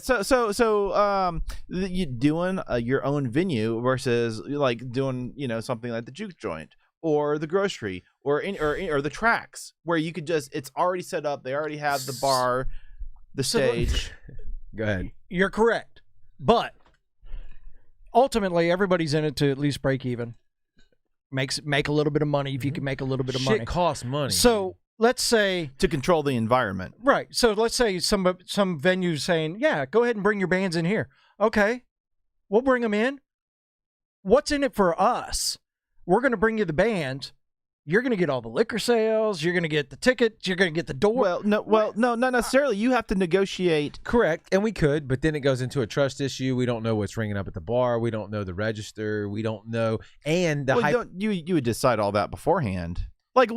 You doing your own venue versus like doing something like the juke joint or the grocery or the tracks where you could just it's already set up. They already have the bar, the stage. Go ahead. You're correct. But ultimately, everybody's in it to at least break even. Make a little bit of money if you can make a little bit of money. Shit costs money. So let's say, To control the environment. right. So let's say some venues saying, yeah, go ahead and bring your bands in here. Okay, we'll bring them in. What's in it for us? We're going to bring you the bands. You're going to get all the liquor sales. You're going to get the tickets. You're going to get the door. No, not necessarily. You have to negotiate. correct, and we could, but then it goes into a trust issue. We don't know what's ringing up at the bar. We don't know the register. We don't know, and the hype. You would decide all that beforehand. Okay,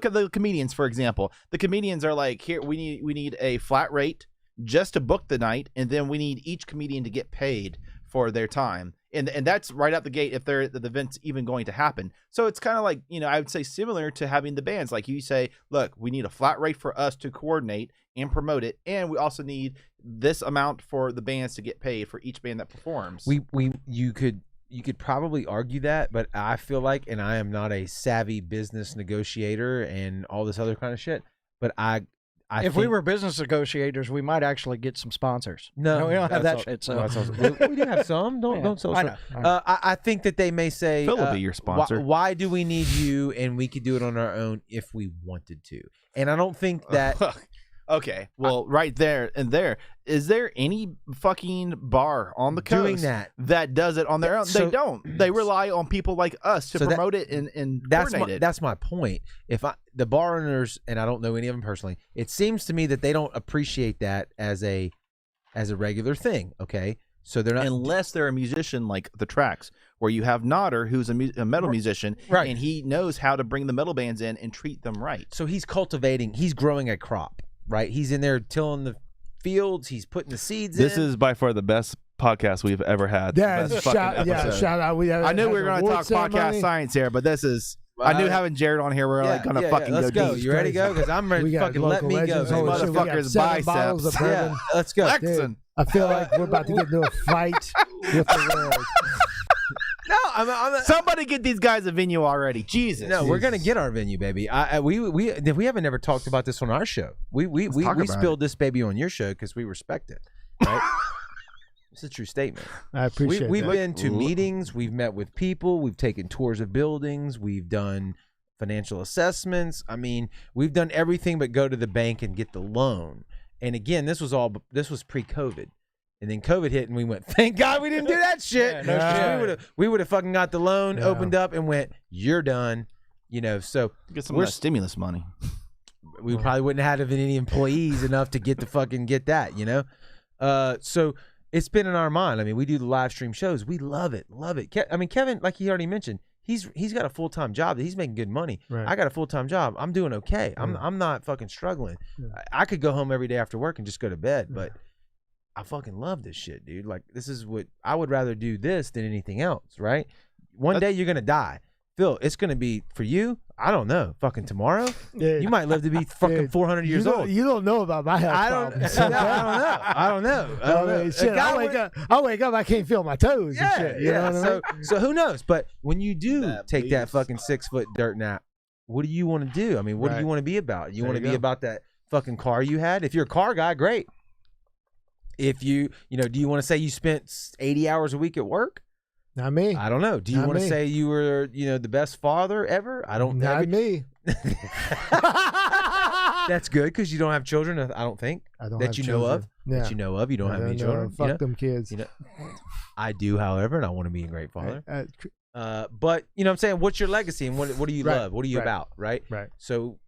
the comedians, for example. The comedians are like, here we need a flat rate just to book the night, and then we need each comedian to get paid for their time. And that's right out the gate if the event's even going to happen. So it's kind of like, I would say similar to having the bands. Like you say, look, we need a flat rate for us to coordinate and promote it, and we also need this amount for the bands to get paid for each band that performs. You could probably argue that, but I feel like, and I am not a savvy business negotiator and all this other kind of shit, but if we were business negotiators, we might actually get some sponsors. no, we don't have that that's shit. all- So we do have some. Don't sell I short. know. I think that they may say, Phil will be your sponsor. Why do we need you? And we could do it on our own if we wanted to. And I don't think that. Okay, well, right there and there, is there any fucking bar on the coast Doing that. does it on their own? So- They don't. They rely on people like us to So that- promote it and That's coordinate it. that's my point. If the bar owners, and I don't know any of them personally, it seems to me that they don't appreciate that as a regular thing. Okay, So they're not unless they're a musician like the Tracks, where you have Nodder, who's a metal musician, Right. and he knows how to bring the metal bands in and treat them right. So he's growing a crop, right? He's in there tilling the fields. He's putting the seeds This in. is by far the best podcast we've ever had. Yeah, Best fucking episode. shout out. I knew we were going to talk podcast science here, but this is. I knew having Jared on here, we're like going to fucking let's go go. deep. You ready to go? Because I'm ready to fucking let me go. legends. Holy shit, we got Motherfucker's 7 bottles of biceps. bourbon. Yeah, let's go. Flexing. I feel like we're about to get into a fight with the world. No, I'm Somebody get these guys a venue already. Jesus. No, we're gonna get our venue, baby. We haven't ever talked about this on our show. We talk about spilled this baby on your show because we respect it. Right? It's a true statement. I appreciate We've that. been to meetings. We've met with people. We've taken tours of buildings. We've done financial assessments. I mean, we've done everything but go to the bank and get the loan. And again, this was pre-COVID. And then COVID hit, and we went, thank God we didn't do that shit. Yeah, no shit. We would have fucking got the loan, Yeah. opened up, and went, you're done. You know, so Get some of that stimulus money. we probably wouldn't have had any employees enough to get that, you know? So it's been in our mind. I mean, we do the live stream shows. We love it. I mean, Kevin, like he already mentioned, he's got a full-time job. He's making good money. Right. I got a full-time job. I'm doing okay. I'm not fucking struggling. Yeah. I could go home every day after work and just go to bed, but I fucking love this shit, dude. Like, this is what I would rather do this than anything else, right? One day you're gonna die. Phil, it's gonna be for you. I don't know. Fucking tomorrow, you might live to be fucking 400 years old. You don't know about my health problems. I don't know. I mean, shit, I wake up, I can't feel my toes and shit. You know what I mean? So who knows? But when you do take that please. fucking 6-foot dirt nap, what do you want to do? I mean, what do you want to be about? You want to be about that fucking car you had? If you're a car guy, great. If do you want to say you spent 80 hours a week at work? Not me. I don't know. Do you Not want to me. say you were, the best father ever? I don't. Not me. That's good because you don't have children. I don't think I don't that have you children. know of. Yeah. That you know of. You don't have any No, children. Fuck them kids. I do, however, and I want to be a great father. Right. But you know what I'm saying? What's your legacy and what do you Right, love? What are you right, about? Right. Right. So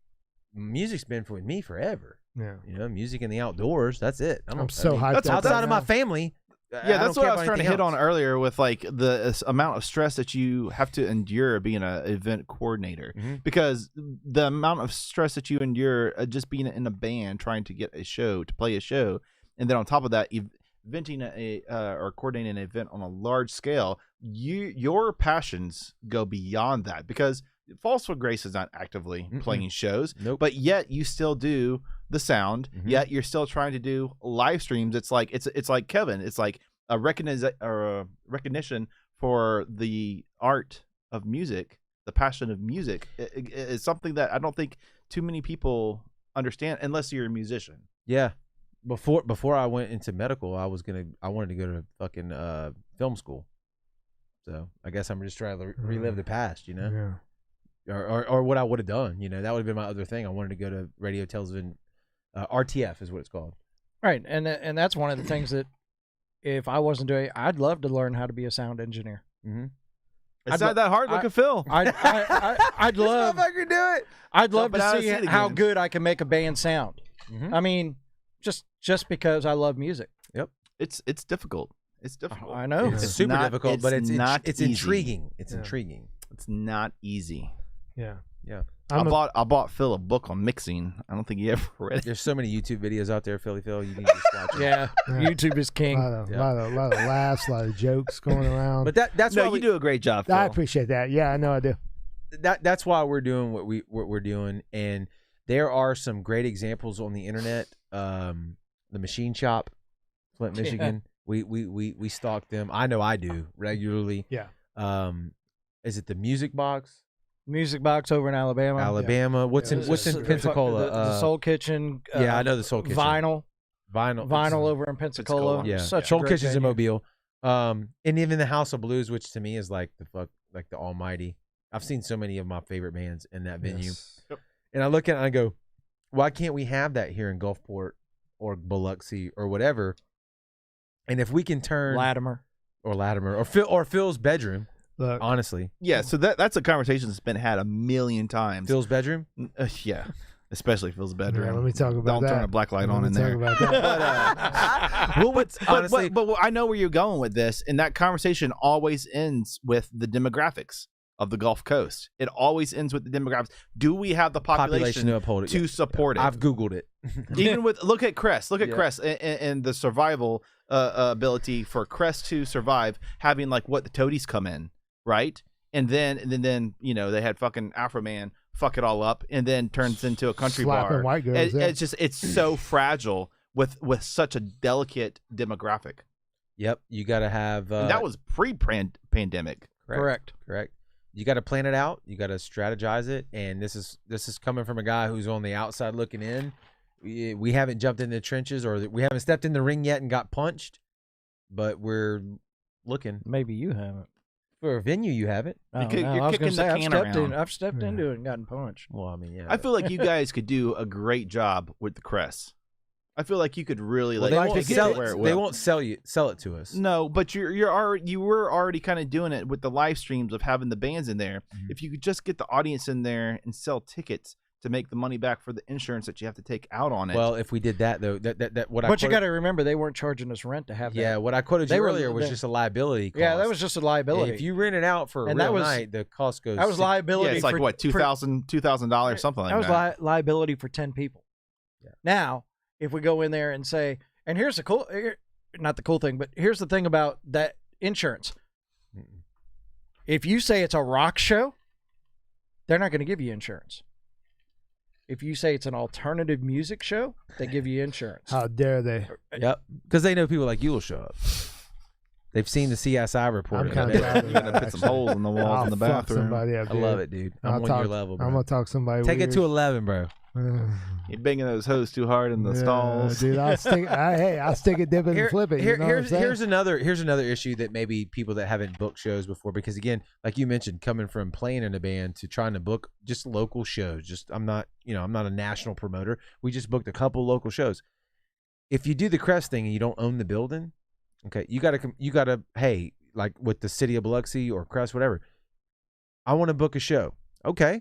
music's been with me forever. Yeah. Music in the outdoors. That's it. I'm so hyped that's up outside right of my now. family. Yeah, that's what I was trying to hit on earlier. earlier with like the amount of stress that you have to endure being an event coordinator, Mhm. because the amount of stress that you endure just being in a band trying to get a show to play a show, and then on top of that, eventing or coordinating an event on a large scale, your passions go beyond that, because False for Grace is not actively playing shows, but yet you still do the sound, yet you're still trying to do live streams. It's like Kevin. It's like a recognition for the art of music, the passion of music. It's something that I don't think too many people understand unless you're a musician. Yeah. Before I went into medical, I wanted to go to fucking film school. So I guess I'm just trying to relive the past, Yeah. or what I would have done. That would have been my other thing. I wanted to go to radio, television, RTF is what it's called. Right, and that's one of the things that if I wasn't doing, I'd love to learn how to be a sound engineer. Mm-hmm. It's not that hard. Look at Phil. I'd love. I could do it. I'd love Jumping out to of see the seat how again. good I can make a band sound. Mhm. I mean, just because I love music. It's difficult. It's difficult. I know. It's It's super not- difficult, but it's it's not it's easy. intriguing. It's Yeah. intriguing. It's not easy. Yeah. Yeah. I bought Phil a book on mixing. I don't think he ever read it. There's so many YouTube videos out there, Philly Phil. You need to just watch them. Yeah, Yeah. YouTube is A king. lot of laughs, a lot of jokes going around. But that's No, why you we, do a great job, Phil. I appreciate that. Yeah, I know I do. that's why we're doing what we're doing, and there are some great examples on the internet. The Machine Shop, Flint, Michigan. We stalk them. I know I do regularly. Yeah. Is it the Music Box? Music Box over in Alabama. Alabama. What's in Pensacola? The Soul Kitchen. Yeah, I know the Soul Kitchen. Vinyl over in Pensacola. Yeah, Such Soul a great Kitchen's in venue. Mobile. And even the House of Blues, which to me is like the almighty. I've seen so many of my favorite bands in that venue. Yes. And I look at it and I go, why can't we have that here in Gulfport or Biloxi or whatever? And if we can turn Latimer or Phil's bedroom, Look, honestly, Yeah, so that's a conversation that's been had a million times. Phil's bedroom. Yeah. especially Phil's bedroom. Yeah, let me talk about Don't that. turn a black light on in Let there. me talk about that. Well, what's honestly, But I know where you're going with this, and that conversation always ends with the demographics of the Gulf Coast. It always ends with the demographics. Do we have the population to uphold it. to support it? I've Googled it. Even with look at Crest, Yeah. Crest and the survival ability for Crest to survive, having like what the toadies come in, right? And then you know they had fucking Afro Man fuck it all up, and then turns into a country Slapping bar. white girls. It's so fragile with such a delicate demographic. Yep, you got to have. And that was pre-pandemic. Correct. You got to plan it out. You got to strategize it, and this is coming from a guy who's on the outside looking in. We haven't jumped in the trenches, or we haven't stepped in the ring yet and got punched, but we're looking Maybe you haven't. for a venue. You haven't. I don't You're know. I was kicking gonna the say, can I've stepped around. I've stepped into it and gotten punched. Well, I mean, yeah. I feel like you guys could do a great job with the Crest. I feel like you could really well, like they like won't to get sell it it. where They won't sell it to us. No, but you were already kind of doing it with the live streams of having the bands in there. Mhm. If you could just get the audience in there and sell tickets to make the money back for the insurance that you have to take out on it. Well, if we did that though, that what I But you quoted- got to remember, they weren't charging us rent to have that. yeah, what I quoted They you were- earlier was they- just a liability cost. Yeah, that was just a liability. If you rent it out for a And real that was- night, the cost goes. that was liability. yeah, it's like for, what $2,000 something like that was that. liability for 10 people. Yeah. Now, if we go in there and say, and here's the cool, not the cool thing, but here's the thing about that insurance. Mm-mm. If you say it's a rock show, they're not going to give you insurance. If you say it's an alternative music show, they give you insurance. How dare they? Yep, because they know people like you will show up. They've seen the CSI report. I'm of kind it. of proud of You're that. gonna put some actually. holes in the walls I'll in the fuck bathroom. somebody up, I love it, dude. I'm on your level, bro. I'm gonna talk somebody. Take it weird. to 11, bro. You're banging those hoses too hard in the stalls. dude. I'll stick it, dip it, and flip it. You know what I'm saying? Here's another issue that maybe people that haven't booked shows before, because again, like you mentioned, coming from playing in a band to trying to book just local shows. I'm not a national promoter. We just booked a couple local shows. If you do the Crest thing and you don't own the building, okay, you gotta hey, like with the city of Biloxi or Crest, whatever. I want to book a show. Okay,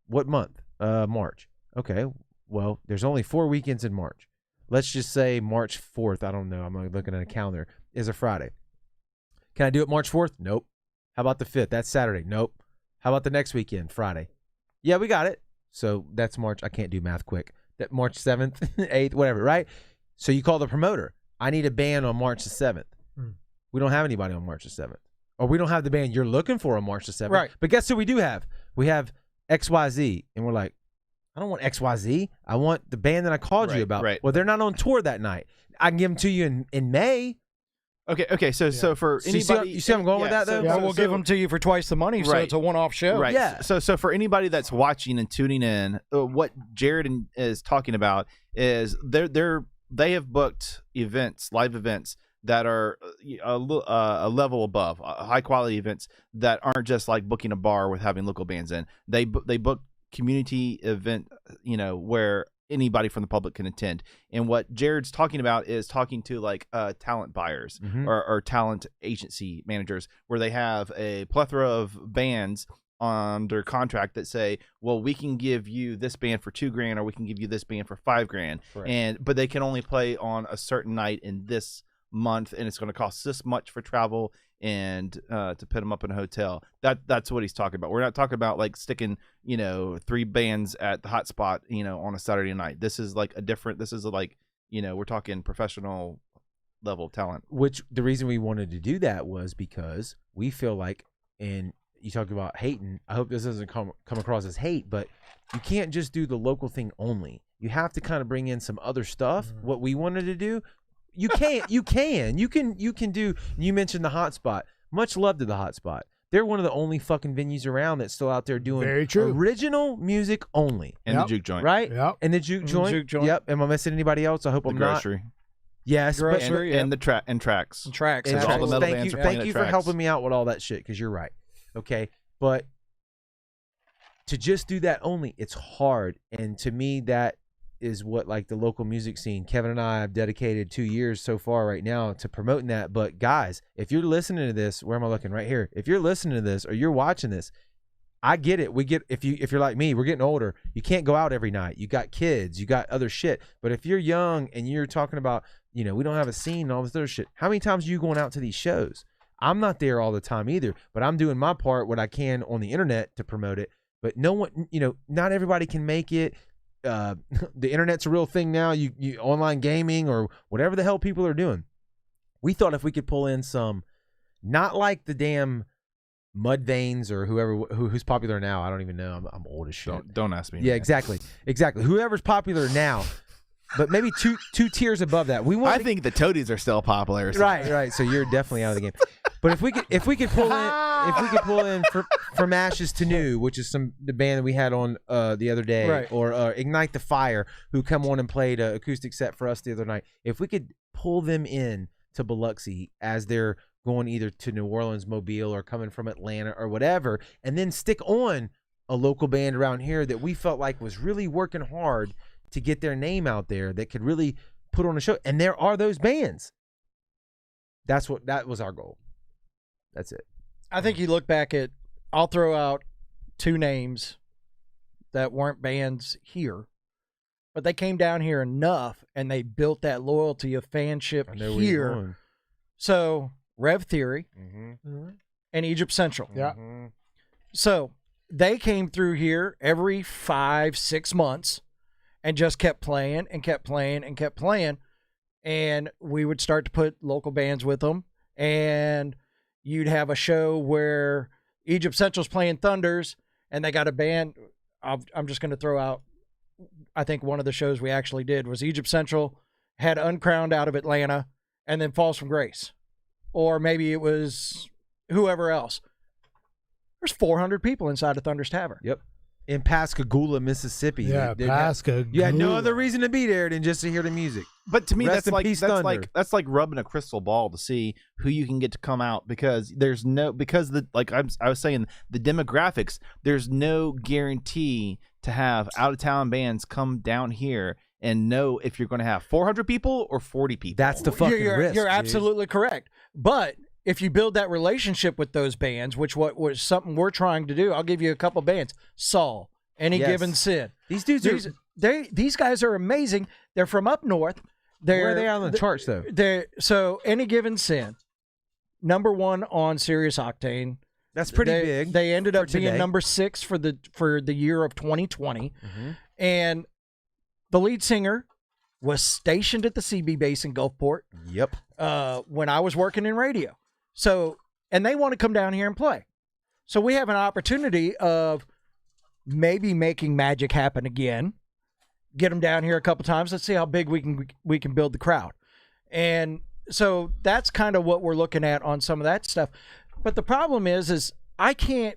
what month? March. Okay, well, there's only 4 weekends in March. Let's just say March 4th. I don't know. I'm looking at a calendar. Is a Friday. Can I do it March 4th? Nope. How about the 5th? That's Saturday. Nope. How about the next weekend? Friday. Yeah, we got it. So that's March. I can't do math quick. That March 7th, 8th, whatever, right? So you call the promoter. I need a band on March the 7th. We don't have anybody on March the 7th. Or we don't have the band you're looking for on March the 7th. Right. But guess who we do have? We have XYZ. And we're like, I don't want XYZ. I want the band that I called you about. Right. Well, they're not on tour that night. I can give them to you in May. Okay. So for So you see- anybody, you see where I'm going with that, though? Yeah, we'll give them to you for twice the money, so Right. it's a one-off show. Right. Yeah. So for anybody that's watching and tuning in, what Jared is talking about is they have booked events, live events that are a level above, high quality events that aren't just like booking a bar with having local bands in. They book community event, where anybody from the public can attend. And what Jared's talking about is talking to like talent buyers Mhm. or talent agency managers, where they have a plethora of bands under contract that say, well, we can give you this band for $2,000 or we can give you this band for $5,000, Correct. but they can only play on a certain night in this month, and it's going to cost this much for travel and to put them up in a hotel. That's what he's talking about. We're not talking about like sticking 3 bands at the hot spot on a Saturday night. This is like we're talking professional level talent. Which the reason we wanted to do that was because we feel like, and you talked about hating. I hope this doesn't come across as hate, but you can't just do the local thing only. You have to kind of bring in some other stuff. What we wanted to do, you can do. You mentioned the Hot Spot. Much love to the Hot Spot. They're one of the only fucking venues around that's still out there doing Very true. original music only, And Yep. the juke joint. right? Yep. And the juke joint. juke joint. Yep. Am I missing anybody else? I hope The I'm grocery. not. Yes, but- Grocery. And the tracks. And tracks. And All the tracks. metal Thank bands you, are playing thank at you for tracks. helping me out with all that shit, because you're right. Okay, but to just do that only, it's hard, and to me, that is what like the local music scene. Kevin and I have dedicated 2 years so far right now to promoting that. But guys, if you're listening to this, where am I looking? Right here. If you're listening to this or you're watching this, I get it. We get if you're like me, we're getting older. You can't go out every night. You got kids, you got other shit. But if you're young and you're talking about, we don't have a scene and all this other shit. How many times are you going out to these shows? I'm not there all the time either, but I'm doing my part, what I can on the internet to promote it. But no one, not everybody can make it. The internet's a real thing now. You online gaming or whatever the hell people are doing. We thought if we could pull in some, not like the damn Mudveins or who's popular now. I don't even know. I'm old as shit. Don't ask me. Yeah, man. exactly. Whoever's popular now, but maybe two tiers above that. I think the Toadies are still popular. Right. So you're definitely out of the game. But if we could pull in from Ashes to New, which is the band that we had on the other day, right. or Ignite the Fire, who come on and played an acoustic set for us the other night. If we could pull them in to Biloxi as they're going either to New Orleans, Mobile, or coming from Atlanta or whatever, and then stick on a local band around here that we felt like was really working hard to get their name out there, that could really put on a show. And there are those bands. That was our goal. That's it. I think you look back at, I'll throw out 2 names that weren't bands here, but they came down here enough and they built that loyalty of fanship here. So Rev Theory and Egypt Central. Yeah. So they came through here every 5-6 months and just kept playing and kept playing and kept playing. And we would start to put local bands with them. And you'd have a show where Egypt Central's playing Thunders and they got a band. I'm just going to throw out, I think one of the shows we actually did was Egypt Central had Uncrowned out of Atlanta and then Falls from Grace. Or maybe it was whoever else. There's 400 people inside of Thunder's Tavern. Yep. In Pascagoula, Mississippi. Yeah, Pascagoula. You had no other reason to be there than just to hear the music. But to me, Rest in peace, Thunder. that's like rubbing a crystal ball to see who you can get to come out, because I was saying, the demographics, there's no guarantee to have out of town bands come down here and know if you're going to have 400 people or 40 people. That's the fucking risk. You're absolutely correct. But if you build that relationship with those bands, which was something we're trying to do, I'll give you a couple bands. Saul, Any Given Sin. These dudes these guys are amazing. They're from up north. Where are they on the charts though? So Any Given Sin, #1 on Sirius Octane. That's pretty big. They ended up being today. number 6 for the year of 2020, and the lead singer was stationed at the CB base in Gulfport. Yep. When I was working in radio. So, and they want to come down here and play. So we have an opportunity of maybe making magic happen again. Get them down here a couple times. Let's see how big we can build the crowd. And so that's kind of what we're looking at on some of that stuff. But the problem is I can't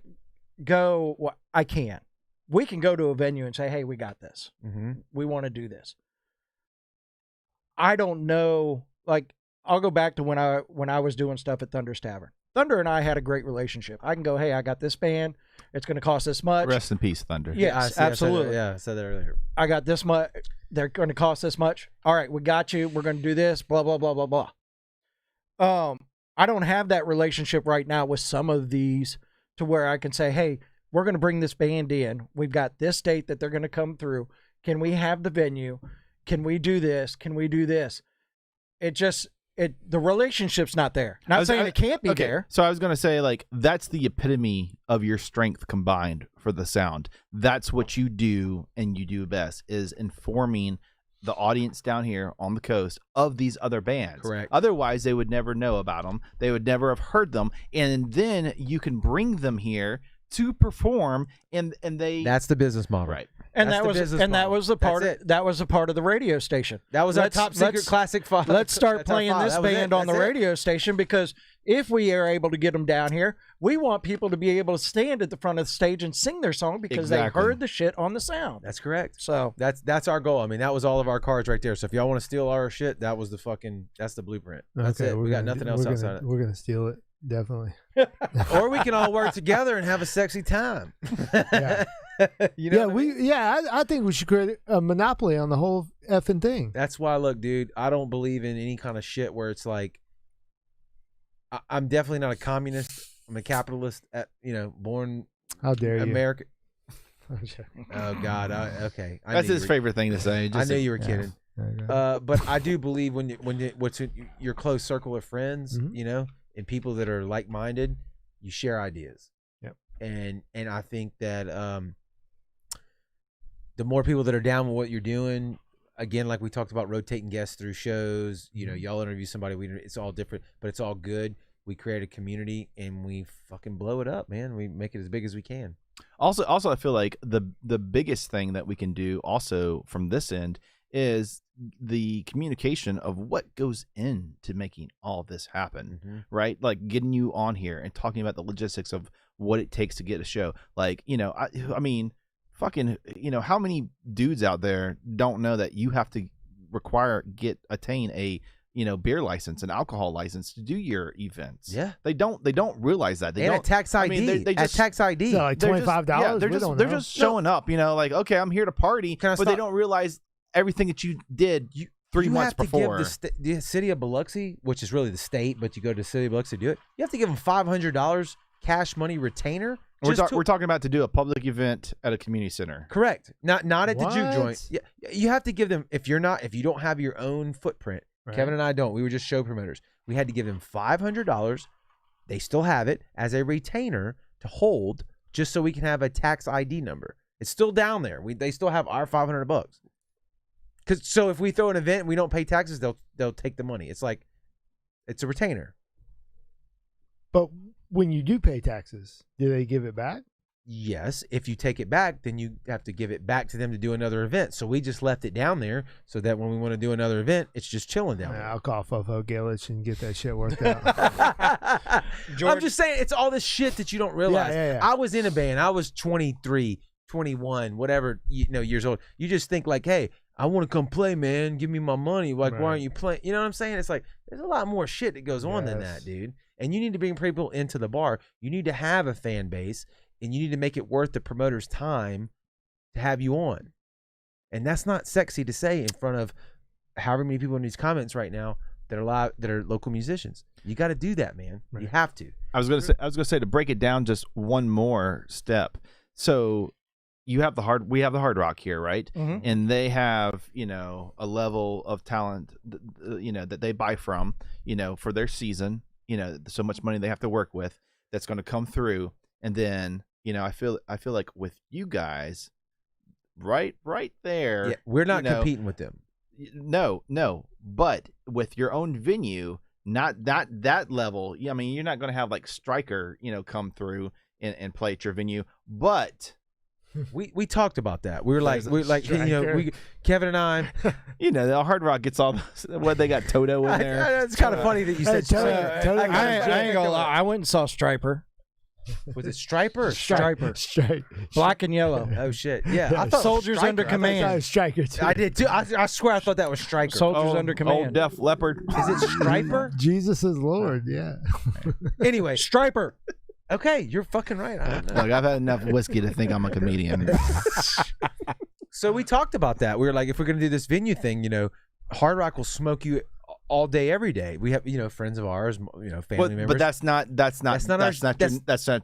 go. Well, I can. We can go to a venue and say, "Hey, we got this. We want to do this." I don't know. Like, I'll go back to when I was doing stuff at Thunder's Tavern. Thunder and I had a great relationship. I can go, "Hey, I got this band. It's going to cost this much." Rest in peace, Thunder. Yes, absolutely. I said that earlier. I got this much. They're going to cost this much. All right, we got you. We're going to do this. Blah blah blah blah blah. I don't have that relationship right now with some of these to where I can say, "Hey, we're going to bring this band in. We've got this date that they're going to come through. Can we have the venue? Can we do this? Can we do this?" The relationship's not there. Not saying it can't be there. So I was going to say, like, that's the epitome of your strength combined for the sound. That's what you do, and you do best, is informing the audience down here on the coast of these other bands. Correct. Otherwise, they would never know about them. They would never have heard them. And then you can bring them here to perform, and they... That's the business model. Right. And that was the part of the radio station. That was our top secret classic 5. Let's start playing this band on the radio station, because if we are able to get them down here, we want people to be able to stand at the front of the stage and sing their song because they heard the shit on the sound. That's correct. So that's our goal. I mean, that was all of our cards right there. So if y'all want to steal our shit, that's the blueprint. That's it. We got nothing else outside of it. We're gonna steal it, definitely. Or we can all work together and have a sexy time. Yeah. I think we should create a monopoly on the whole effing thing. That's why, look, dude, I don't believe in any kind of shit where it's like, I'm definitely not a communist. I'm a capitalist, born How dare you? America. Oh God. Okay. That's his favorite thing to say. I knew you were kidding. Okay. But I do believe when what's in your close circle of friends, Mhm. you know, and people that are like minded, you share ideas. Yep. And I think that the more people that are down with what you're doing, again, like we talked about, rotating guests through shows. You know, y'all interview somebody. It's all different, but it's all good. We create a community and we fucking blow it up, man. We make it as big as we can. Also, I feel like the biggest thing that we can do also from this end is the communication of what goes into making all this happen, right? Like getting you on here and talking about the logistics of what it takes to get a show. Like, you know, I mean, fucking, you know, how many dudes out there don't know that you have to attain a, you know, beer license, an alcohol license to do your events? Yeah. They don't realize that. They And don't. a tax ID. I mean, they just, tax ID. So like they're just- $25. Yeah, they're We just showing up, you know, like, okay, I'm here to party, Can I but they stop? don't realize everything that you did 3 months before. You have to give the city of Biloxi, which is really the state, but you go to the city of Biloxi to do it. You have to give them $500 cash money retainer. We're talking about to do a public event at a community center. Correct. Not at the juke What? joint. Yeah, you have to give them if you don't have your own footprint. Right. Kevin and I don't. We were just show promoters. We had to give them $500. They still have it as a retainer to hold, just so we can have a tax ID number. It's still down there. They still have our $500. So if we throw an event and we don't pay taxes, they'll take the money. It's like it's a retainer. But when you do pay taxes, do they give it back? Yes, if you take it back, then you have to give it back to them to do another event. So we just left it down there so that when we want to do another event, it's just chilling down there. I'll call Fofo Gillich and get that shit worked out. I'm just saying, it's all this shit that you don't realize. Yeah. I was in a band. I was 23, 21, whatever, years old. You just think like, hey, I want to come play, man. Give me my money. Like, Right. why aren't you playing? You know what I'm saying? It's like, there's a lot more shit that goes on than that, Yes. dude. And you need to bring people into the bar. You need to have a fan base, and you need to make it worth the promoter's time to have you on. And that's not sexy to say in front of however many people in these comments right now that are local musicians. You got to do that, man. Right. You have to. I was gonna say to break it down just one more step. So we have the Hard Rock here, right? Mhm. And they have, you know, a level of talent, you know, that they buy from, you know, for their season, you know, so much money they have to work with that's going to come through. And then, you know, I feel like with you guys right there, Yeah, we're not you know, competing with them. No, but with your own venue, not that level. I mean, you're not going to have like Stryker, you know, come through and play at your venue, but We talked about that. We were like, Striker. Kevin and I. you know, the Hard Rock gets all what they got Toto in there. It's kind of funny that you Hey, said Toto- Striper. Toto- I ain't gonna lie. I went and saw Striper. Was it Striper or Striper. Straight. Black and yellow. Oh shit! Yeah, I thought Soldiers Stryker. under I thought- command. Striker too. I did too. I swear I thought that was Striker. Soldiers under Old command. Def Leppard. Is it Striper? Jesus is Lord. Yeah. Anyway, Striper. okay, you're fucking right. I don't know. Look, I've had enough whiskey to think I'm a comedian. So we talked about that. We were like, if we're gonna do this venue thing, you know, Hard Rock will smoke you all day, every day. We have, you know, friends of ours, you know, family members. But that's not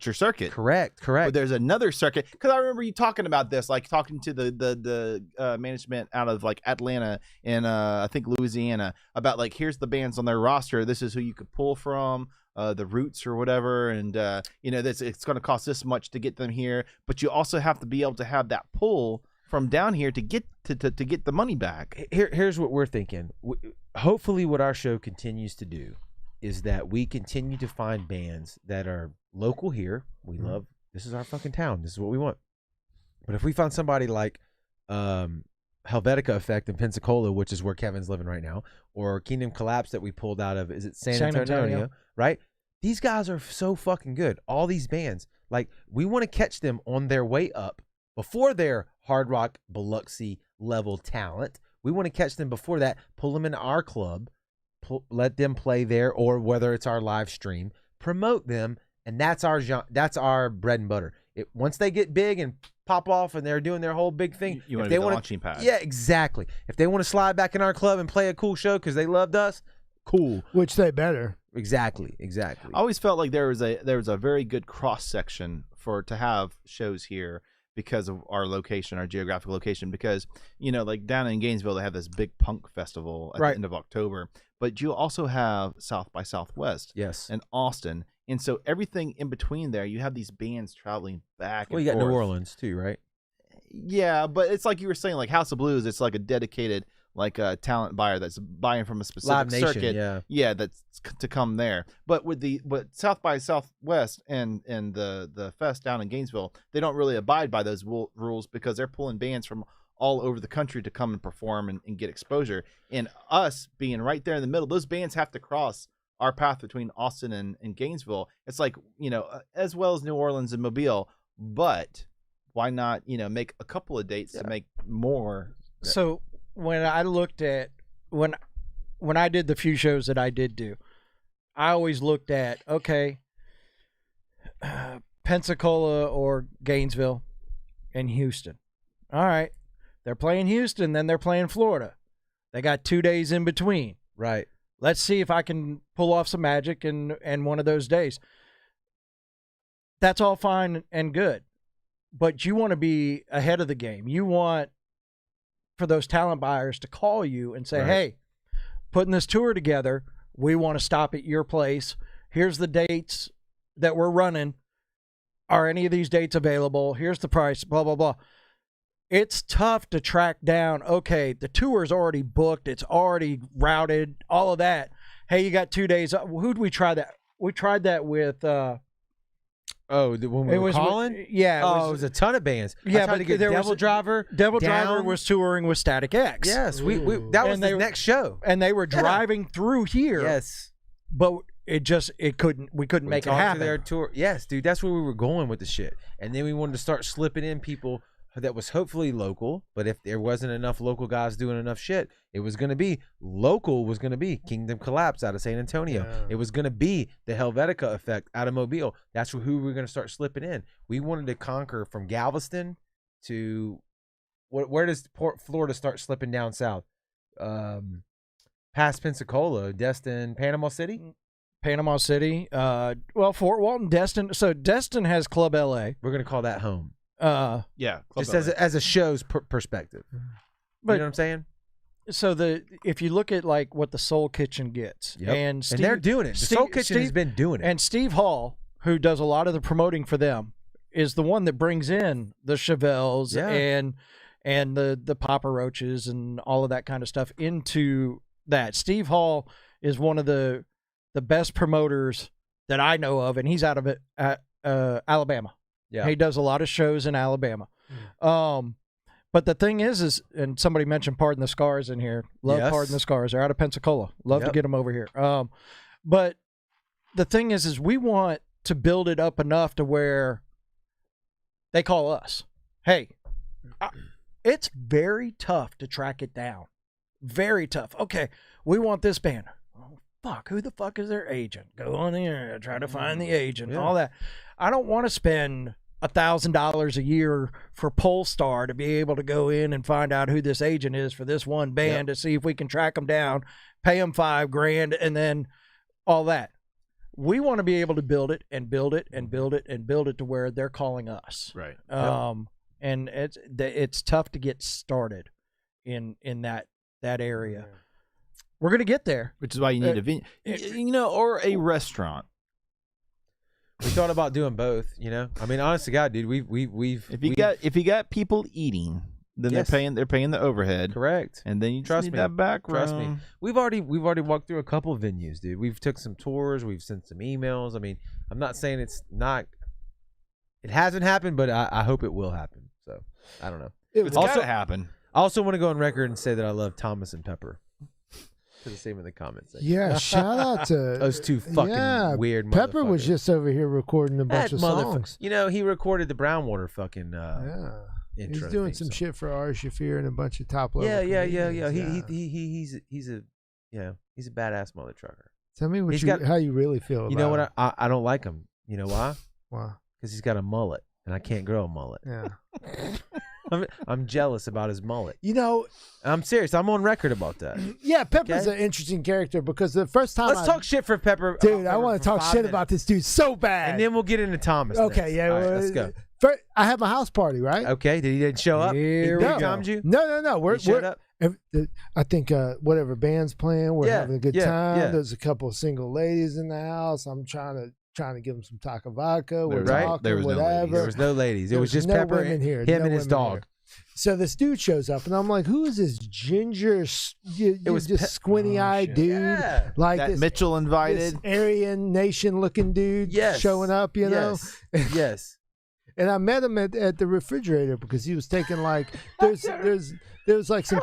your circuit. correct. But there's another circuit, because I remember you talking about this, like talking to the management out of like Atlanta and I think Louisiana about like, here's the bands on their roster. This is who you could pull from, the Roots or whatever, and you know, it's going to cost this much to get them here. But you also have to be able to have that pull from down here to get to get the money back. Here's what we're thinking. Hopefully, what our show continues to do is that we continue to find bands that are local here. We love, this is our fucking town. This is what we want. But if we found somebody like Helvetica Effect in Pensacola, which is where Kevin's living right now, or Kingdom Collapse that we pulled out of, is it San Antonio, right? These guys are so fucking good. All these bands, like, we want to catch them on their way up before they're Hard Rock Biloxi level talent. We want to catch them before that, pull them into our club, let them play there, or whether it's our live stream, promote them, and that's our bread and butter. Once they get big and pop off and they're doing their whole big thing, You want to be the launching pad. yeah, exactly. If they want to slide back in our club and play a cool show because they loved us, cool. Which they better. Exactly. I always felt like there was a very good cross section to have shows here because of our location, our geographic location. Because like down in Gainesville, they have this big punk festival at the end of October. But you also have South by Southwest, Yes, and Austin, and so everything in between there, you have these bands traveling back. well, and you got forth. New Orleans too, right? Yeah, but it's like you were saying, like House of Blues. It's like a dedicated, like a talent buyer that's buying from a specific Live Nation, circuit. Yeah, that's to come there. But with South by Southwest and the fest down in Gainesville, they don't really abide by those rules because they're pulling bands from all over the country to come and perform and get exposure. And us being right there in the middle, those bands have to cross our path between Austin and Gainesville. It's like as well as New Orleans and Mobile, but why not, make a couple of dates to make more? So when I looked at when I did the few shows that I did do, I always looked at Pensacola or Gainesville and Houston. All right, they're playing Houston, then they're playing Florida. They got 2 days in between. Right. Let's see if I can pull off some magic in one of those days. That's all fine and good. But you want to be ahead of the game. You want for those talent buyers to call you and say, hey, putting this tour together, we want to stop at your place. Here's the dates that we're running. Are any of these dates available? Here's the price, blah, blah, blah. It's tough to track down, the tour's already booked. It's already routed, all of that. Hey, you got 2 days. Who'd we try that? We tried that with when we were calling? It was a ton of bands. Yeah, but to get Devil Driver. Devil Driver was touring with Static X. Yes, we that was the next show. And they were driving through here. Yes. But we couldn't make it happen. To their tour. Yes, dude, that's where we were going with the shit. And then we wanted to start slipping in people that was hopefully local, but if there wasn't enough local guys doing enough shit, it was going to be Kingdom Collapse out of San Antonio. Yeah. It was going to be the Helvetica Effect out of Mobile. That's who we were going to start slipping in. We wanted to conquer from Galveston to where does Florida start slipping down south? Past Pensacola, Destin, Panama City? Panama City. Fort Walton, Destin. So Destin has Club LA. We're going to call that home. Just as a show's perspective. But you know what I'm saying? So if you look at like what the Soul Kitchen gets, and they're doing it. The Soul Kitchen has been doing it. And Steve Hall, who does a lot of the promoting for them, is the one that brings in the Chevelles and the Papa Roaches and all of that kind of stuff into that. Steve Hall is one of the best promoters that I know of, and he's out of Alabama. Yeah. He does a lot of shows in Alabama. But the thing is, and somebody mentioned Pardon the Scars in here. Love Pardon the Scars. They're out of Pensacola. Love to get them over here. But the thing is we want to build it up enough to where they call us. Hey, it's very tough to track it down. Very tough. Okay, we want this band. Oh, fuck, who the fuck is their agent? Go on there, try to find the agent, all that. I don't want to spend $1,000 a year for Polestar to be able to go in and find out who this agent is for this one band to see if we can track them down, pay them $5,000, and then all that. We want to be able to build it and build it and build it and build it to where they're calling us. Right. And it's tough to get started in that area. We're gonna get there, which is why you need a venue, or a restaurant. We thought about doing both, I mean, honest to God, dude, we've if you got people eating, then they're paying the overhead. Correct. And then you trust me that back room. Trust me. We've already walked through a couple of venues, dude. We've took some tours, we've sent some emails. I mean, I'm not saying it hasn't happened, but I hope it will happen. So I don't know. It's gotta happen. I also want to go on record and say that I love Thomas and Pepper. To the same in the comments. Yeah, shout out to those two fucking weird motherfuckers. Pepper was just over here recording a bunch of songs. He recorded the Brownwater fucking He's doing some shit for Ari Shafir and a bunch of top level. Yeah. He's a badass mother trucker. Tell me how you really feel about You know what? him. I don't like him. You know why? Why? Because he's got a mullet and I can't grow a mullet. Yeah. I'm jealous about his mullet. You know, I'm serious. I'm on record about that. yeah, Pepper's Okay. an interesting character because the first time Let's talk shit for Pepper. dude, I want to talk shit about this dude so bad. And then we'll get into Thomas. okay, next. yeah, All right, well, let's go. First, I had my house party, right? Okay, he didn't show up. Here He we go. timed you. No. He showed up. I think whatever band's playing, we're Yeah, having a good yeah, time. yeah. There's a couple of single ladies in the house. I'm trying to give them some taco vodka. We're Right. talking, There was no whatever. ladies. There was no ladies. It There was just no Pepper, women here. him No and his women dog. here. So this dude shows up, and I'm like, "Who is this ginger, It was just squinty-eyed shit. dude? Yeah. Like that this, Mitchell this invited. Aryan Nation-looking dude Yes. showing up, you know?" Yes. Yes. And I met him at the refrigerator because he was taking like there's like some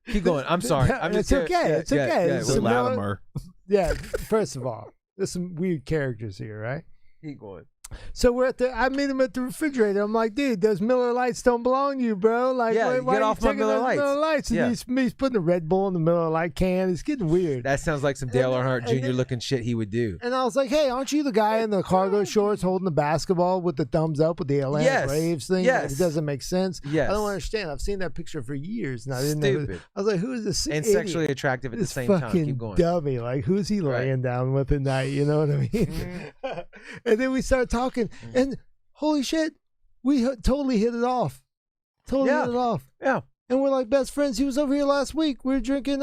Keep going. I'm sorry. I'm It's just okay. It's okay. Yeah, It's With some Miller- Latimer. Yeah, first of all, there's some weird characters here, right? Keep going. So I meet him at the refrigerator. I'm like, dude, those Miller Lights don't belong to you, bro. Like, Yeah, why get are off you my taking Miller those Lights. Miller Lights? And Yeah. he's putting a Red Bull in the Miller Light can. It's getting weird. That sounds like some Dale Earnhardt and Jr. then- looking shit he would do. And I was like, hey, aren't you the guy in the cargo shorts holding the basketball with the thumbs up with the Atlanta Yes. Braves thing? Yes. It doesn't make sense. Yes. I don't understand. I've seen that picture for years, and I didn't know. Stupid. I was like, who is this And idiot? sexually attractive at the This same time. fucking Keep going. dummy. Like, who's he Right. laying down with at night? You know what I mean? Mm-hmm. And then we started talking, and holy shit, we totally hit it off. Totally Yeah. hit it off. Yeah. And we're like best friends. He was over here last week. We were drinking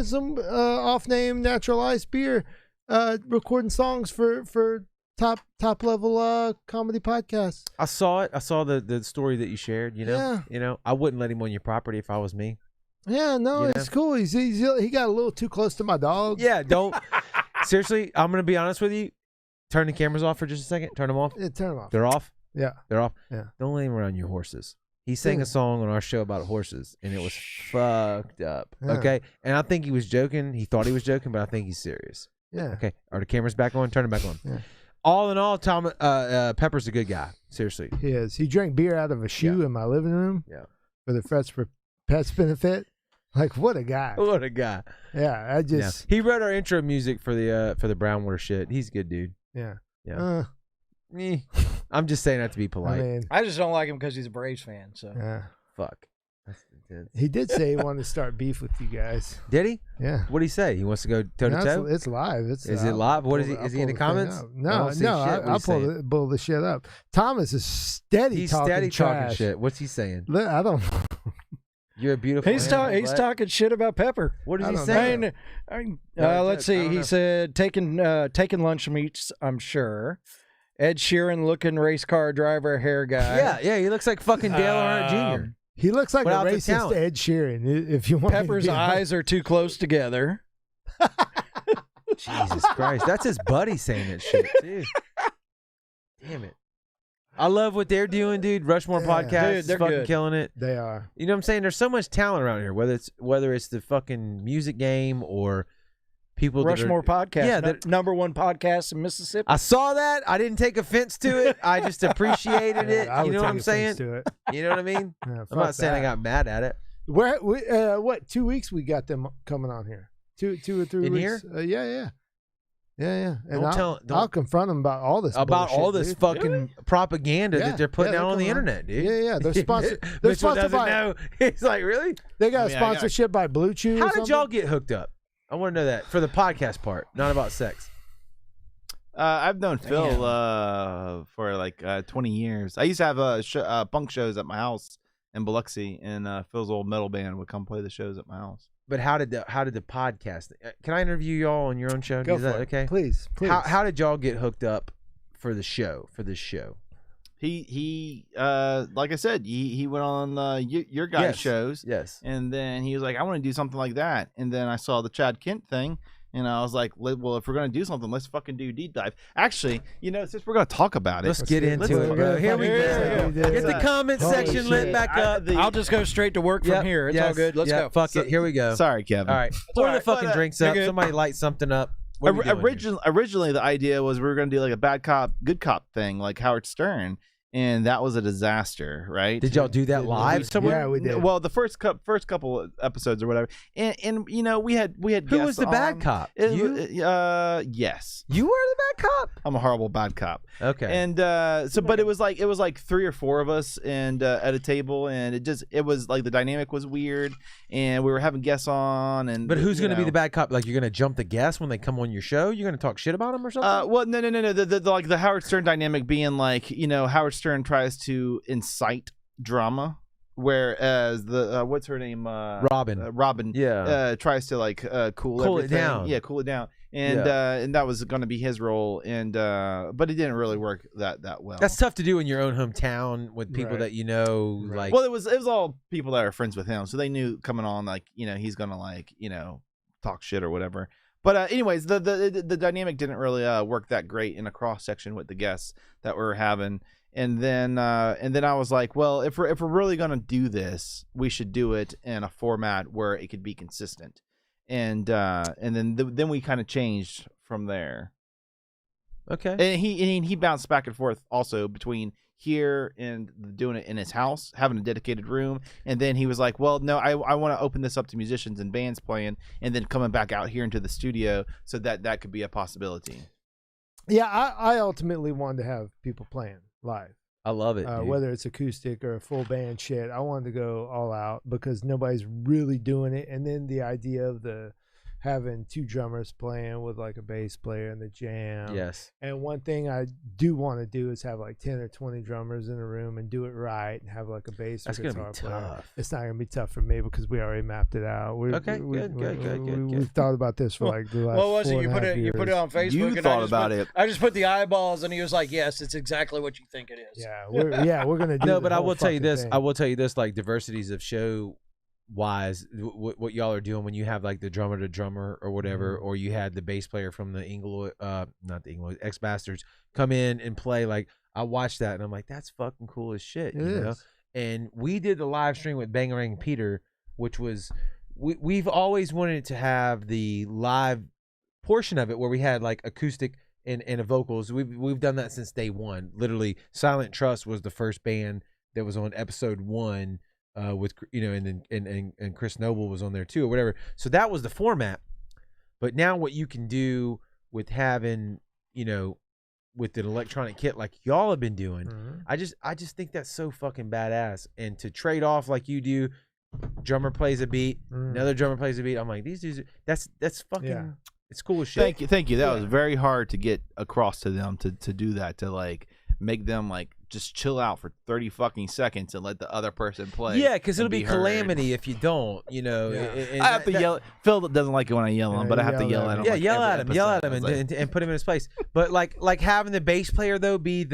some off-name natural ice beer, recording songs for top level comedy podcasts. I saw it. I saw the story that you shared. Yeah. I wouldn't let him on your property if I was me. Yeah, no, You it's cool. He got a little too close to my dog. Yeah, don't. Seriously, I'm gonna be honest with you. Turn the cameras off for just a second. Turn them off. Yeah, turn him off. They're off. Yeah. They're off. Yeah. Don't let him around your horses. He sang Yeah. a song on our show about horses, and it was fucked up. Yeah. Okay, and I think he was joking. He thought he was joking, but I think he's serious. Yeah. Okay, are the cameras back on? Turn them back on. Yeah. All in all, Tom Pepper's a good guy. Seriously. He is. He drank beer out of a shoe in my living room. Yeah. For the Frets for Pets benefit. Like, what a guy. What a guy. Yeah, I Yeah. just He wrote our intro music for the Brownwater shit. He's a good dude. yeah. Yeah. I'm just saying that to be I polite. mean, I just don't like him because he's a Braves fan. So yeah. Fuck. That's intense. He did say he wanted to start beef with you guys. Did he? Yeah. What did he say? He wants to go toe to No, toe? It's live. Is Is it live? What is he? Is he in the comments? I No, don't see no. shit. What I'll he's saying. pull the shit up. Thomas is steady He's talking steady talking trash. shit. What's he saying? I don't. You're a beautiful. he's animal, he's but- talking shit about Pepper. What is I he don't saying? know. Let's I see. don't He know. said taking lunch meats. I'm sure. Ed Sheeran looking race car driver hair guy. Yeah. He looks like fucking Dale Earnhardt Jr. He looks like Without a the racist talent. Ed Sheeran. If you want me to Pepper's be honest. eyes are too close together. Jesus Christ, that's his buddy saying that shit too. Damn it. I love what they're doing, dude. Rushmore Yeah. podcast Dude, is they're fucking good. killing it. They are. You know what I'm saying? There's so much talent around here. Whether it's the fucking music game or people. Rushmore podcast. Yeah, Yeah, number one podcast in Mississippi. I saw that. I didn't take offense to it. I just appreciated it. I You would know what take I'm offense saying? to it. You know what I mean? Yeah, I'm fuck not saying I that. got mad at it. What 2 weeks we got them coming on here? Two or three In weeks. here? Yeah. And Don't I'll confront them about all this About all bullshit, this dude. fucking propaganda Yeah, that they're putting yeah, out on the they're coming internet, dude. Yeah. They're sponsored. They're Mitchell sponsored doesn't by. know. He's like, really? They got I a mean, I got- sponsorship by Blue Chew. How or did something? y'all get hooked up? I want to know that for the podcast part, not about sex. I've known Phil for like 20 years. I used to have punk shows at my house in Biloxi, and Phil's old metal band would come play the shows at my house. But how did the podcast? Can I interview y'all on your own show? Go Is for that it. okay? Please. How did y'all get hooked up for the show? For this show? He like I said, he went on your guys' Yes. shows, Yes. and then he was like, I want to do something like that. And then I saw the Chad Kent thing, and I was like, well, if we're gonna do something, let's fucking do a deep dive. Actually, since we're gonna talk about it, Let's get Let's into do it, it. bro. Here we Here go. we Get the comment Holy section lit shit. back up. I'll just go straight to work Yep, from here. It's all yes, good. Let's yep, go. Fuck it. Here we go. sorry, Kevin. All right. Pour all the right, fucking but, drinks you're up. good. Somebody light something up. What are we doing here? Originally, the idea was we were gonna do like a bad cop, good cop thing, like Howard Stern. and that was a disaster, right? Did y'all do that live somewhere? Yeah, we did. Well, the first couple of episodes or whatever, and you know we had Who guests was the bad on. cop? You? You? Yes, You were the bad cop? I'm a horrible bad cop. Okay. And but it was like 3 or 4 of us and at a table, and it was like the dynamic was weird, and we were having guests on, and But who's you going to be know. the bad cop? Like, you're going to jump the guests when they come on your show? You're going to talk shit about them or something? Well, no. Like the Howard Stern dynamic being like, you know, Howard Stern tries to incite drama, whereas the what's her name, Robin, tries to like cool it everything. down. Yeah, cool it down. And that was going to be his role, and but it didn't really work that well. That's tough to do in your own hometown with people Right. that you know. Right. Like, Well, it was all people that are friends with him, so they knew coming on, like, you know, he's gonna like, you know, talk shit or whatever. But anyways, the dynamic didn't really work that great in a cross section with the guests that we were having. And then I was like, well, if we're really gonna do this, we should do it in a format where it could be consistent. And then we kind of changed from there. okay. And he bounced back and forth also between here and doing it in his house, having a dedicated room, and then he was like, well, no, I want to open this up to musicians and bands playing, and then coming back out here into the studio, so that could be a possibility. Yeah, I ultimately wanted to have people playing live. I love it. Dude. Whether it's acoustic or a full band shit, I wanted to go all out because nobody's really doing it. And then the idea of having 2 drummers playing with like a bass player in the jam. Yes. And one thing I do want to do is have like 10 or 20 drummers in a room and do it right and have like a bass That's or going guitar to be player. tough. It's not going to be tough for me because we already mapped it out. Okay, good. We've thought about this for like the last What was it? You 4.5 put it. You put it years. on Facebook. You and thought about it. I just put the eyeballs, and he was like, "Yes, it's exactly what you think it is." Yeah, we're gonna do No, the but I whole will tell you fucking this. thing. I will tell you this. Like, diversities of show wise, what y'all are doing when you have like the drummer to drummer or whatever, or you had the bass player from the Inglewood, not the Inglewood, X Bastards come in and play. Like, I watched that and I'm like, that's fucking cool as shit. It you is. know? And we did the live stream with Bangarang Peter, which was we've always wanted to have the live portion of it where we had like acoustic and a vocals. We've done that since day one. Literally, Silent Trust was the first band that was on episode 1. With, you know, and Chris Noble was on there too or whatever. So that was the format. But now what you can do with having, you know, with an electronic kit like y'all have been doing, I just think that's so fucking badass. And to trade off like you do, drummer plays a beat, another drummer plays a beat. I'm like, these dudes, that's fucking, it's cool as shit. Thank you. That was very hard to get across to them to do that, to like make them like just chill out for 30 fucking seconds and let the other person play. Yeah, because it'll and be heard. calamity if you don't, you know. And I have to yell. Phil doesn't like it when I yell at him, but I have to yell at him. Yeah, like yell every at him, yell at episode. him, I was like, and put him in his place. But like having the bass player though be,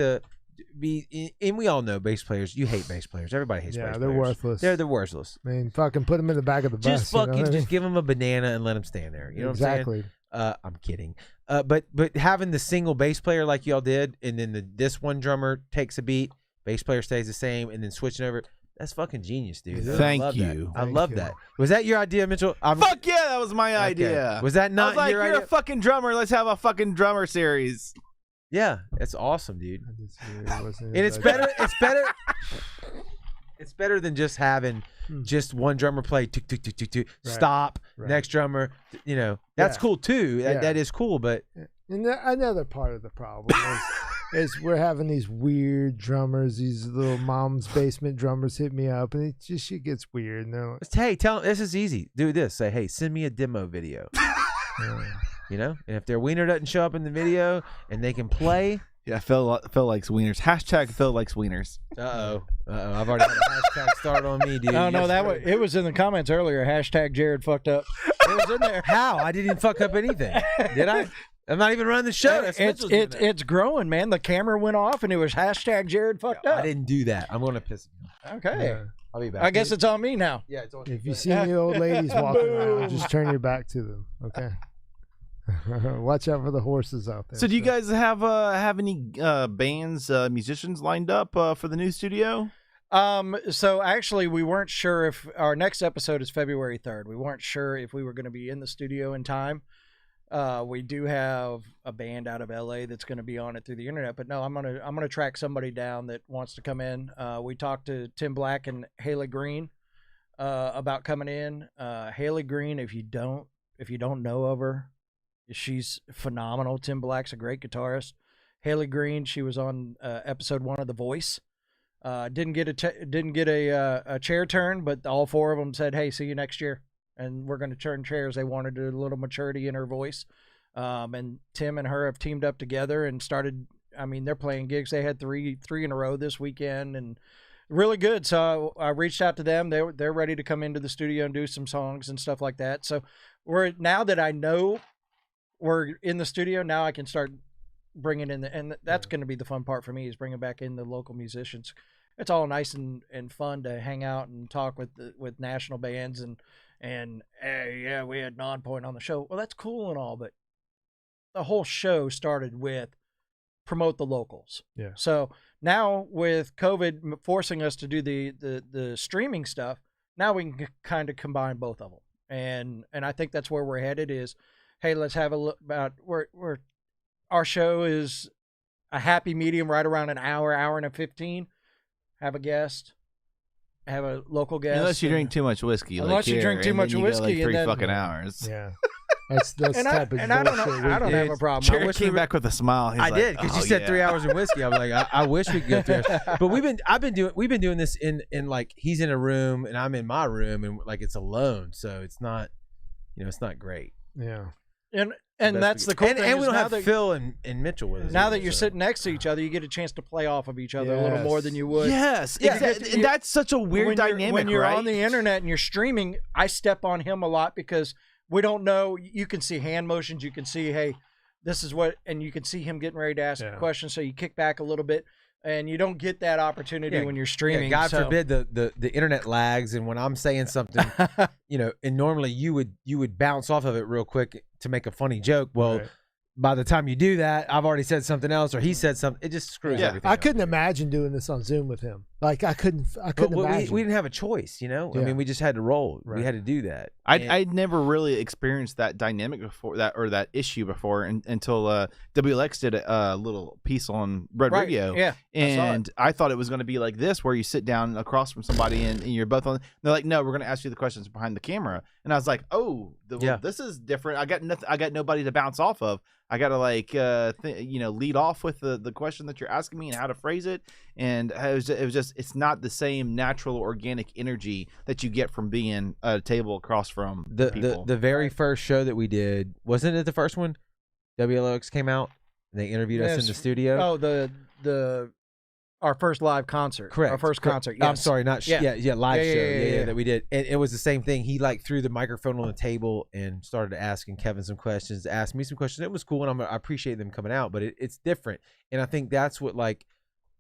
and we all know bass players. You hate bass players. Everybody hates bass players. they're worthless. They're worthless. I mean, fucking put them in the back of the bus. Just you know fucking what I mean? just give him a banana and let him stand there. You know exactly. what I'm saying? I'm kidding. But having the single bass player like y'all did, and then this one drummer takes a beat, bass player stays the same, and then switching over. That's fucking genius, dude. Thank I love you. That. I love that. Was that your idea, Mitchell? Fuck yeah, that was my idea. Was that I not was like, your you're idea? a fucking drummer. Let's have a fucking drummer series. Yeah, it's awesome, dude. It wasn't And it's his better. idea. It's better. It's better than just having just one drummer play tick tick tick tick tick, Right. stop, Right. next drummer. You know, that's Yeah. cool too. Yeah. That is cool, but And another part of the problem is we're having these weird drummers, these little mom's basement drummers hit me up, and it just shit gets weird. And they're like, hey, tell them this is easy. Do this. Say, hey, send me a demo video. You know, and if their wiener doesn't show up in the video and they can play, Yeah, Phil likes wieners. Hashtag Phil likes wieners. I've already had a hashtag start on me, dude. Oh no, it was in the comments earlier. Hashtag Jared fucked up. It was in there. How? I didn't even fuck up anything, did I? I'm not even running the show. That's Mitchell's doing that. It's growing, man. The camera went off, and it was hashtag Jared fucked up. I didn't do that. I'm going to piss him. Okay, Yeah. I'll be back. I guess it's on me now. Yeah, it's on. if you see any old ladies walking around, just turn your back to them. Okay. Watch out for the horses out there. So do you guys have any bands, musicians lined up for the new studio? So actually, we weren't sure if our next episode is February 3rd. We weren't sure if we were going to be in the studio in time. We do have a band out of LA that's going to be on it through the internet, but no, I'm gonna track somebody down that wants to come in. We talked to Tim Black and Haley Green about coming in. Haley Green, if you don't know of her, she's phenomenal. Tim Black's a great guitarist. Haley Green, she was on episode 1 of The Voice. Didn't get a chair turn, but all 4 of them said, "Hey, see you next year." And we're going to turn chairs. They wanted a little maturity in her voice. And Tim and her have teamed up together and started. I mean, they're playing gigs. They had three in a row this weekend, and really good. So I reached out to them. They're ready to come into the studio and do some songs and stuff like that. So now that I know we're in the studio, now I can start bringing in and that's going to be the fun part for me, is bringing back in the local musicians. It's all nice and fun to hang out and talk with national bands and hey, yeah, we had Nonpoint on the show. Well, that's cool and all, but the whole show started with promote the locals. Yeah. So now with COVID forcing us to do the streaming stuff, now we can kind of combine both of them. And I think that's where we're headed is, hey, let's have a look about where our show is a happy medium right around an hour and 15. Have a guest, have a local guest. Unless you drink too much whiskey. Unless you drink too much whiskey. Like 3 and then, fucking hours. Yeah. That's and type of I don't know. bullshit I don't we have did. a problem. Jared came back with a smile. He's I like, did, because you "Oh, said yeah." 3 hours of whiskey. I'm like, I wish we could go 3 hours. But we've been doing this in like, he's in a room and I'm in my room, and like it's alone, so it's not, it's not great. Yeah. And that's the cool thing. And we don't have that, Phil and Mitchell with us. now that you're so. sitting next to each other, you get a chance to play off of each other a little more than you would. Yes, Yeah. exactly. And that's such a weird dynamic, when you're right? on the internet and you're streaming, I step on him a lot because we don't know. You can see hand motions. You can see, hey, this is what, and you can see him getting ready to ask a question. So you kick back a little bit, and you don't get that opportunity when you're streaming. God forbid the internet lags, and when I'm saying something, and normally you would bounce off of it real quick to make a funny joke. Well. Right. By the time you do that, I've already said something else, or he said something. It just screws everything. I up. couldn't imagine doing this on Zoom with him. Like I couldn't But imagine. we didn't have a choice, I mean, we just had to roll. Right. We had to do that. I'd never really experienced that dynamic before, that issue before, until WLX did a little piece on Red Radio. Yeah, and I thought it was going to be like this, where you sit down across from somebody and you're both on. They're like, no, we're going to ask you the questions behind the camera. And I was like, oh, this is different. I got nothing. I got nobody to bounce off of. I got to lead off with the question that you're asking me and how to phrase it. And it was just it's not the same natural organic energy that you get from being at a table across from people. The very first show that we did, wasn't it the first one? WLX came out and they interviewed us in the studio. Oh, our first live concert. Correct. Our first concert. I'm Yes. sorry, not live show. Yeah, That we did. And it was the same thing. He like threw the microphone on the table and started asking Kevin some questions, asked me some questions. It was cool, and I appreciate them coming out, but it's different. And I think that's what like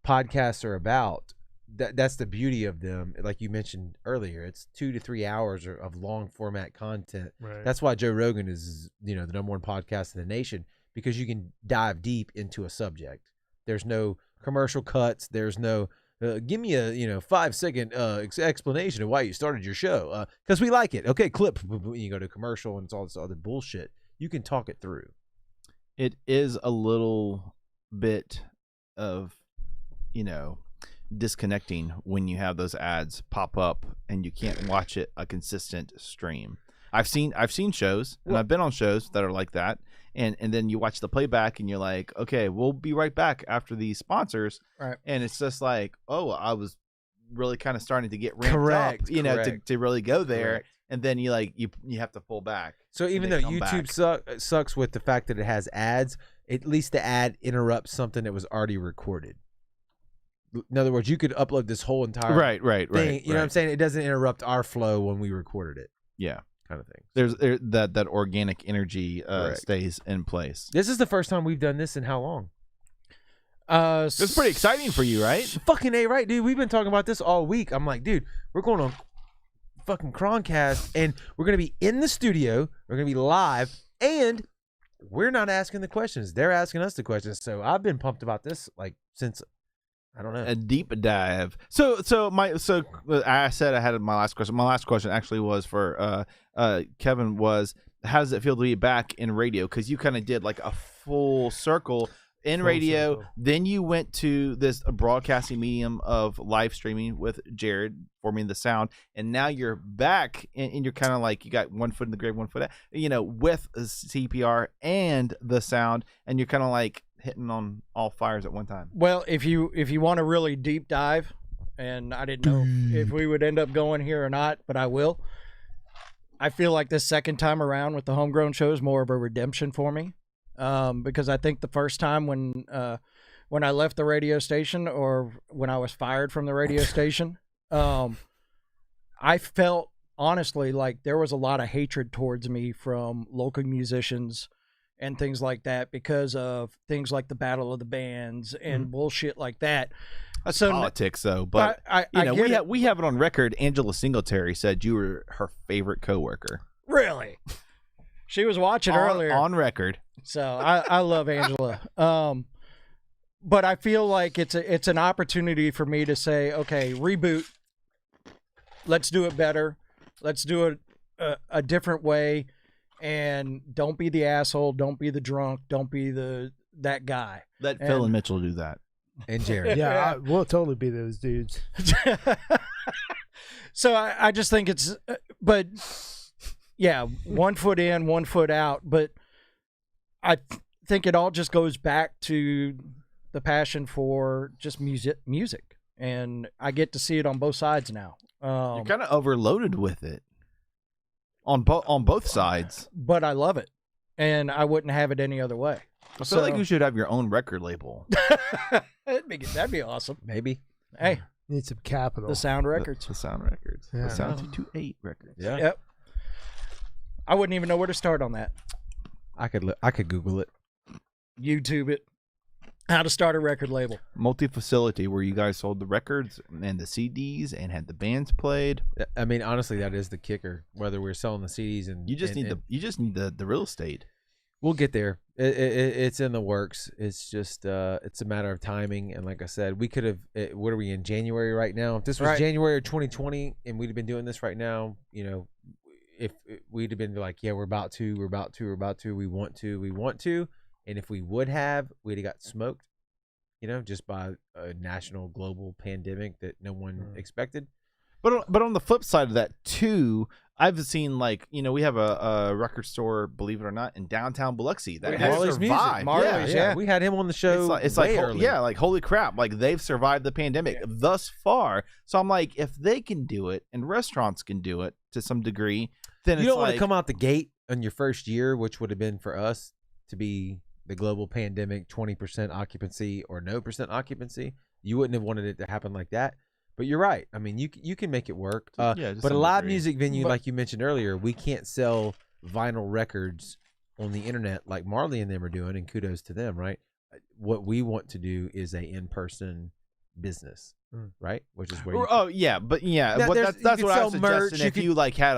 podcasts are about. That's the beauty of them. Like you mentioned earlier, it's 2 to 3 hours of long format content. Right. That's why Joe Rogan is the number one podcast in the nation, because you can dive deep into a subject. There's no commercial cuts. There's no give me a 5-second explanation of why you started your show, because we like it. Okay, clip. You go to commercial and it's all this other bullshit. You can talk it through. It is a little bit of disconnecting when you have those ads pop up and you can't watch it a consistent stream. I've seen shows, and I've been on shows that are like that, and then you watch the playback and you're like, okay, we'll be right back after these sponsors, right? And it's just like, oh, I was really kind of starting to get ramped up, to really go there. Correct. And then you have to pull back. So even though YouTube sucks with the fact that it has ads, at least the ad interrupts something that was already recorded. In other words, you could upload this whole entire thing. You know what I'm saying? It doesn't interrupt our flow when we recorded it. Yeah. Kind of thing. There's that organic energy stays in place. This is the first time we've done this in how long? It's pretty exciting for you, right? Fucking A, right, dude. We've been talking about this all week. I'm like, dude, we're going on fucking KrohnKast, and we're gonna be in the studio. We're gonna be live, and we're not asking the questions. They're asking us the questions. So I've been pumped about this since. I don't know. A deep dive. So I said I had my last question. My last question actually was for Kevin. Was how does it feel to be back in radio? Because you kind of did like a full circle in Full radio. circle. Then you went to this broadcasting medium of live streaming with Jared forming the sound, and now you're back, and you're kind of like you got one foot in the grave, one foot out, with CPR and the sound, and you're kind of like hitting on all fires at one time. Well, if you want to really deep dive, and I didn't know if we would end up going here or not, but I will. I feel like this second time around with the Homegrown show is more of a redemption for me, because I think the first time when I left the radio station, or when I was fired from the radio station, I felt honestly like there was a lot of hatred towards me from local musicians and things like that, because of things like the Battle of the Bands and bullshit like that. That's So- politics, though. But I get we have it on record. Angela Singletary said you were her favorite coworker. Really? She was watching earlier. On record. So I love Angela. But I feel like it's an opportunity for me to say, okay, reboot. Let's do it better. Let's do it a different way. And don't be the asshole. Don't be the drunk. Don't be that guy. Let Phil And- and Mitchell do that. And Jared. Yeah, we'll totally be those dudes. So I just think it's, but yeah, 1 foot in, 1 foot out. But I think it all just goes back to the passion for just music. And I get to see it on both sides now. You're kind of overloaded with it on both sides. But I love it. And I wouldn't have it any other way. I feel like you should have your own record label. That'd be awesome. Maybe. Hey, Need some capital. the Sound Records. The Sound Records. Yeah. The Sound 228 Records. Yeah. Yep. I wouldn't even know where to start on that. I could Google it. YouTube it. How to start a record label. Multi-facility where you guys sold the records and the CDs and had the bands played. I mean, honestly, that is the kicker. Whether we're selling the CDs and You just and- need the real estate. We'll get there. It's in the works. It's just it's a matter of timing. And like I said, we could have. What are we in January right now? If this was Right. January of 2020, and we'd have been doing this right now, if we'd have been like, yeah, we want to, and if we would have, we'd have got smoked, just by a national global pandemic that no one expected. But on the flip side of that too, I've seen we have a record store, believe it or not, in downtown Biloxi that has Marley's Music. survived. Marley's, Yeah, yeah. we had him on the show. It's way like early. like holy crap, like they've survived the pandemic thus far. So I'm like, if they can do it and restaurants can do it to some degree, then You it's don't want like to come out the gate on your first year, which would have been for us to be the global pandemic, 20% occupancy or no % occupancy. You wouldn't have wanted it to happen like that. But you're right. I mean, you can make it work. Yeah, to but a some live degree. music venue, But- like you mentioned earlier, we can't sell vinyl records on the internet like Marley and them are doing, and kudos to them, right? What we want to do is a in-person business, right? Which is where you Oh yeah, but yeah, Now, but there's- you that's could what I sell was suggesting. merch, you If could- you had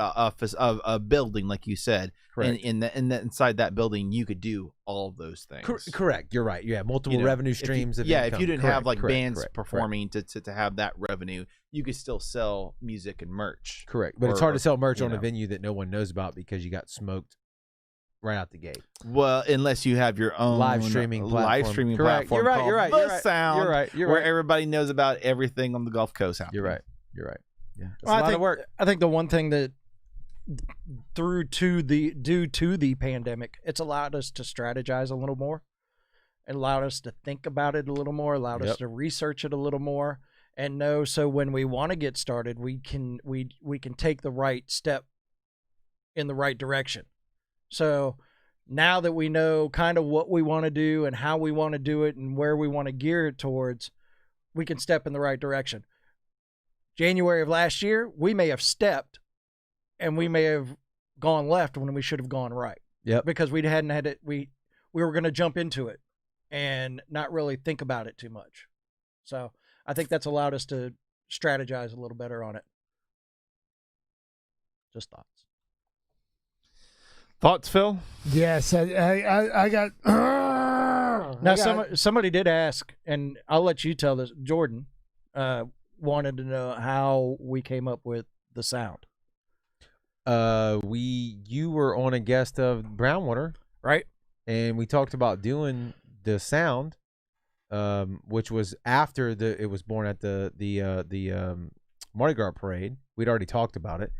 a building, like you said, and Correct. inside that building, you could do all of those things. Correct. You're right. Yeah, multiple revenue If you- streams. of if income. you didn't Correct, have like correct, bands correct, performing to have that revenue, you could still sell music and merch. Correct. But it's or- hard to sell merch you on a know. venue that no one knows about because you got smoked right out the gate. Well, unless you have your own Live streaming platform. live streaming Correct. platform. You're right, called you're right, The you're right, Sound, you're right, you're where right. everybody knows about everything on the Gulf Coast. Happening. You're right. You're right. Yeah. It's Well, a lot of work. I think the one thing that due to the pandemic, it's allowed us to strategize a little more. It allowed us to think about it a little more, allowed us Yep. to research it a little more, and know so when we want to get started, we can take the right step in the right direction. So now that we know kind of what we want to do and how we want to do it and where we want to gear it towards, we can step in the right direction. January of last year, we may have stepped and we may have gone left when we should have gone right. Yep. Because we hadn't had it. We were going to jump into it and not really think about it too much. So I think that's allowed us to strategize a little better on it. Just thoughts. Thoughts, Phil? Yes, I got. Now, somebody did ask, and I'll let you tell this. Jordan wanted to know how we came up with the sound. you were on a guest of Brownwater, right? and we talked about doing the sound, which was after it was born at the Mardi Gras parade. We'd already talked about it,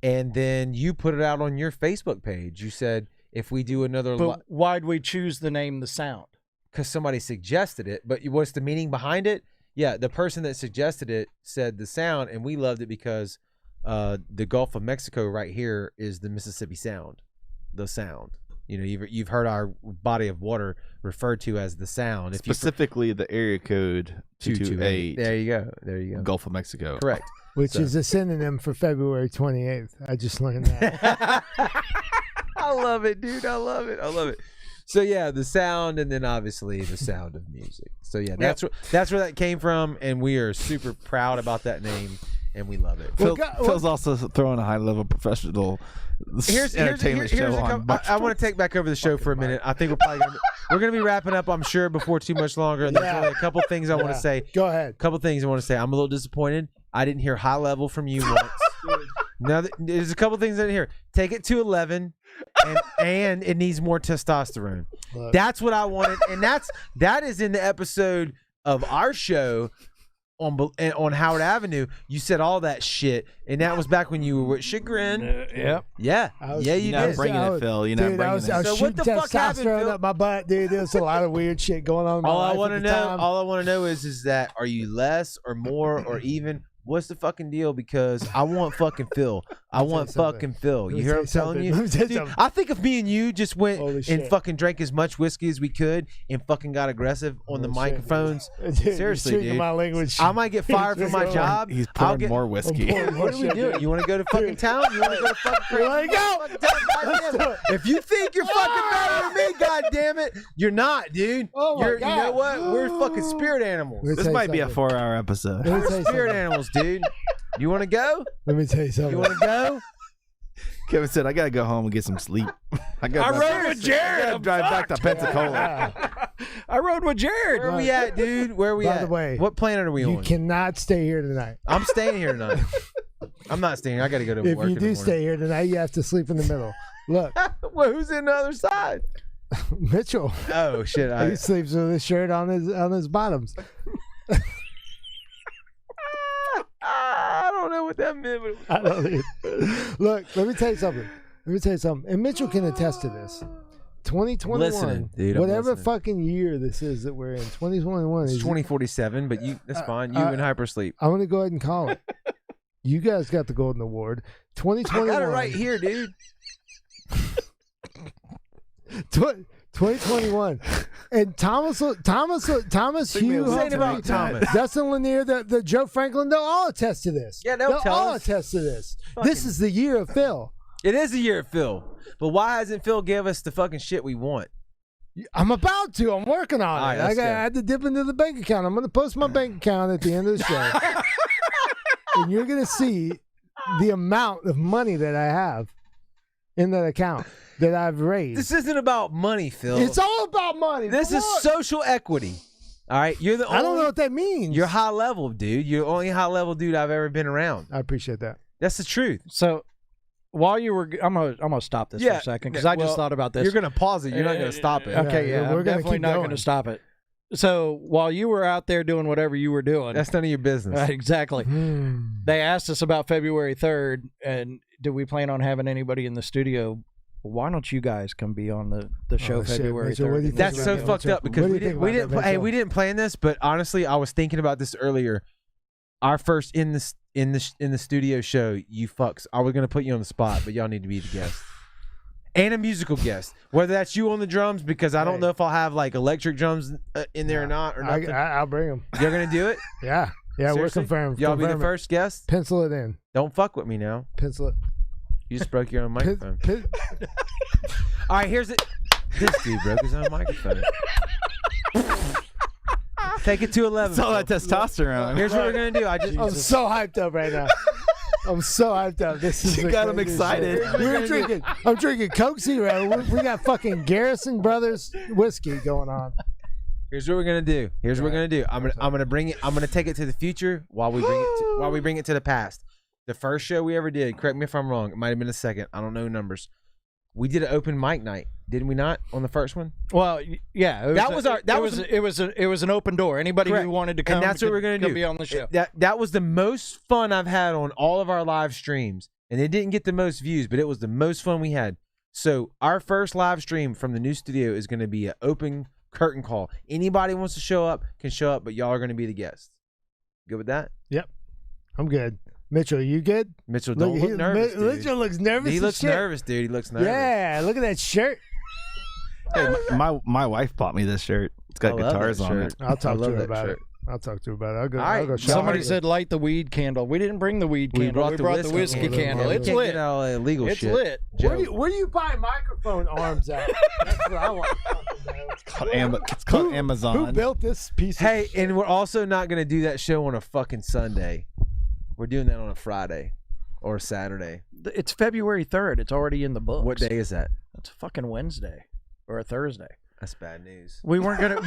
and then you put it out on your Facebook page. You said if we do another, But why'd we choose the name The Sound? because somebody suggested it. But what's the meaning behind it? Yeah, the person that suggested it said the sound, and we loved it because the Gulf of Mexico right here is the Mississippi Sound, the sound. You know, you've heard our body of water referred to as the Sound. Specifically, the area code 228. There you go. There you go. Gulf of Mexico. Correct. Which is a synonym for February 28th. I just learned that. I love it, dude. I love it. I love it. So yeah, the sound, and then obviously the sound of music. So yeah, that's where that came from, and we are super proud about that name, and we love it. Phil's also throwing a high level professional entertainment show on. I want to take back over the show for a minute. I think we're gonna be wrapping up, I'm sure, before too much longer. And there's only a couple things I want to say. Go ahead. A couple things I want to say. I'm a little disappointed. I didn't hear high level from you once. Now there's a couple things I didn't hear. Take it to 11, and it needs more testosterone. Look. That's what I wanted, and that is in the episode of our show on Howard Avenue. You said all that shit, and that was back when you were with Chagrin. Yep. Yeah, you You're not did. bringing it, Phil. You're not Dude, bringing I was it. So what shooting the fuck happened, testosterone Phil? up my butt, dude. There's a lot of weird shit going on in my All I life want to at the know, time. all I want to know is that are you less or more or even? What's the fucking deal? Because I want fucking Phil. I want fucking Phil. You hear what I'm telling you? Dude, I think if me and you just went Holy and shit. fucking drank as much whiskey as we could and fucking got aggressive on the Holy shit, microphones, Dude, seriously, you're speaking dude. my language. I might get fired from my job. He's I'll pouring get more whiskey. What are we doing? You want to go to fucking town? You want to go to fucking crazy? Let it go. Fucking town? Goddamn it. If you think you're fucking better than me, goddamn it, you're not, dude. Oh my You know God. what? We're fucking spirit animals. Let me This tell you might be a something. 4-hour episode. Let me We're tell you spirit something. animals, dude. You want to go? Let me tell you something. You want to go? Kevin said, "I gotta go home and get some sleep." I rode with Jared. I gotta drive back to Pensacola. Yeah. I rode with Jared. Where are we at, dude? Where are we By at? the way, What planet are we You on? cannot stay here tonight. I'm staying here tonight. I'm not staying here. I got to go to If work. you in the do morning. stay here tonight, you have to sleep in the middle. Look, Well, who's in the other side? Mitchell, Oh shit! he sleeps with his shirt on his bottoms. I don't know what that meant. But I don't either. Look, let me tell you something. And Mitchell can attest to this. 2021, Listening, dude, I'm whatever listening. fucking year this is that we're in, 2021 it's is 2047, but that's fine. You in hypersleep. I'm gonna go ahead and call it. You guys got the Golden Award. I 2021. got it right here, dude. 2021. And Thomas Hugh, This ain't about Thomas. Dustin Lanier, the Joe Franklin, they'll all attest to this. Yeah, they'll tell all us. attest to this. Fucking- This is the year of Phil. It is a year of Phil, but why hasn't Phil give us the fucking shit we want? I'm about to. I'm working on All right, it. let's go. I had to dip into the bank account. I'm going to post my bank account at the end of the show. And you're going to see the amount of money that I have in that account that I've raised. This isn't about money, Phil. It's all about money. This Come is on. social equity. All right, you're the only. I don't know what that means. You're high level, dude. You're the only high level dude I've ever been around. I appreciate that. That's the truth. So while you were, I'm gonna stop this for Yeah, a second because yeah, I just well, thought about this. You're gonna pause it. You're not gonna stop it. Okay, Yeah, yeah, we're I'm gonna definitely keep not going. gonna stop it. So while you were out there doing whatever you were doing, That's none of your business. exactly. Hmm. They asked us about February 3rd, and do we plan on having anybody in the studio? Why don't you guys come be on the show Oh, shit, February Mitchell, what do 3rd? you think That's about so that, fucked Mitchell? up because What do we you think didn't. We about didn't. that, Hey, Mitchell? we didn't plan this, but honestly, I was thinking about this earlier. Our first in the studio show, you fucks. I was gonna put you on the spot, but y'all need to be the guest and a musical guest. Whether that's you on the drums, because I don't know if I'll have like electric drums in there or not, or nothing. I'll bring them. You're gonna do it. Yeah. Yeah, Seriously? we're confirmed. Y'all be the Confirm it. first guest. Pencil it in. Don't fuck with me now. Pencil it. You just broke your own microphone. Pen- All right, here's it. This dude broke his own microphone. Take it to 11. It's all that testosterone. Here's what we're gonna do. I'm so hyped up right now. I'm so hyped up. This is You the got him craziest excited. shit. We're drinking. I'm drinking Coke Zero. We got fucking Garrison Brothers whiskey going on. Here's what we're gonna do. Here's what we're gonna do. I'm gonna bring it. I'm gonna take it to the future while we bring it to the past. The first show we ever did, correct me if I'm wrong, it might have been the second. I don't know numbers. We did an open mic night, didn't we not, on the first one? Well, yeah. It was an open door. Anybody Correct. who wanted to come, and that's what we're gonna do. Be on the show. That was the most fun I've had on all of our live streams, and it didn't get the most views, but it was the most fun we had. So our first live stream from the new studio is going to be an open curtain call. Anybody wants to show up can show up, but y'all are going to be the guests. Good with that? Yep, I'm good. Mitchell, are you good? Mitchell, don't look nervous, dude. Mitchell looks nervous. He looks nervous, dude. He looks nervous. Yeah, look at that shirt. Hey, my wife bought me this shirt. It's got guitars on it. I'll talk to her about it. I'll go. I'll go. Somebody said light the weed candle. We didn't bring the weed candle. We brought the whiskey candle. It's lit. Illegal it's shit. Lit. Where do you buy microphone arms at? That's what I want. It's called Amazon. Who built this piece? Hey, and we're also not going to do that show on a fucking Sunday. We're doing that on a Friday or a Saturday. It's February 3rd. It's already in the books. What day is that? It's a fucking Wednesday or a Thursday. That's bad news. We weren't gonna do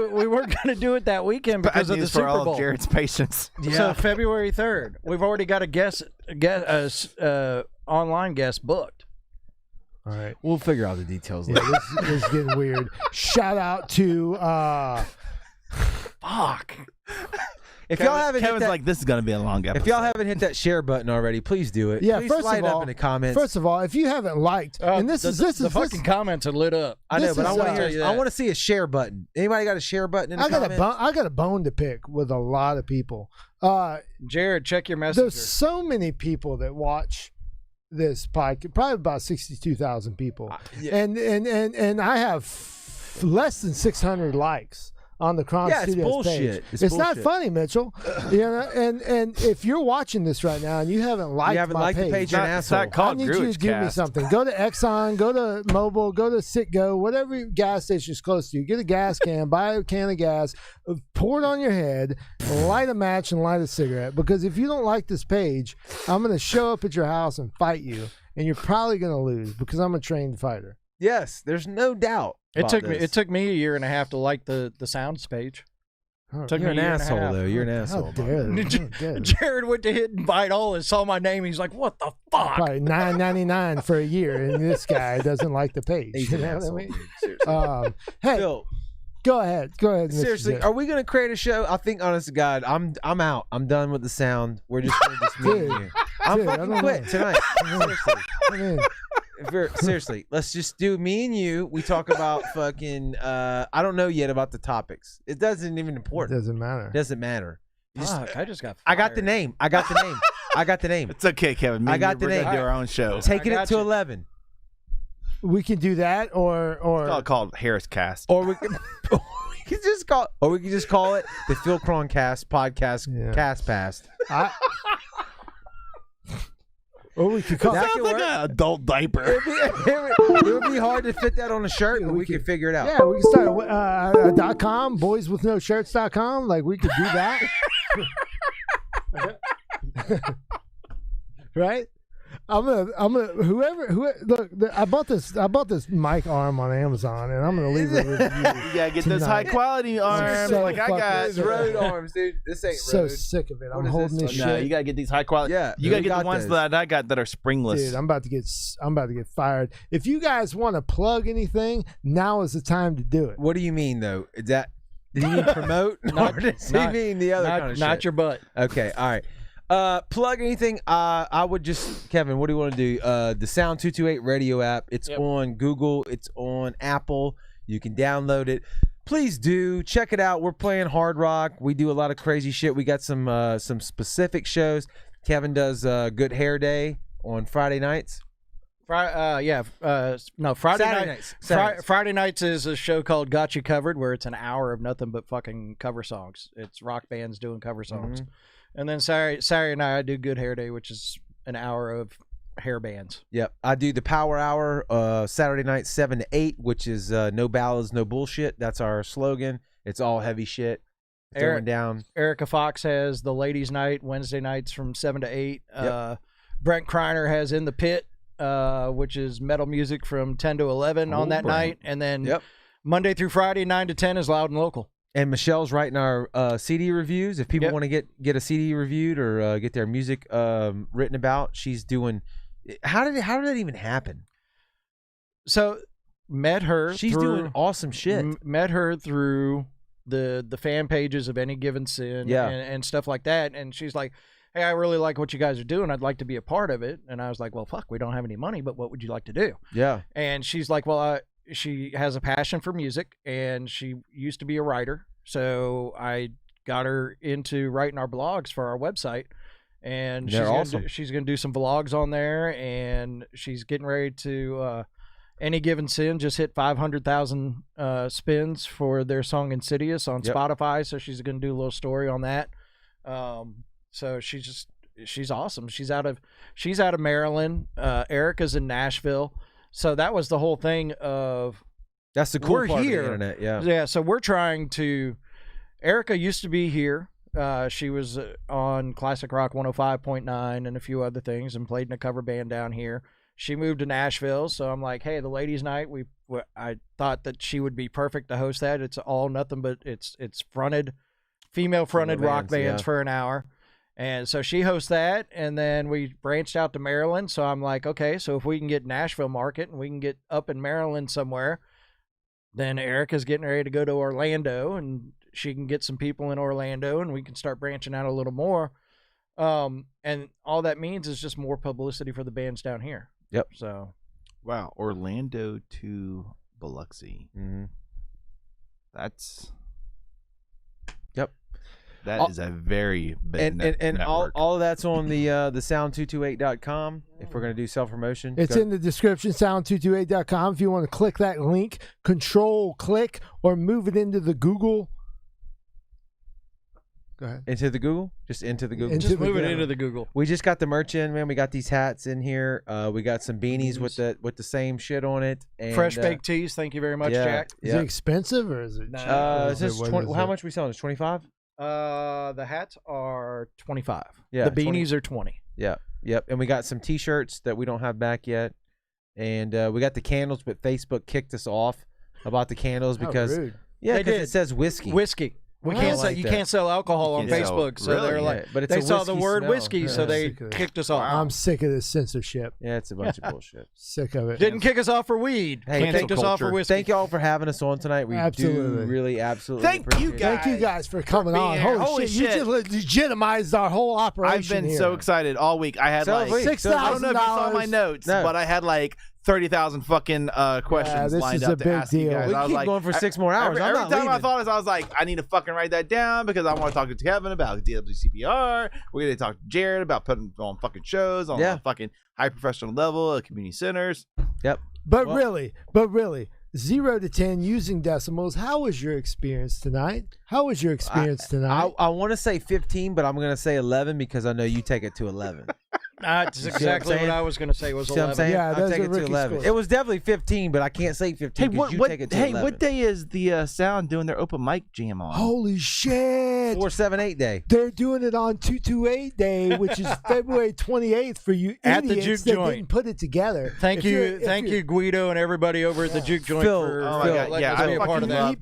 it. We weren't gonna do it that weekend because of the Super Bowl. For all Jared's patience. Yeah. So February 3rd, we've already got a online guest booked. All right, we'll figure out the details later. This is getting weird. Shout out to fuck. If y'all haven't Kevin's like, this is going to be a long episode. If y'all haven't hit that share button already, please do it. Yeah, please first light of all, up in the comments. First of all, if you haven't liked, and the fucking comments are lit up. I know, but I want to hear. I want to see a share button. Anybody got a share button in the comments? I got a bone to pick with a lot of people. Jared, check your messenger. There's so many people that watch this podcast. Probably about 62,000 people, and I have less than 600 likes on the KrohnKast Studios bullshit. page. It's not funny, Mitchell. You know, and if you're watching this right now and you haven't liked my page, the page, you're an asshole. I need you to give me something. Go to Exxon, go to Mobil, go to Citgo, whatever gas station is close to you. Get a gas can, buy a can of gas, pour it on your head, light a match, and light a cigarette. Because if you don't like this page, I'm going to show up at your house and fight you, and you're probably going to lose because I'm a trained fighter. Yes, there's no doubt. It took me a year and a half to like the sounds page. You're an asshole, though. You're an asshole. Jared went to hit invite all and saw my name. He's like, "What the fuck?" Probably $9.99 for a year, and this guy doesn't like the page. He's an asshole. Hey, Phil, go ahead. Seriously, are we gonna create a show? I think, honest to God, I'm out. I'm done with the sound. We're just gonna meet here. I'm fucking quit tonight. Seriously, let's just do me and you. We talk about fucking. I don't know yet about the topics. It doesn't even important. It doesn't matter. Fuck, I just got fired. I got the name. I got the name. It's okay, Kevin. I got the name. We're gonna do our own show. Taking it to 11. We can do that, or it's called Harris Cast, or we can just call it the Phil KrohnKast podcast. Cast Past. Or we could call it sounds like an adult diaper. It would be hard to fit that on a shirt, but we could figure it out. Yeah, we can start a .com, boyswithnoshirts.com. Like, we could do that. Right? I'm gonna whoever look. I bought this mic arm on Amazon, and I'm gonna leave it with you. You gotta get those high quality arms, like I got. These road arms, dude. This ain't so road. sick of it. I'm holding this shit. No, you gotta get these high quality. Yeah, you gotta get the ones that I got that are springless. Dude, I'm about to get fired. If you guys want to plug anything, now is the time to do it. What do you mean though? Is that? Do you mean promote? Or does he mean the other kind of shit? Not your butt. Okay, all right. Plug anything. I would just, Kevin, what do you want to do? The Sound 228 radio app. It's on Google. It's on Apple. You can download it. Please do check it out. We're playing hard rock. We do a lot of crazy shit. We got some specific shows. Kevin does Good Hair Day on Friday nights. Friday nights. Friday nights is a show called Got You Covered, where it's an hour of nothing but fucking cover songs. It's rock bands doing cover songs. Mm-hmm. And then Saturday night I do Good Hair Day, which is an hour of hair bands. Yep, I do the Power Hour Saturday night 7 to 8, which is no ballads, no bullshit. That's our slogan. It's all heavy shit. Throwing down. Erica Fox has the Ladies' Night Wednesday nights from 7 to 8. Yep. Brent Kreiner has In the Pit, which is metal music from 10 to 11 on that night, and then Monday through Friday 9 to 10 is Loud and Local. And Michelle's writing our CD reviews. If people want to get a CD reviewed or get their music written about, she's doing. How did that even happen? So met her. She's doing awesome shit. Met her through the fan pages of Any Given Sin and stuff like that. And she's like, hey, I really like what you guys are doing. I'd like to be a part of it. And I was like, well, fuck, we don't have any money, but what would you like to do? Yeah. And she's like, well, she has a passion for music, and she used to be a writer. So I got her into writing our blogs for our website. And she's going to do some vlogs on there, and she's getting ready to Any Given Sin just hit 500,000 spins for their song Insidious on Spotify. So she's going to do a little story on that. So she's awesome. She's out of Maryland. Erica's in Nashville. So that was the whole thing of that's the cool we're part here. Of the internet, yeah. So we're trying to. Erica used to be here. She was on Classic Rock 105.9 and a few other things, and played in a cover band down here. She moved to Nashville, so I'm like, hey, the ladies' night. I thought that she would be perfect to host that. It's all nothing but it's female fronted rock bands for an hour. And so she hosts that, and then we branched out to Maryland. So I'm like, okay, so if we can get Nashville market and we can get up in Maryland somewhere, then Erica's getting ready to go to Orlando, and she can get some people in Orlando, and we can start branching out a little more. And all that means is just more publicity for the bands down here. Yep. So, wow, Orlando to Biloxi. Mm-hmm. That's. Yep. That is a very big and network. all of that's on the sound228.com. If we're going to do self-promotion. It's in the description, sound228.com. If you want to click that link, control-click, or move it into the Google. Go ahead. Into the Google? Just into the Google? Just move it into the Google. We just got the merch in, man. We got these hats in here. We got some beanies with the same shit on it. And, Fresh baked teas. Thank you very much, Jack. Is it expensive or is it? How much are we selling? It's 25. The hats are 25. Yeah, the beanies are 20. Yeah, yep. And we got some T-shirts that we don't have back yet, and we got the candles. But Facebook kicked us off about the candles because it says whiskey. We can't sell. You can't sell alcohol on Facebook, so they're like, but it's they saw the word whiskey, so they sick of kicked us off. I'm sick of this censorship. Yeah, it's a bunch of bullshit. Sick of it. Didn't kick us off for weed. Hey, kicked us off for whiskey. Thank y'all for having us on tonight. We do really absolutely. Thank you guys. Thank you guys for coming on. Holy shit! You just legitimized our whole operation. I've been so excited all week. I had like $6,000. I don't know if you saw my notes, but I had like 30,000 fucking questions lined up to ask you guys. We keep going for 6 more hours. Every time I thought I was like, I need to fucking write that down because I want to talk to Kevin about DWCPR. We're going to talk to Jared about putting on fucking shows on a fucking high professional level at community centers. Yep. But really, 0 to 10 using decimals. How was your experience tonight? How was your experience tonight? I want to say 15, but I'm going to say 11 because I know you take it to 11. That's exactly what I was going to say. Was 11. Yeah, I'll take it to 11. Score. It was definitely 15, but I can't say 15 because you take it to 11. What day is the Sound doing their open mic jam on? Holy shit! 478 day. They're doing it on 228 day, which is February 28th for you at idiots the Juke that Joint. didn't put it together. Thank you, Guido, and everybody over at the Juke Joint for letting us be a part of that.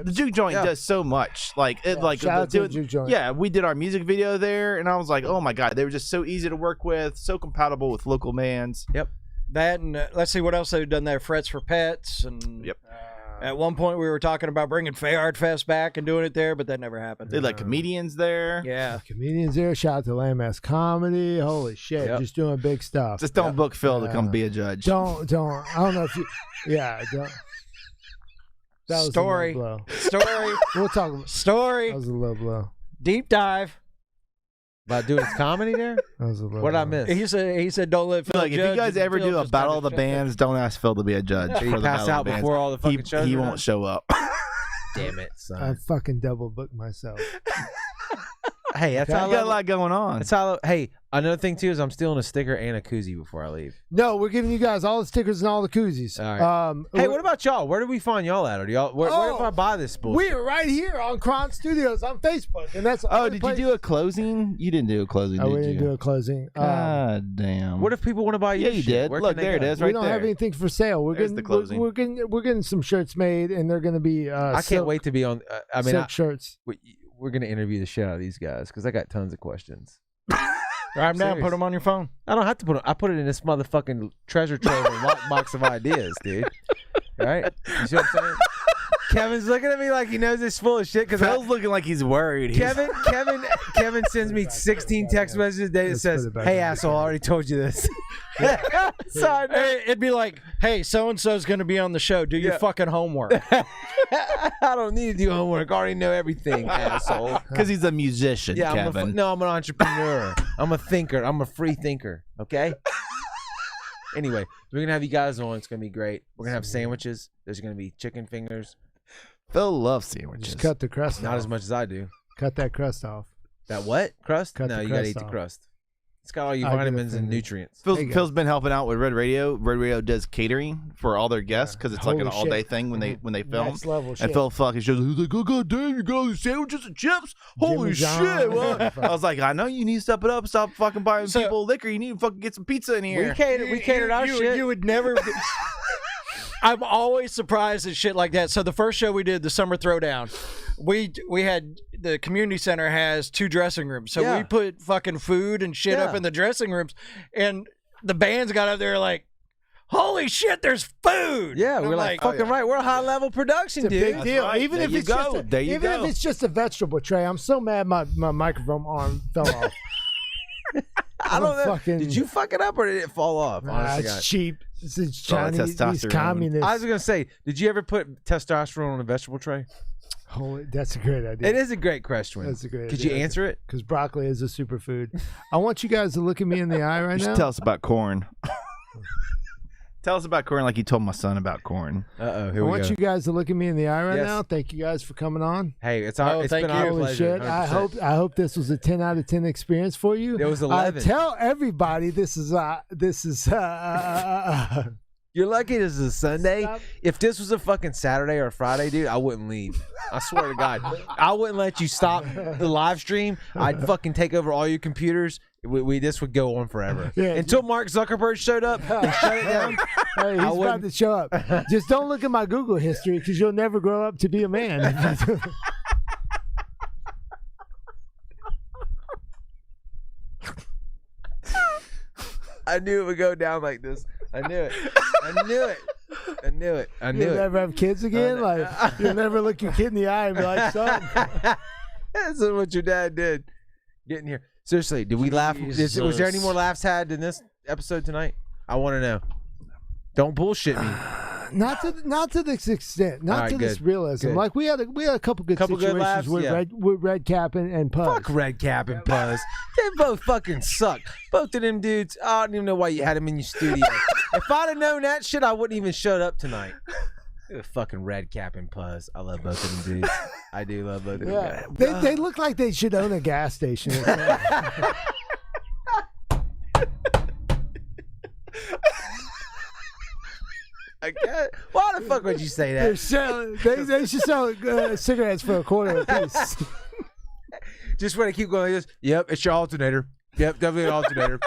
The Juke Joint does so much. Like shout out to the Juke Joint. Yeah, we did our music video there, and I was like, oh my god, they were just so easy to work with, so compatible with local bands. Yep. That and let's see what else they've done there. Frets for Pets, and at one point we were talking about bringing Fayard Fest back and doing it there, but that never happened. They had like comedians there. Yeah, comedians there. Shout out to Landmass Comedy. Holy shit, just doing big stuff. Just don't book Phil to come be a judge. Don't. I don't know if you. Yeah. Don't. That was Story. a low blow. Story. We'll talk about Story. That was a low blow. Deep dive. About doing his comedy there? That was a low What blow. I miss? He said don't let Phil Like, if you guys ever do a battle of the bands, don't ask Phil to be a judge. He pass out before all the fucking shows. He won't show up. Damn it, son. I fucking double booked myself. Hey, that's how I You got a love. lot going on. That's how. Hey, another thing too is I'm stealing a sticker and a koozie before I leave. No, we're giving you guys all the stickers and all the koozies. All right. Hey, we're- what about y'all? Where do we find y'all at? Or do y'all? Where do I buy this bullshit? We're right here on Kron Studios on Facebook, and that's the Oh, only did you place- do a closing? You didn't do a closing, Oh, did we you? didn't do a closing. God damn. What if people want to buy Yeah, your you shit? did. Where Look, can they there it go? is, we right don't there. have anything for sale. We're There's getting the closing. we're getting some shirts made, and they're going to be. I can't wait to be on. I mean, silk shirts. we're gonna interview the shit out of these guys because I got tons of questions. Write them down. Serious. Put them on your phone. I don't have to put them. I put it in this motherfucking treasure trove and lockbox of ideas, dude. Right? You see what I'm saying? Kevin's looking at me like he knows it's full of shit because Phil's looking like he's worried. Kevin sends me 16 text messages a day that Let's says, put it back "Hey on. asshole, I already told you this." So I know. Hey, it'd be like, hey, so and so's going to be on the show. Do your Yeah. fucking homework. I don't need to do homework. I already know everything, asshole. Because he's a musician, Yeah, Kevin. I'm an entrepreneur. I'm a thinker. I'm a free thinker. Okay. Anyway, we're gonna have you guys on. It's gonna be great. We're gonna have sandwiches. There's gonna be chicken fingers. Phil loves sandwiches. Just cut the crust Not off. as much as I do. Cut that crust off. That what crust? Cut No, the you gotta crust eat the off. crust. It's got all your I get vitamins and offended. nutrients. Phil's, There you go. Phil's been helping out with Red Radio. Red Radio does catering for all their guests because it's like an Holy all-day shit. thing when they film. Next level shit. And Phil fucking shows. He's like, "Oh god damn, you got all these sandwiches and chips. Holy Jimmy John. shit!" Well, I was like, "I know you need to step it up. Stop fucking buying So- people liquor. You need to fucking get some pizza in here." We catered our shit. You would never. I'm always surprised at shit like that. So the first show we did, the Summer Throwdown, we had the community center has 2 dressing rooms, so Yeah. we put fucking food and shit up Yeah. in the dressing rooms, and the bands got up there like, "Holy shit, there's food!" Yeah, And we're I'm like, fucking right. We're a high level production, It's a dude. big deal. right. Even There if you it's go. just a, There you even go. if it's just a vegetable tray. I'm so mad my microphone arm fell off. I don't know. Fucking- Did you fuck it up or did it fall off? Nah, Honestly, it's God. cheap. It's all the Chinese, these testosterone. communists. I was gonna say, did you ever put testosterone on a vegetable tray? Holy, that's a great idea. It is a great question. That's a great Could idea. you answer it? Because broccoli is a superfood. I want you guys to look at me in the eye right You should now. tell us about corn. Tell us about corn like you told my son about corn. Uh-oh, I here we want go. you guys to look at me in the eye right Yes. now. Thank you guys for coming on. Hey, it's Oh, been thank our you. Holy pleasure. shit! 100%. I hope this was a 10 out of 10 experience for you. It was 11. Tell everybody this is You're lucky this is a Sunday. Stop. If this was a fucking Saturday or a Friday, dude, I wouldn't leave. I swear to God. I wouldn't let you stop the live stream. I'd fucking take over all your computers. This would go on forever. Yeah. Until Mark Zuckerberg showed up and shut it down. Hey, he's about wouldn't- to show up. Just don't look at my Google history because you'll never grow up to be a man. I knew it would go down like this. I knew it. I knew it. I knew it. I knew You'll it. never have kids again. Like you'll never look your kid in the eye and be like, "Son." That's what your dad did. Get in here. Seriously, did we laugh? Was there any more laughs had in this episode tonight? I want to know. Don't bullshit me. Not to this extent. Not All right, to this good. realism. Good. Like we had a couple good Couple good situations laughs, with yeah. Red Cap and Puzz. Fuck Red Cap and Puzz. They both fucking suck. Both of them dudes. I don't even know why you had them in your studio. If I'd have known that shit, I wouldn't even showed up tonight. Fucking Red Cap and Puzz. I love both of them dudes. I do love both of them Yeah, guys. they look like they should own a gas station. or something. I can't. Why the fuck would you say They're that? selling, they should sell cigarettes for $0.25 a piece. Just when I keep going like this. Yep, it's your alternator. Yep, definitely an alternator.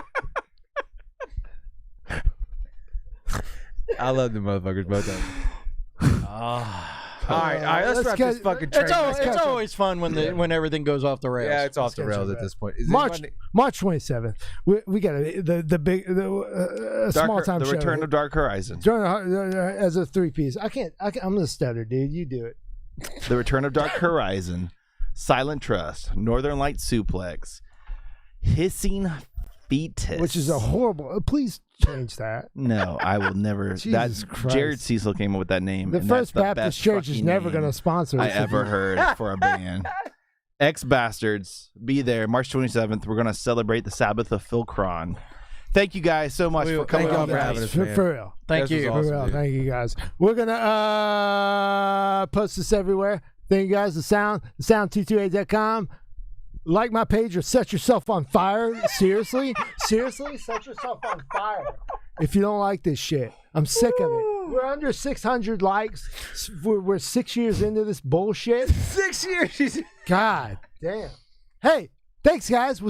I love the motherfuckers, both of them. All right, let's wrap this fucking train. It's always fun when everything goes off the rails. Yeah, it's off the catch rails up, at this point. Is March anybody- 27th. We got the big small time the show. Return of Dark Horizon. As a 3-piece. I'm gonna stutter, dude. You do it. The Return of Dark Horizon. Silent Trust. Northern Light Suplex. Hissing Fetus. Which is a horrible. Please change that. No, I will never. Jesus Christ. Jared Cecil came up with that name. The and First that's the Baptist best Church is fucking never name going to sponsor I us. ever heard for a band. Ex Bastards, be there March 27th. We're gonna celebrate the Sabbath of Phil Kron. Thank you guys so much for coming thank y'all on. for guys. having us, For, man. for real. Thank This was you. awesome, For real. dude. Thank you guys. We're gonna post this everywhere. Thank you guys. The sound 228.com. like my page or set yourself on fire. Seriously, set yourself on fire if you don't like this shit. I'm sick of it. We're under 600 likes. We're 6 years into this bullshit. 6 years. God damn. Hey, thanks, guys. We'll see